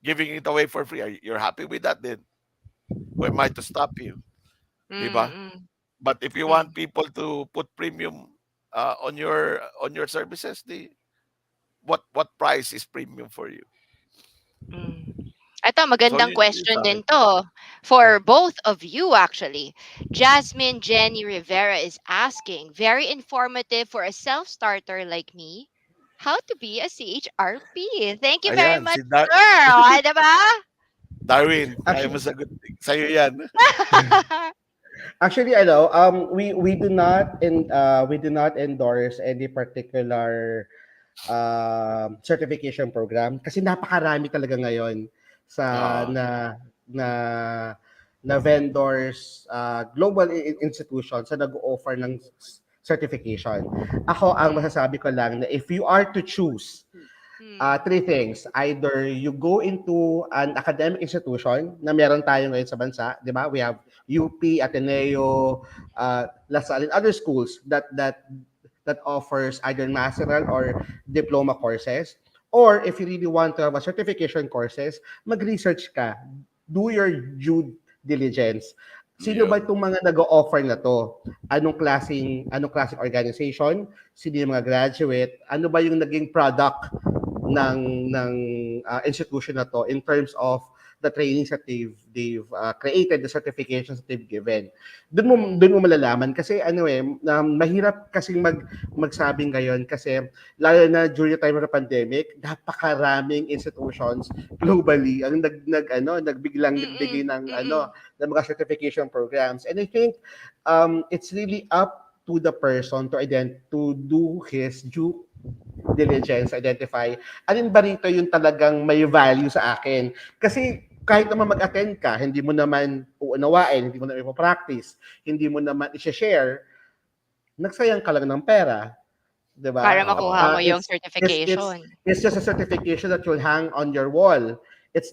giving it away for free. You're happy with that? Then who am I to stop you? Di ba?
mm,
But if you want
mm,
people to put premium on your services, the what price is premium for you?
mm. Ito,
So
magandang
yun
question
sa akin.
din to for both of you actually. Jasmine Jenny Rivera is asking, very informative for a self-starter like me, how to be a CHRP. Thank you very
Ayan,
much, girl. Ay, diba?
Darwin, kaya mo
Actually,
sagot sa'yo yan.
actually, we do not endorse any particular certification program kasi napakarami talaga ngayon sa
Oo.
na na vendors, global institutions na nag-offer ng certification. Ako, ang
Mm,
masasabi ko lang na if you are to choose
mm,
three things. Either you go into an academic institution na meron tayo ngayon sa bansa, di ba? We have UP, Ateneo, LaSalle, and other schools that offers either masteral or diploma courses. Or if you really want to have a certification courses, mag-research ka. Do your due diligence. Sino ba
Yun.
itong mga nag-o-offer na to? Anong klaseng organization? Sino yung mga graduate? Ano ba yung naging product ng institution na to in terms of the trainings that they've created, the certifications that they've given.
mm,
Doon mo malalaman kasi mahirap kasing magsabing ngayon kasi lalo na during the time of the pandemic, napakaraming institutions globally ang nagbiglang
mm,
nagbigay ng
mm,
ng mga certification programs. And I think it's really up to the person to do his due diligence, identify, alin ba rito yung talagang may value sa akin. Kasi kahit naman mag-attend ka, hindi mo naman uunawain, hindi mo naman ipapractice, hindi mo naman i-share, nagsayang ka lang ng pera, 'di
para
ba?
Oo.
makuha mo yung
It's
certification.
it's just a certification that you'll hang on your wall. It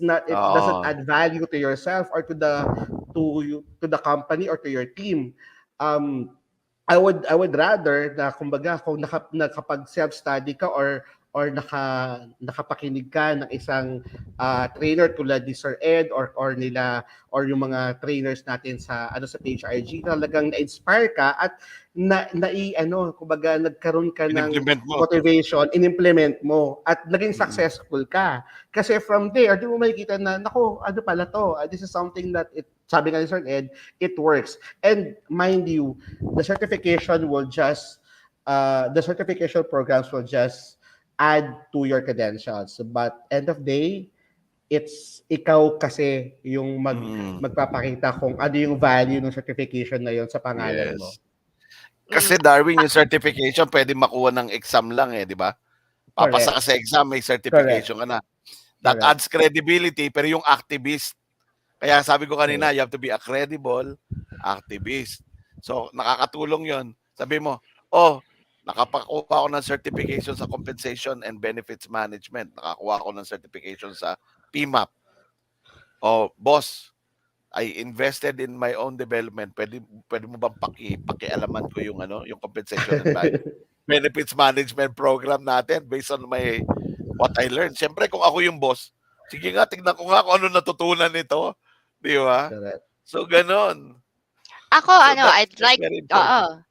doesn't
Oo.
add value to yourself or to the company or to your team. Um, I would rather na kumbaga kung nakapag self-study ka or nakapakinig ka ng isang trainer tulad ni Sir Ed or yung mga trainers natin sa page RG, talagang na-inspire ka at kumbaga nagkaroon ka ng
In-implement mo.
motivation, in-implement mo at naging
Mm.
successful ka. Kasi from there, di mo makikita na, nako, ano pala to? This is something that sabi nga ni Sir Ed, it works. And mind you, the certification programs will just add to your credentials. But end of day, it's ikaw kasi yung
Mm.
magpapakita kung ano yung value ng certification na yon sa pangalan mo.
Yes.
Mm,
Kasi Darwin, yung certification pwede makuha ng exam lang di ba? Papasa ka
Correct.
sa exam, may
Correct.
certification ka na. That
Correct.
adds credibility, pero yung activist, kaya sabi ko kanina,
Correct.
you have to be a credible activist. So, nakakatulong yon. Sabi mo, oh, nakapakuha ako ng certification sa compensation and benefits management. Nakakuha ako ng certification sa PMAP. Oh, boss, I invested in my own development. Pwede mo bang pakialaman ko yung yung compensation and benefits management program natin based on what I learned. Siyempre kung ako yung boss, sige nga tignan ko nga kung ano natutunan nito, di ba?
Correct.
So ganon.
ako
So
I'd
that's
like,
very important.
oo.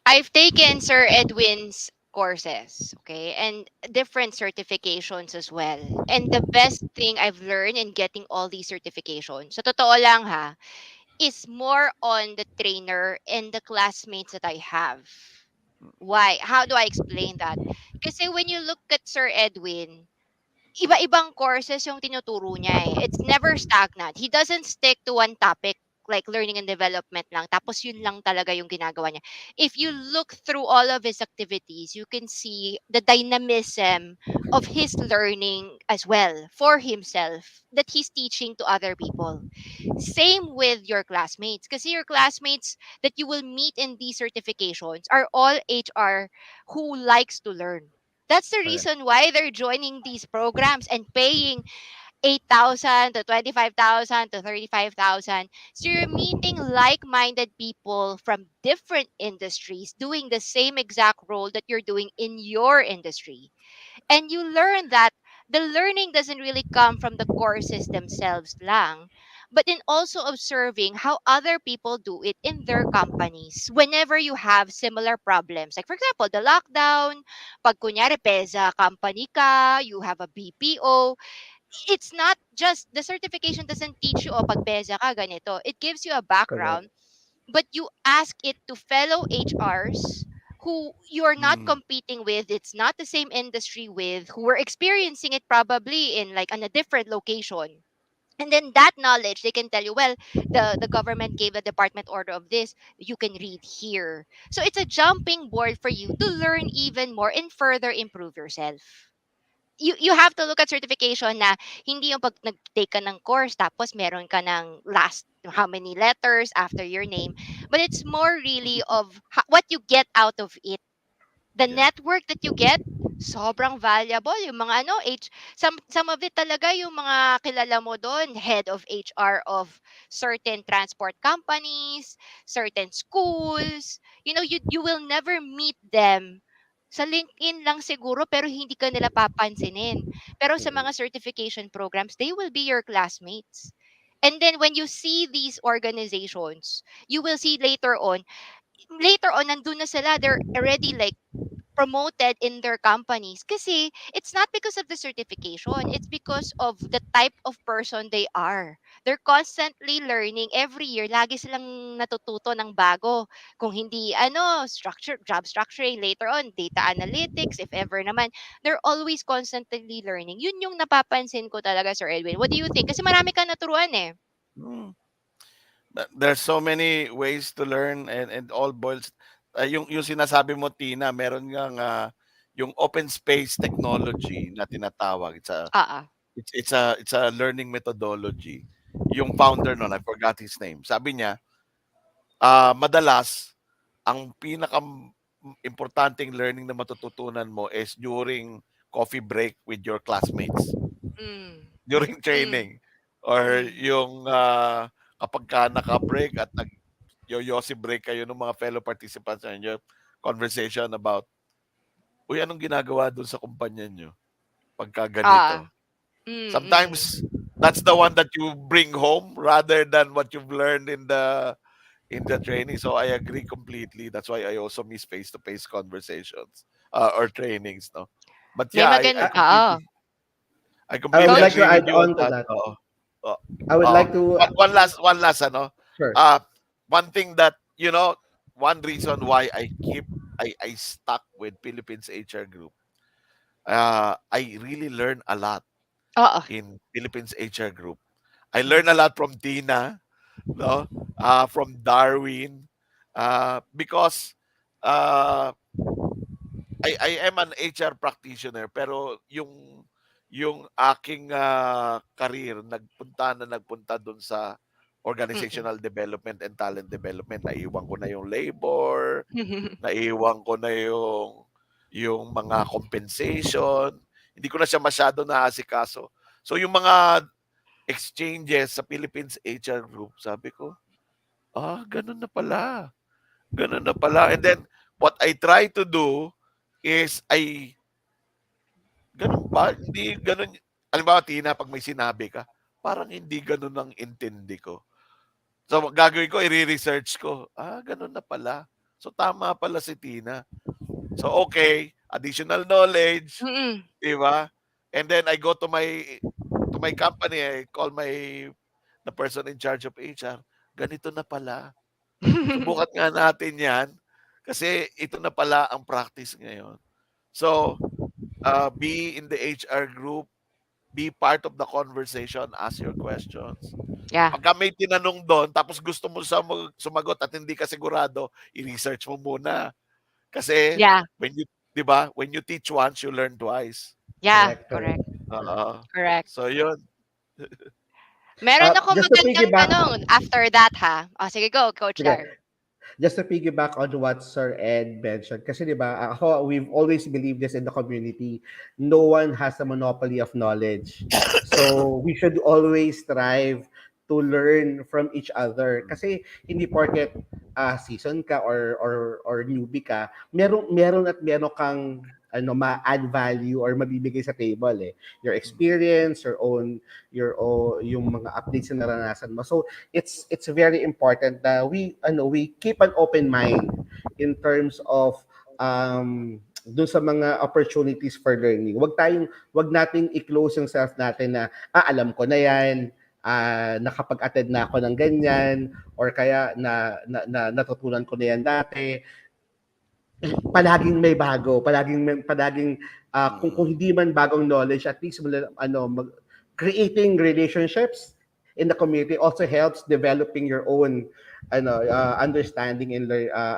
I've taken Sir Edwin's courses, okay, and different certifications as well. And the best thing I've learned in getting all these certifications, sa totoo lang ha, is more on the trainer and the classmates that I have. Why? How do I explain that? Kasi when you look at Sir Edwin, iba-ibang courses yung tinuturo niya eh. It's never stagnant. He doesn't stick to one topic like learning and development lang, tapos yun lang talaga yung ginagawa niya. If you look through all of his activities, you can see the dynamism of his learning as well for himself that he's teaching to other people. Same with your classmates. Kasi your classmates that you will meet in these certifications are all HR who likes to learn. That's the
Correct.
reason why they're joining these programs and paying 8,000 to 25,000 to 35,000. So you're meeting like-minded people from different industries doing the same exact role that you're doing in your industry. And you learn that the learning doesn't really come from the courses themselves lang, but in also observing how other people do it in their companies whenever you have similar problems. Like for example, the lockdown, pag kunyari PESA company ka, you have a BPO, it's not just the certification doesn't teach you, oh, pag PESA ka, ganito. It gives you a
Correct.
background, but you ask it to fellow HRs who you're not
Mm.
competing with, it's not the same industry with, who were experiencing it probably in like on a different location. And then that knowledge, they can tell you, well, the government gave a department order of this, you can read here. So it's a jumping board for you to learn even more and further improve yourself. You have to look at certification na hindi yung pag nag-take ka ng course tapos meron ka ng last how many letters after your name, but it's more really of what you get out of it, the
Yeah.
network that you get. Sobrang valuable yung mga ano some of it talaga yung mga kilala mo doon, head of HR of certain transport companies, certain schools, you will never meet them sa LinkedIn lang siguro pero hindi ka nila papansinin. Pero sa
Mm.
mga certification programs, they will be your classmates. And then when you see these organizations, you will see later on nandun na sila, they're already like promoted in their companies kasi it's not because of the certification, it's because of the type of person they are. They're constantly learning every year, lagi silang natututo ng bago. Kung hindi job structuring, later on data analytics, if ever naman, they're always constantly learning. Yun yung napapansin ko talaga, Sir Edwin. What do you think? Kasi marami kang naturuan eh.
Mm. There's so many ways to learn, and all boils yung sinasabi mo, Tina, meron ngang yung open space technology na tinatawag.
Ah.
It's a learning methodology. Yung founder nun, I forgot his name. Sabi niya, madalas ang pinaka importanteng learning na matututunan mo is during coffee break with your classmates,
Mm.
during
Mm.
training, or
Mm.
yung kapag ka naka-break at yoyosi break kayo ng mga fellow participants and your conversation about, uy, anong ginagawa dun sa kumpanya nyo pagka ganito.
Ah. Mm. Mm.
Sometimes that's the one that you bring home rather than what you've learned in the training. So I agree completely. That's why I also miss face-to-face conversations or trainings, no. But
May
yeah, I
maganda. Oo.
completely I
I would
completely
like to
agree with
Mm.
add
you on
on to
that.
that.
Oo. Oo.
I would
Oo.
like to
One last ano.
sure.
Uh one thing that, one reason why I stuck with Philippines HR group. I really learned a lot
Oo.
in Philippines HR group. I learned a lot from Tina, no? From Darwin, because uh, I am an HR practitioner, pero yung aking career nagpunta doon sa
Mm.
organizational development and talent development. Naiwan ko na yung labor, naiwan ko na yung mga compensation. Hindi ko na siya masyado naasikaso. So yung mga exchanges sa Philippines HR group, sabi ko, ganun na pala. Ganun na pala. And then, what I try to do is, ganun ba? Hindi ganun. Halimbawa, Tina, pag may sinabi ka, parang hindi ganun ang intindi ko. So, gagawin ko, i-research ko. Ganun na pala. So, tama pala si Tina. So, okay, additional knowledge,
Mm.
di ba? And then, I go to my company, I call the person in charge of HR. Ganito na pala. Subukan nga natin 'yan kasi ito na pala ang practice ngayon. So, be in the HR group, be part of the conversation, ask your questions.
Yeah.
Pagka may tinanong doon, tapos gusto mo sumagot at hindi ka sigurado, i-research mo muna. Kasi,
Yeah.
when you, di ba, when you teach once, you learn twice.
Yeah.
Correct, correct.
Correct.
Oo.
Correct.
So, yun.
Meron ako
Just to
magandang
piggyback,
tanong after that, ha? Oh, sige, go, Coach
sige,
Dar.
just to piggyback on what Sir Ed mentioned, kasi di ba, ako, we've always believed this in the community, no one has a monopoly of knowledge. So, we should always strive to learn from each other. Kasi hindi porket season ka or newbie ka, meron kang ma-add value or mabibigay sa table eh. Your experience, yung mga updates na naranasan mo. So, it's very important that we keep an open mind in terms of dun sa mga opportunities for learning. Wag nating i-close yung self natin na alam ko na 'yan, nakapag-attend na ako ng ganyan or kaya natutunan ko na 'yan dati. Palaging may bago, palaging kung
Mm.
hindi man bagong knowledge, at least creating relationships in the community also helps developing your own understanding and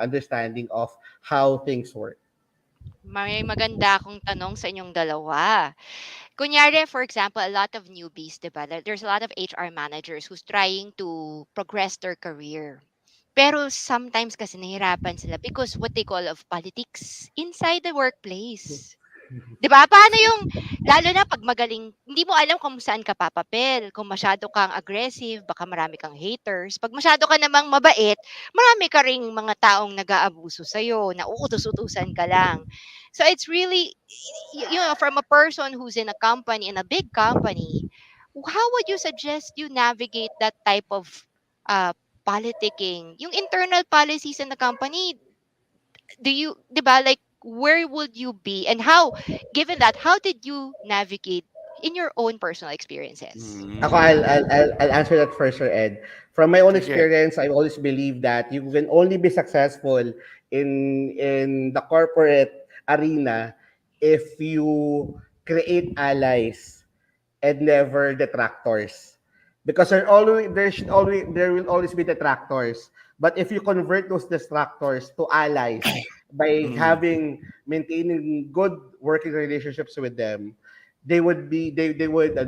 understanding of how things work.
May maganda akong tanong sa inyong dalawa. Kunyari, for example, a lot of newbies, diba? There's a lot of HR managers who's trying to progress their career. Pero sometimes kasi nahirapan sila because what they call of politics inside the workplace. 'Di ba? Paano yung lalo na 'pag magaling hindi mo alam kung saan ka papapel. Kung masyado kang aggressive, baka marami kang haters. 'Pag masyado ka namang mabait, marami ka ring mga taong nag-aabuso sa'yo, na uutos-utusan ka lang. So it's really, from a person who's in a company, in a big company, how would you suggest you navigate that type of uh, politicking? Yung internal policies in the company, do you, 'di ba, like where would you be and how, given that, how did you navigate in your own personal experiences?
Ako,
Mm.
I'll answer that first, Sir Ed. From my own
Sige.
experience, I always believe that you can only be successful in the corporate arena if you create allies and never detractors. Because there will always be detractors. But if you convert those detractors to allies by
Mm.
maintaining good working relationships with them, they would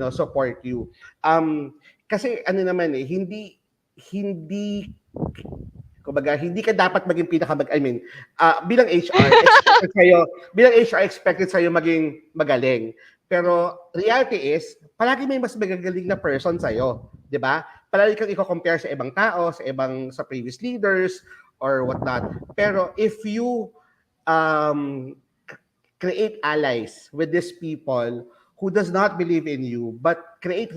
support you. Kasi naman eh, hindi kumbaga, hindi ka dapat maging I mean, bilang HR, expected sa'yo maging magaling.
Mm.
Pero reality is, palagi may mas magagaling na person sa'yo. Di ba? Palagi kang i-compare sa ibang tao, sa previous leaders, or whatnot. Pero if you um, create allies with these people who does not believe in you, but create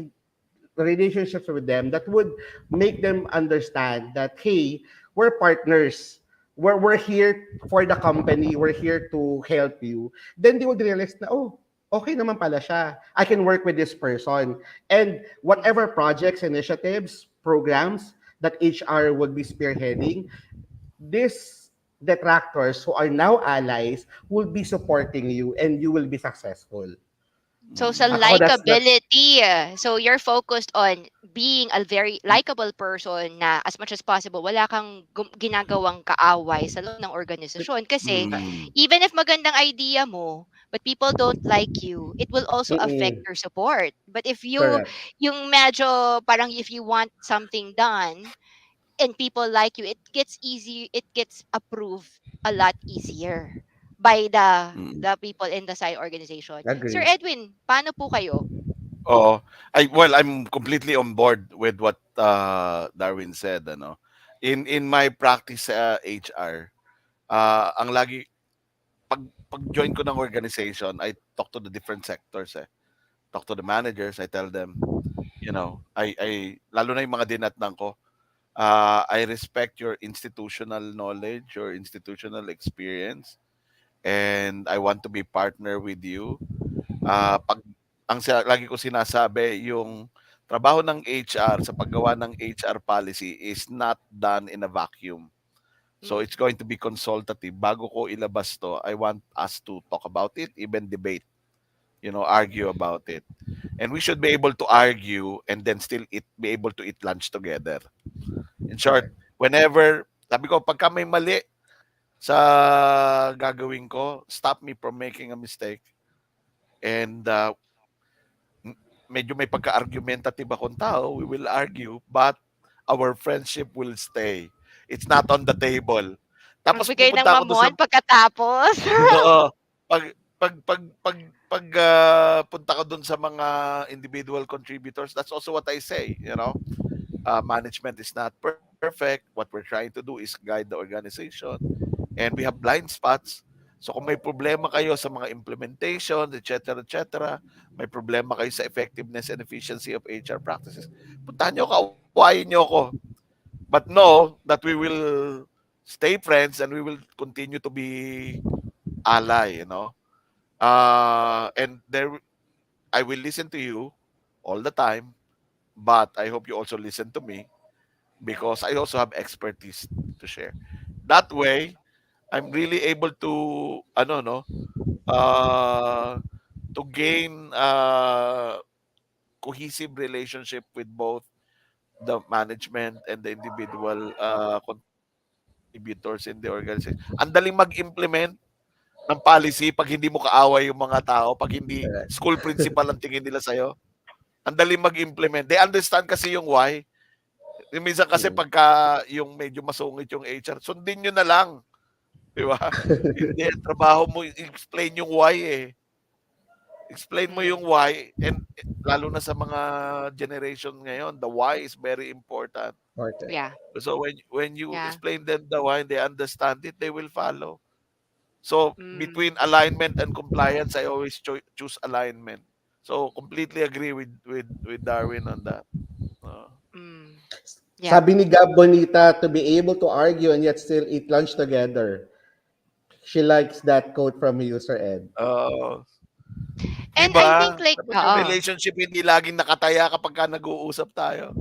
relationships with them that would make them understand that, hey, we're partners, we're here for the company, we're here to help you, then they would realize na, oh, okay naman pala siya, I can work with this person. And
Mm.
whatever projects, initiatives, programs that HR would be spearheading, these detractors who are now allies will be supporting you and you will be successful.
So sa
Mm.
Ako, that's
likability, so you're focused on being a very likable person na as much as possible wala kang ginagawang kaaway sa loob ng organisasyon kasi
Mm.
even if magandang idea mo but people don't like you, it will also affect
mm-mm,
your support. But if you
correct.
yung medyo parang if you want something done and people like you, it gets approved a lot easier by
Mm.
the people in the side organization. Sir
Agree.
Edwin, paano po kayo?
Oo. I'm completely on board with what Darwin said, ano. In my practice sa HR, ang lagi pag join ko ng organization, I talk to the different sectors eh. Talk to the managers, I tell them, I lalo na yung mga dinatnan ko, I respect your institutional knowledge, your institutional experience, and I want to be partner with you. Pag lagi ko sinasabi, yung trabaho ng HR sa paggawa ng HR policy is not done in a vacuum. So
Mm.
it's going to be consultative. Bago ko ilabas to, I want us to talk about it, even debate. argue about it. And we should be able to argue and then still be able to eat lunch together. In short,
Correct.
whenever, sabi ko, pagka may mali sa gagawin ko, stop me from making a mistake. And medyo may pagka-argumentative akong tao, we will argue, but our friendship will stay. It's not on the table. Tapos
Magbigay ng
pupunta ako doon sa
mamon pagkatapos.
oo, pag punta ko doon sa mga individual contributors, that's also what I say. Management is not perfect. What we're trying to do is guide the organization, and we have blind spots. So kung may problema kayo sa mga implementation, etc., may problema kayo sa effectiveness and efficiency of HR practices, puntahan nyo, kauwain nyo ako. But know that we will stay friends and we will continue to be ally. And I will listen to you all the time, but I hope you also listen to me because I also have expertise to share. That way, I'm really able to ano no uh to gain cohesive relationship with both the management and the individual contributors in the organization. Ang daling mag-implement ng policy pag hindi mo kaaway yung mga tao, pag hindi school
Correct.
principal ang tingin nila sa'yo. Ang daling mag-implement. They understand kasi yung why. Yung minsan kasi
Mm.
pagka yung medyo masungit yung HR, sundin nyo na lang. Di ba? Hindi, ang trabaho mo, explain yung why eh. Explain mo yung
Mm,
why. And lalo na sa mga generation ngayon, the why is very important.
Important.
yeah,
So when you
yeah.
explain them the why, they understand it, they will follow. So
Mm,
between alignment and compliance, I always choose alignment. So completely agree with Darwin on that. Uh,
mm, yeah.
Sabi ni Gab Bonita, to be able to argue and yet still eat lunch together. She likes that quote from user Ed.
uh, di
And I think
ba?
like,
Dapat yung
oo.
relationship hindi laging nakataya kapag ka nag-uusap tayo.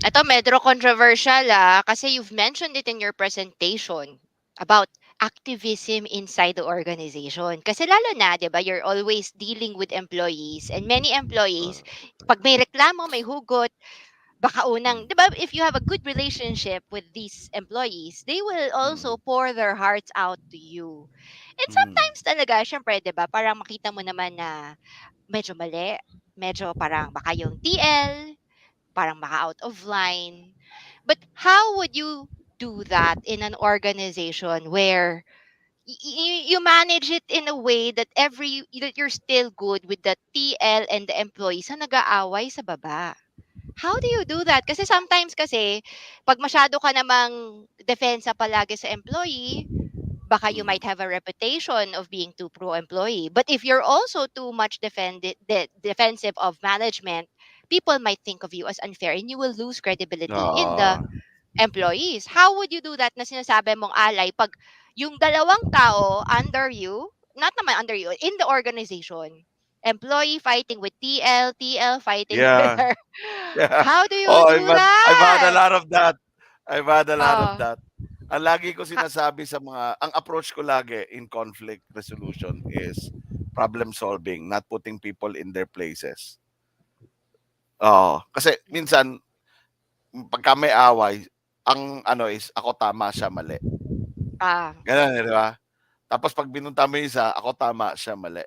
Ito medyo controversial kasi you've mentioned it in your presentation about activism inside the organization. Kasi lalo na, 'di ba, you're always dealing with employees and many employees
Uh,
pag may reklamo, may hugot, baka unang,
mm,
'di ba, if you have a good relationship with these employees, they will
mm,
also pour their hearts out to you. And
mm,
sometimes talaga, syempre, 'di ba, parang makita mo naman na medyo mali, medyo parang baka yung TL parang maka out of line. But how would you do that in an organization where you manage it in a way that that you're still good with the TL and the employees na nag-aaway sa baba? How do you do that? Kasi sometimes kasi pag masyado ka namang defensa palagi sa employee, baka you
mm.
might have a reputation of being too pro employee. But if you're also too much defensive of management, people might think of you as unfair and you will lose credibility in the
Ah,
employees. How would you do that na sinasabi mong alay pag yung dalawang tao under you, not naman under you, in the organization, employee fighting with TL, TL fighting with
yeah.
her.
Yeah.
How do you
Oh,
do
I've had a
that?
lot of that. I've had a lot of
Oh,
that. Ang lagi ko
ha-
sinasabi sa ang approach ko lagi in conflict resolution is problem solving, not putting people in their places. Oo. Kasi minsan, pagka may away, ang ano is, ako tama, siya mali.
ah,
Ganun, di ba? Tapos pag binunta mo yung isa, ako tama, siya mali.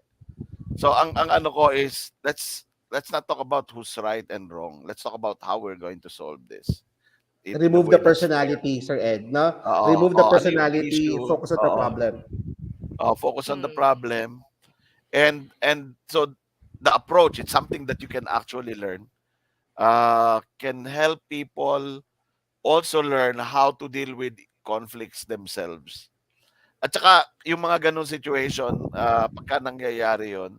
So ang ano ko is, let's not talk about who's right and wrong. Let's talk about how we're going to solve this in a
Remove
way
the
that's fair.
personality, Sir Ed. No?
Oo,
Remove the
ano yung
personality,
issue,
focus on the
oo.
problem.
Focus on the
mm,
problem. And so the approach, it's something that you can actually learn. Can help people also learn how to deal with conflicts themselves. At saka yung mga ganong situation, pagka nangyayari yon,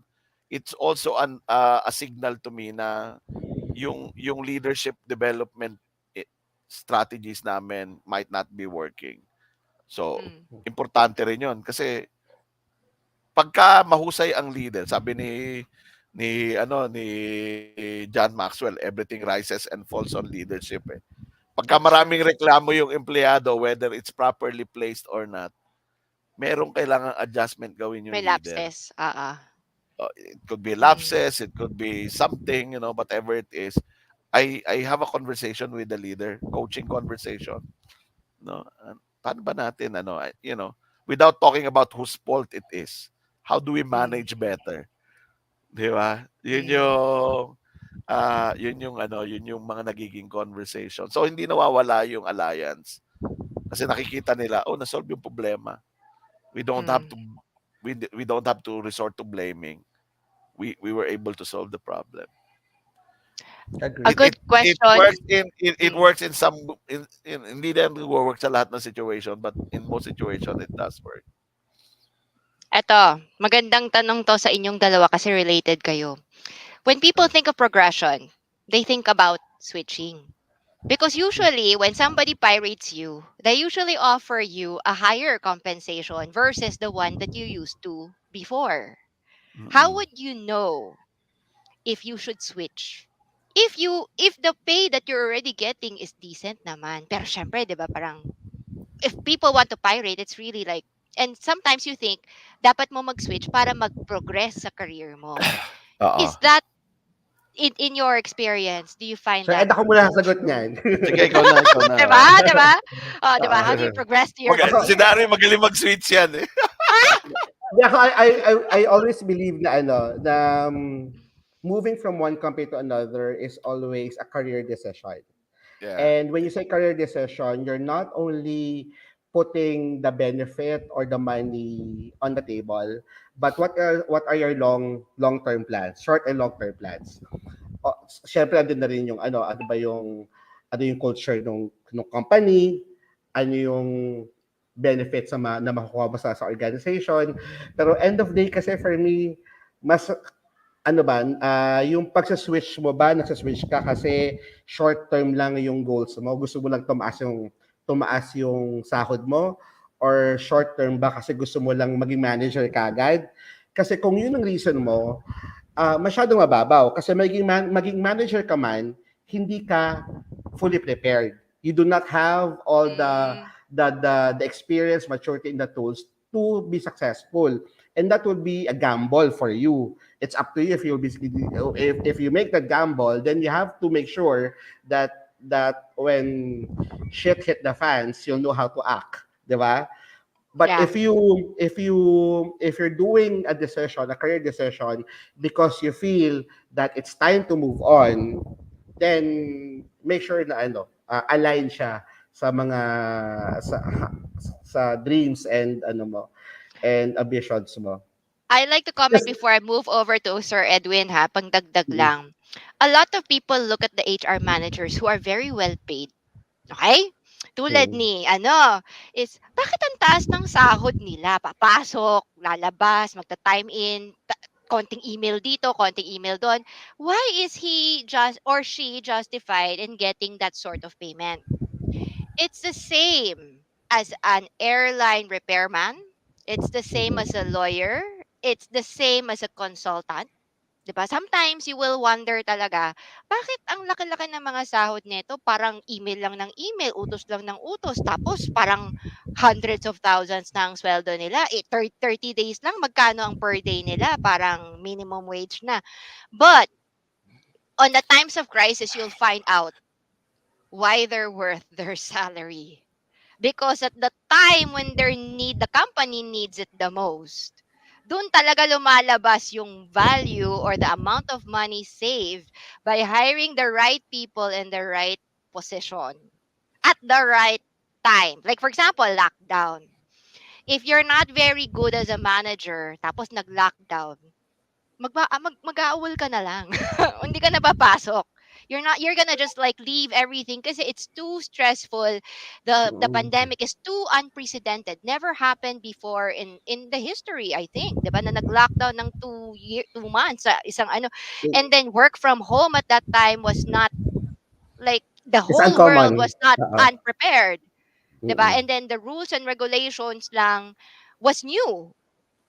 it's also a signal to me na yung leadership development eh, strategies namin might not be working. So,
mm,
importante rin yon kasi pagka mahusay ang leader, sabi ni John Maxwell, everything rises and falls on leadership eh. Pagka
that's true.
maraming reklamo yung empleyado, whether it's properly placed or not, merong kailangang adjustment gawin yung
May
leader.
lapses. Ah, ah.
It could be
Mm.
lapses, it could be something, whatever it is. I have a conversation with the leader, coaching conversation, no? Paano ba natin, without talking about whose fault it is, how do we
Mm.
manage better? Di ba?
Mm.
Yun yung mga nagiging conversation. So, hindi nawawala yung alliance. Kasi nakikita nila, oh, na-solve yung problema. We don't have
Mm.
to we don't have to resort to blaming. We were able to solve the problem.
A
Agree.
It
good
it it
question.
works it
Mm.
works in some hindi din work sa lahat ng situation, but in most situation it does work.
Eto, magandang tanong 'to sa inyong dalawa kasi related kayo. When people think of progression, they think about switching. Because usually, when somebody pirates you, they usually offer you a higher compensation versus the one that you used to before. How
Mm.
would you know if you should switch? If the pay that you're already getting is decent naman. Pero syempre, 'di ba, parang if people want to pirate, it's really like, and sometimes you think dapat mo mag-switch para mag-progress sa career mo.
Oo.
Is that in your experience, do you find
Sir
that
Ed, ako muna sasagot
true?
niyan.
Sige, ikaw na.
'Di ba? 'Di ba? Oh, 'di ba? How do you
Oo.
progress to your
Ako,
Si
career?
Dario magaling mag-switch yan eh.
Ah!
Hindi, I always believe na moving from one company to another is always a career decision.
Yeah.
And when you say career decision, you're not only putting the benefit or the money on the table, but what are your long-term plans, short and long-term plans. Syempre andun na rin yung ano yung culture ng company, ano yung benefits na makukuha mo sa organization. Pero end of day kasi for me, mas ano ba, yung pagsa-switch mo ba, nagsa-switch ka kasi short term lang yung goals mo? Gusto mo lang tumaas yung sahod mo? Or short term ba kasi gusto mo lang maging manager kaagad? Kasi kung yun ang reason mo, masyadong mababaw. Kasi maging manager ka man, hindi ka fully prepared. You do not have all
Mm,
the experience, maturity, and the tools to be successful. And that would be a gamble for you. It's up to you if you make that gamble, then you have to make sure that when shit hit the fans, you'll know how to act, 'di ba? But
yeah.
if you're doing a career decision because you feel that it's time to move on, then make sure na align siya sa mga sa sa dreams and and ambitions mo.
I like to comment
Yes.
before I move over to Sir Edwin ha, pangdagdag
Mm,
lang. A lot of people look at the HR managers who are very well paid. Okay? Tulad
mm,
ni, is, bakit ang taas ng sahod nila? Papasok, lalabas, magta-time in, konting email dito, konting email doon. Why is he just or she justified in getting that sort of payment? It's the same as an airline repairman. It's the same as a
mhm.
lawyer. It's the same as a consultant. 'Di ba? Sometimes you will wonder talaga, bakit ang laki-laki ng mga sahod nito? Parang email lang ng email, utos lang ng utos, tapos parang hundreds of thousands na ang sweldo nila. 30 days lang, magkano ang per day nila? Parang minimum wage na. But on the times of crisis, you'll find out why they're worth their salary. Because at the time when the company needs it the most, doon talaga lumalabas yung value or the amount of money saved by hiring the right people in the right position at the right time. Like for example, lockdown. If you're not very good as a manager, tapos nag-lockdown, mag-aawol ka na lang. Hindi ka na papasok. You're gonna just like leave everything kasi it's too stressful. The
Mm.
pandemic is too unprecedented. Never happened before in the history, I think. 'Di ba na nag-lockdown ng 2 months sa isang ano, and then work from home at that time was not like the
It's
whole world
uncommon.
was not
Oo.
unprepared. 'Di ba?
Mm.
And then the rules and regulations lang was new.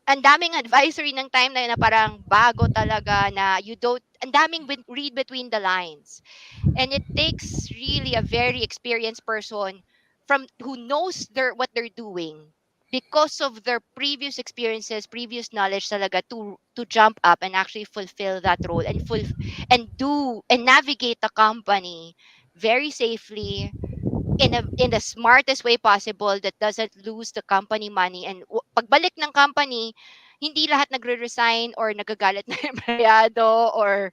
Ang daming advisory ng time na yun na parang bago talaga na you don't, ang daming read between the lines. And it takes really a very experienced person from who knows what they're doing because of their previous experiences, previous knowledge talaga to jump up and actually fulfill that role and navigate the company very safely in the smartest way possible that doesn't lose the company money. And pagbalik ng company, hindi lahat nagre-resign or nagagalit na empleyado, or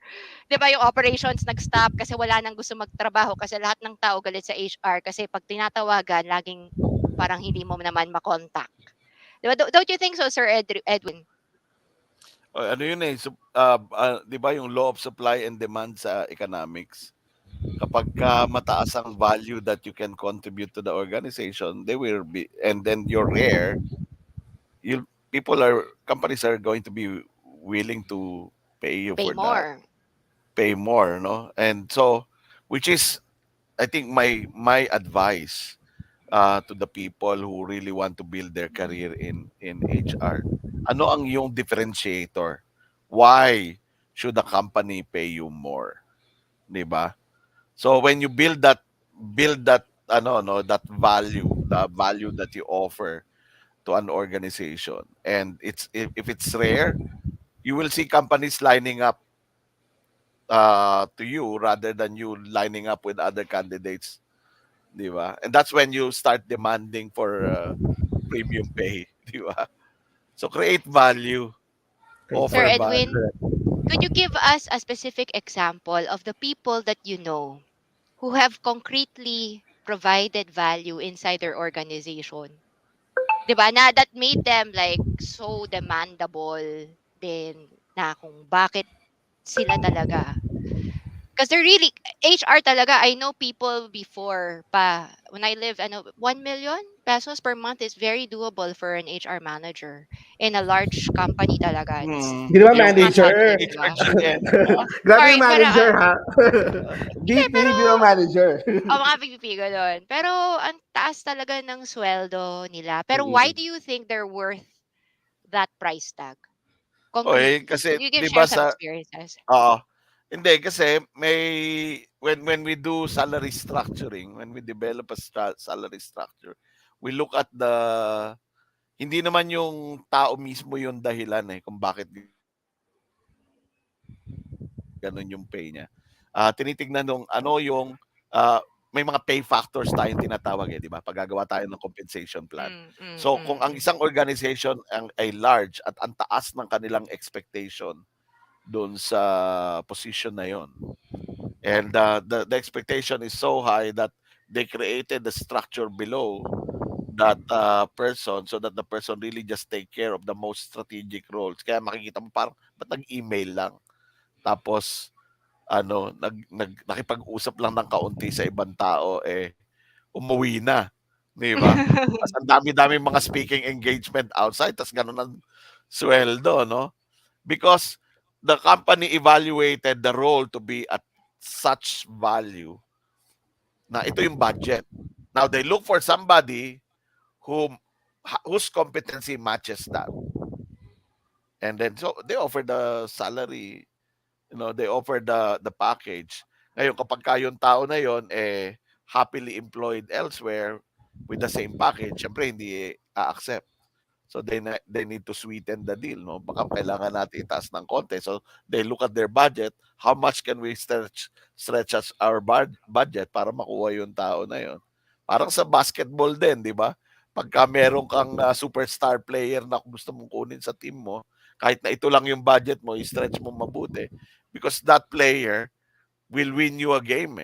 'di ba yung operations nag-stop kasi wala nang gusto magtrabaho kasi lahat ng tao galit sa HR kasi pag tinatawagan laging parang hindi mo naman makontak. 'Di ba? Don't you think so, Sir Edwin?
Ano yun eh, 'di ba yung law of supply and demand sa economics? Kapag ka mataas ang value that you can contribute to the organization, they will be, and then you're rare, you companies are going to be willing to pay you
Pay
for that,
more.
pay more, no? And so, which is, I think, my advice to the people who really want to build their career in HR. Ano ang yung differentiator? Why should a company pay you more? 'Di ba? So when you build that that value, the value that you offer to an organization, and if it's rare, you will see companies lining up to you rather than you lining up with other candidates, 'di ba? And that's when you start demanding for premium pay, 'di ba? So create value,
Okay.
Sir
offer
Edwin,
value.
Correct.
could you give us a specific example of the people that you know who have concretely provided value inside their organization? 'Di ba? Na that made them like so demandable din na kung bakit sila talaga. Because they're really HR talaga. I know people before pa when I lived, ano, 1 million pesos per month is very doable for an HR manager in a large company talaga.
Di ba
Yung
It's not
manager?
hardship, 'di ba?
HR GM,
Grabe
Sorry,
yung
pero
manager, ha?
hindi,
VP,
pero
di ba manager?
mga VP gano'n. Pero ang taas talaga ng sweldo nila. Pero why
Mm-mm.
do you think they're worth that price tag?
okay,
Concretely.
kasi
Can you
'di
share
ba
some
sa
experiences?
Oo. Hindi kasi when we do salary structuring, when we develop a salary structure, we look at hindi naman yung tao mismo yung dahilan eh kung bakit ganun yung pay niya. Tinitignan nung ano may mga pay factors tayong tinatawag eh, di ba? Paggagawa tayo ng compensation plan.
Mm, mm,
So kung
mm,
ang
mm.
isang organization ay large at ang taas ng kanilang expectation doon sa position na yon. And the expectation is so high that they created the structure below that person so that the person really just take care of the most strategic roles. Kaya makikita mo parang ba't nag-email lang? Tapos nakipag-usap lang ng kaunti sa ibang tao umuwi na, 'di ba? Tas ang dami-dami mga speaking engagement outside tas ganun ang sweldo, no? Because the company evaluated the role to be at such value na ito yung budget. Now they look for somebody who whose competency matches that. And then so they offer the salary, they offer the package. Ngayon kapag ka yung tao na yon happily employed elsewhere with the same package, syempre hindi a-accept. So they need to sweeten the deal, no? Baka kailangan natin itaas ng konti. So they look at their budget, how much can we stretch as our budget para makuha yung tao na yon. Parang sa basketball din, di ba? Pagka meron kang superstar player na gusto mong kunin sa team mo, kahit na ito lang yung budget mo, i-stretch mo mabuti because that player will win you a game,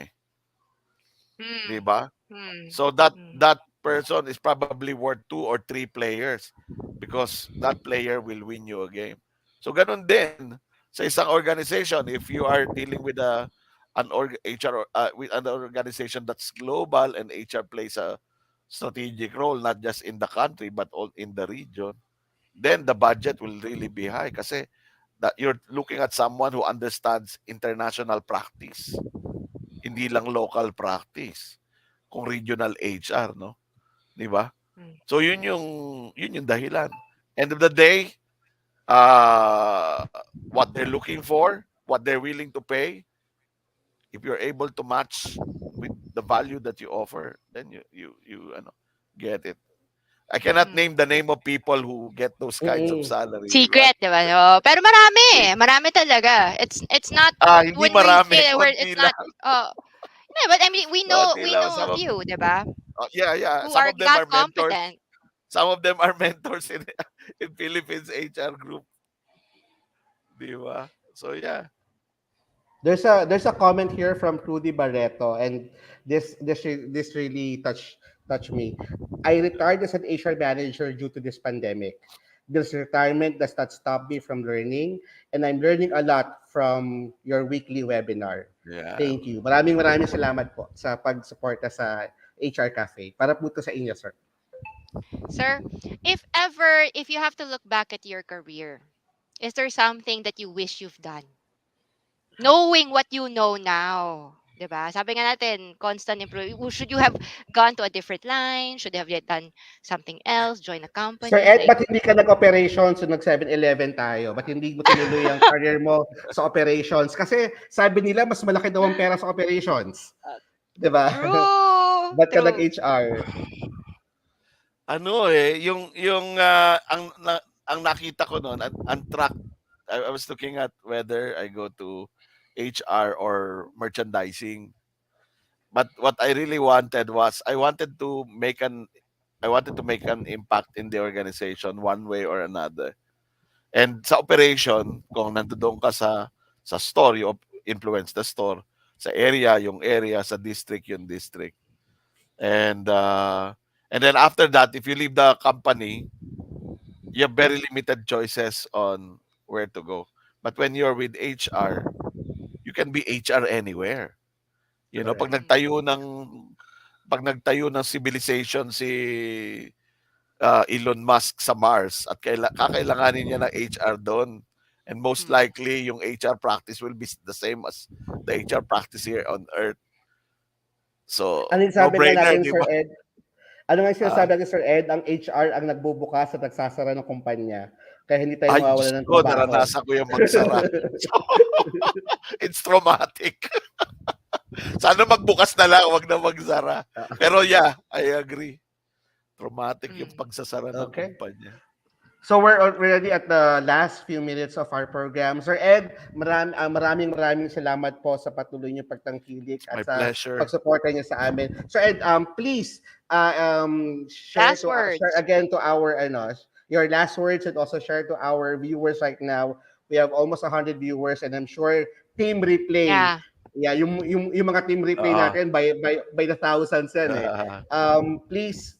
'di
Hmm,
ba?
hmm,
So that
hmm.
that person is probably worth two or three players because that player will win you a game. So ganun din sa isang organization if you are dealing with HR with an organization that's global and HR plays a strategic role not just in the country but all in the region, then the budget will really be high kasi that you're looking at someone who understands international practice, hindi lang local practice kung regional HR, no? 'Di ba?
Hmm.
So yun yung dahilan. End of the day, uh what they're looking for, what they're willing to pay, if you're able to match with the value that you offer, then you get it. I cannot name
Mm.
the name of people who get those kinds of
Mm-mm.
salary, but
Secret, 'di ba? Oo, pero marami, marami talaga. It's not
hindi
when we
marami,
say where
konti
it's
lang,
not yeah, but I mean
konti
we
lang.
know of you, 'di ba?
Yeah, yeah.
Who
Some
are
of them
that
are mentors.
competent.
Some of them are mentors in in Philippines HR group, di ba? So yeah.
There's a comment here from Rudy Barreto, and this really touched me. I retired as an HR manager due to this pandemic. This retirement does not stop me from learning, and I'm learning a lot from your weekly webinar.
Yeah.
Thank you. Maraming salamat po sa pag-suporta sa HR Cafe. Para po to sa inyo, sir.
Sir, if you have to look back at your career, is there something that you wish you've done? Knowing what you know now. 'Di ba? Sabi nga natin, constant improvement. Should you have gone to a different line? Should you have yet done something else? Join a
Sir
company?
Ed,
Like,
ba't hindi ka nag-operations so nag 7-Eleven tayo? Ba't hindi mo tinuloy ang career mo sa operations? Kasi sabi nila mas malaki daw ang pera sa operations. 'Di ba?
true,
Ba't ka
true.
nag-HR?
Ano yung ang nakita ko noon, ang track, I was looking at whether I go to HR or merchandising. But what I really wanted was I wanted to make an impact in the organization one way or another. And sa operation, kung nandoon ka sa store, you influence the store. Sa area, yung area. Sa district, yung district. And and then after that, if you leave the company, you have very limited choices on where to go. But when you're with HR, you can be HR anywhere. You know,
Correct.
Mm,
pag nagtayo ng civilization si Elon Musk sa Mars at kakailanganin niya ng HR doon. And most
mm.
likely, yung HR practice will be the same as the HR practice here on Earth. So,
Ano yung sabi nga
no-brainer,
natin,
di
Sir
ba?
Ed? Ano nga yung
Ah,
sinasabi natin, Sir Ed? Ang HR ang nagbubukas at nagsasara ng kumpanya. Kaya hindi tayo
Diyos
mawawalan ng
ko,
trabaho.
naranasan ko yung magsara. So, it's traumatic. Sana magbukas na lang, wag na magsara. Pero yeah, I agree. Traumatic yung
Mm.
pagsasara ng
Okay.
kumpanya.
So we're already at the last few minutes of our program. Sir Ed, maraming salamat po sa patuloy niyong pagtangkilik
It's my
at sa
pleasure.
pagsuporta niyo sa amin. Sir Ed, please
Last
share
words.
again to our your last words, and also share to our viewers right now. We have almost 100 viewers, and I'm sure team replay.
Yeah.
Yeah, yung mga team replay
Oo.
natin by the thousands yan eh. Please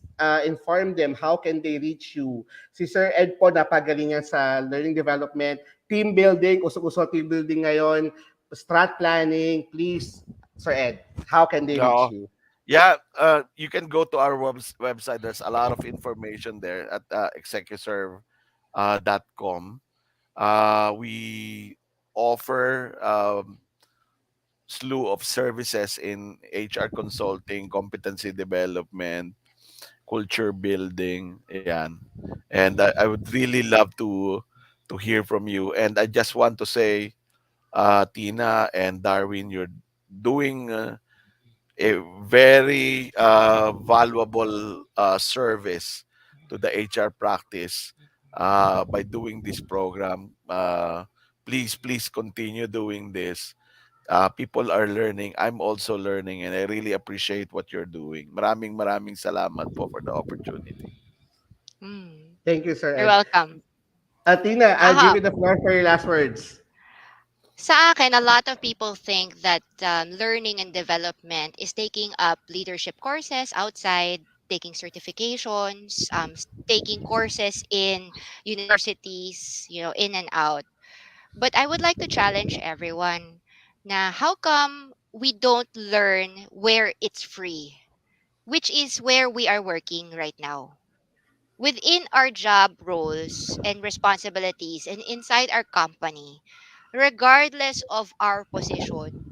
inform them how can they reach you. Si Sir Ed po napagalingan sa learning development, team building, usok-usok team building ngayon, strat planning. Please, Sir Ed, how can they reach
Oo.
you?
Yeah, you can go to our website. There's a lot of information there at execuserve.com. We offer slew of services in HR consulting, competency development, culture building, yan. And I would really love to hear from you. And I just want to say, Tina and Darwin, you're doing a very valuable service to the HR practice by doing this program. Please continue doing this. People are learning. I'm also learning, and I really appreciate what you're doing. Maraming salamat po for the opportunity.
Mm.
Thank you, Sir
You're
Ed.
welcome.
Tina, I'll give
Aha.
you the floor for your last words.
Sa akin, a lot of people think that learning and development is taking up leadership courses outside, taking certifications, taking courses in universities, in and out. But I would like to challenge everyone na how come we don't learn where it's free, which is where we are working right now. Within our job roles and responsibilities and inside our company, regardless of our position,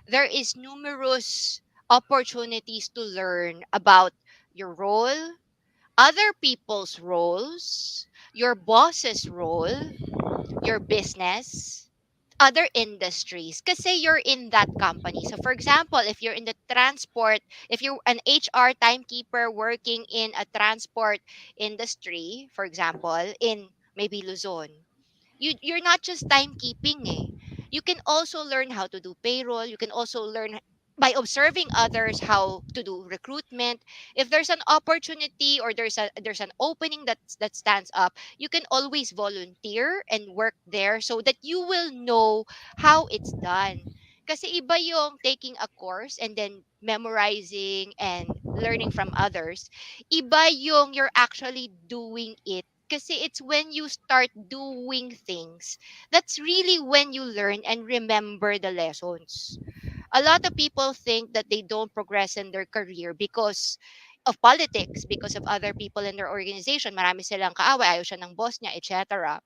there is numerous opportunities to learn about your role, other people's roles, your boss's role, your business, other industries kasi you're in that company. So for example, if you're in the transport, if you're an HR timekeeper working in a transport industry, for example, in maybe Luzon, you're not just timekeeping eh. You can also learn how to do payroll. You can also learn by observing others how to do recruitment. If there's an opportunity or there's an opening that stands up, you can always volunteer and work there so that you will know how it's done. Kasi iba yung taking a course and then memorizing and learning from others. Iba yung you're actually doing it. Kasi it's when you start doing things, that's really when you learn and remember the lessons. A lot of people think that they don't progress in their career because of politics, because of other people in their organization. Marami silang kaaway, ayaw siya ng boss niya, etc.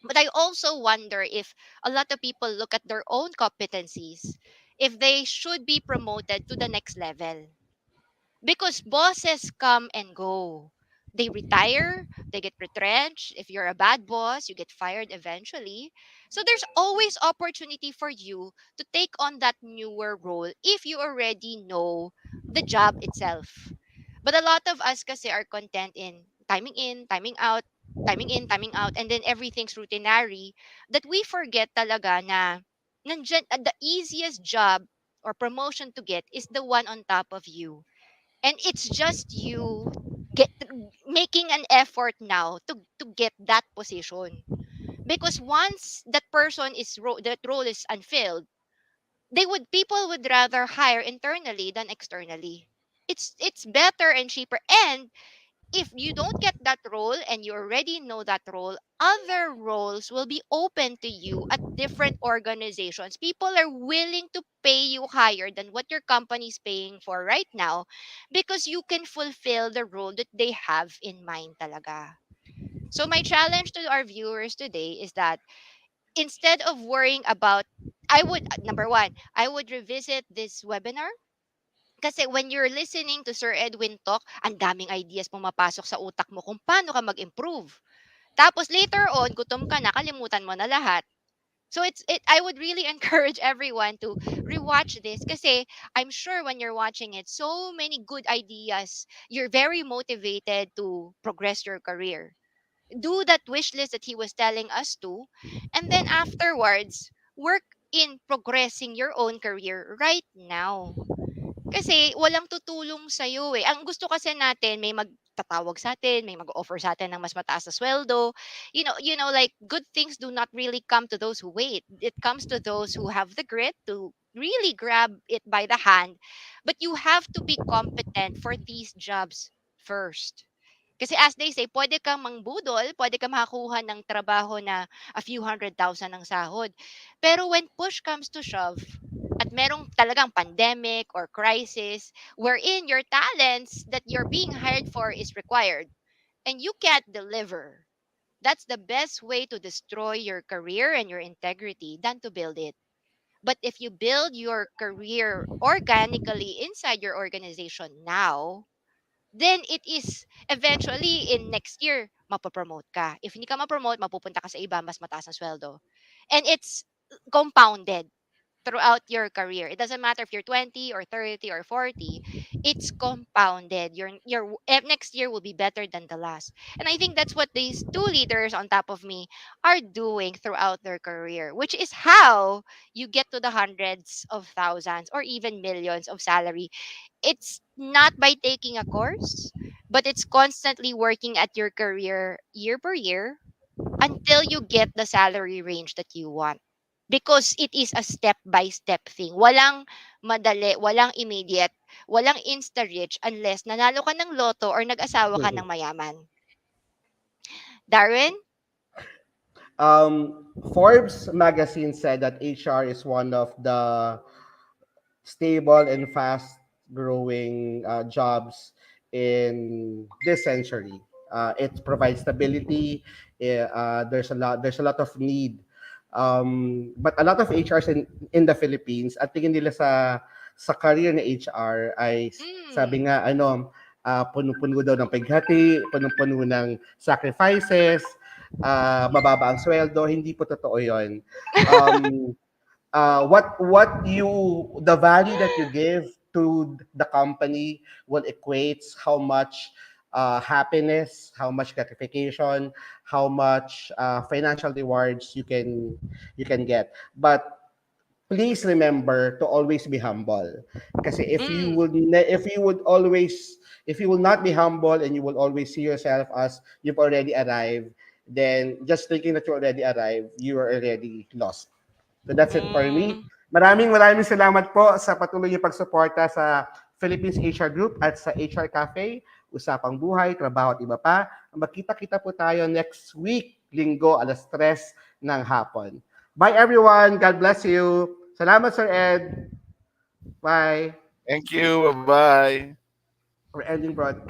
But I also wonder if a lot of people look at their own competencies, if they should be promoted to the next level. Because bosses come and go. They retire, they get retrenched. If you're a bad boss, you get fired eventually. So there's always opportunity for you to take on that newer role if you already know the job itself. But a lot of us kasi are content in, timing out, timing in, timing out, and then everything's routinary that we forget talaga na the easiest job or promotion to get is the one on top of you, and it's just you get making an effort now to get that position, because once that role is unfilled, people would rather hire internally than externally. It's better and cheaper, and if you don't get that role and you already know that role, other roles will be open to you at different organizations. People are willing to pay you higher than what your company is paying for right now because you can fulfill the role that they have in mind talaga. So my challenge to our viewers today is that instead of worrying about, I would, number one, I would revisit this webinar. Kasi when you're listening to Sir Edwin talk, ang daming ideas pumapasok sa utak mo kung paano ka mag-improve. Tapos later on, gutom ka na, kalimutan mo na lahat. So I would really encourage everyone to rewatch this kasi I'm sure when you're watching it, so many good ideas. You're very motivated to progress your career. Do that wish list that he was telling us to, and then afterwards, work in progressing your own career right now. Kasi walang tutulong sa'yo, eh. Ang gusto kasi natin may magtatawag sa'tin, may mag-o-offer sa'tin ng mas mataas na sweldo. You know, like, good things do not really come to those who wait. It comes to those who have the grit to really grab it by the hand. But you have to be competent for these jobs first. Kasi as they say, pwede kang mangbudol, pwede kang makakuha ng trabaho na a few 100,000 ng sahod. Pero when push comes to shove, at merong talagang pandemic or crisis wherein your talents that you're being hired for is required and you can't deliver, that's the best way to destroy your career and your integrity than to build it. But if you build your career organically inside your organization now, then it is eventually in next year, mapopromote ka. If hindi ka mapromote, mapupunta ka sa iba, mas mataas ang sweldo. And it's compounded throughout your career. It doesn't matter if you're 20 or 30 or 40. It's compounded. Next year will be better than the last. And I think that's what these two leaders on top of me are doing throughout their career, which is how you get to the hundreds of thousands or even millions of salary. It's not by taking a course, but it's constantly working at your career year per year until you get the salary range that you want. Because it is a step by step thing. Walang madali, walang immediate, walang insta-rich unless nanalo ka ng loto or nag-asawa ka ng mayaman. Darwin?
Forbes magazine said that HR is one of the stable and fast growing jobs in this century. It provides stability. There's a lot of need. But a lot of HRs in the Philippines, at tingin nila sa career ng HR ay sabi
Mm.
nga puno-puno daw ng paghati, puno-puno ng sacrifices. mababa ang sweldo. Hindi po totoo 'yon. Um, what you the value that you give to the company will equates how much happiness, how much gratification, how much financial rewards you can get. But please remember to always be humble. Kasi
Mm.
if you will not be humble and you will always see yourself as you've already arrived, then just thinking that you already arrived, you are already lost. So that's it for me.
Mm.
Maraming salamat po sa patuloy niyong pagsuporta sa Philippines HR Group at sa HR Cafe, Usapang Buhay, Trabaho at Iba Pa. Magkita-kita po tayo next week, linggo, alas 3 ng hapon. Bye everyone. God bless you. Salamat Sir Ed. Bye.
Thank you. Bye-bye.
We're ending broadcast.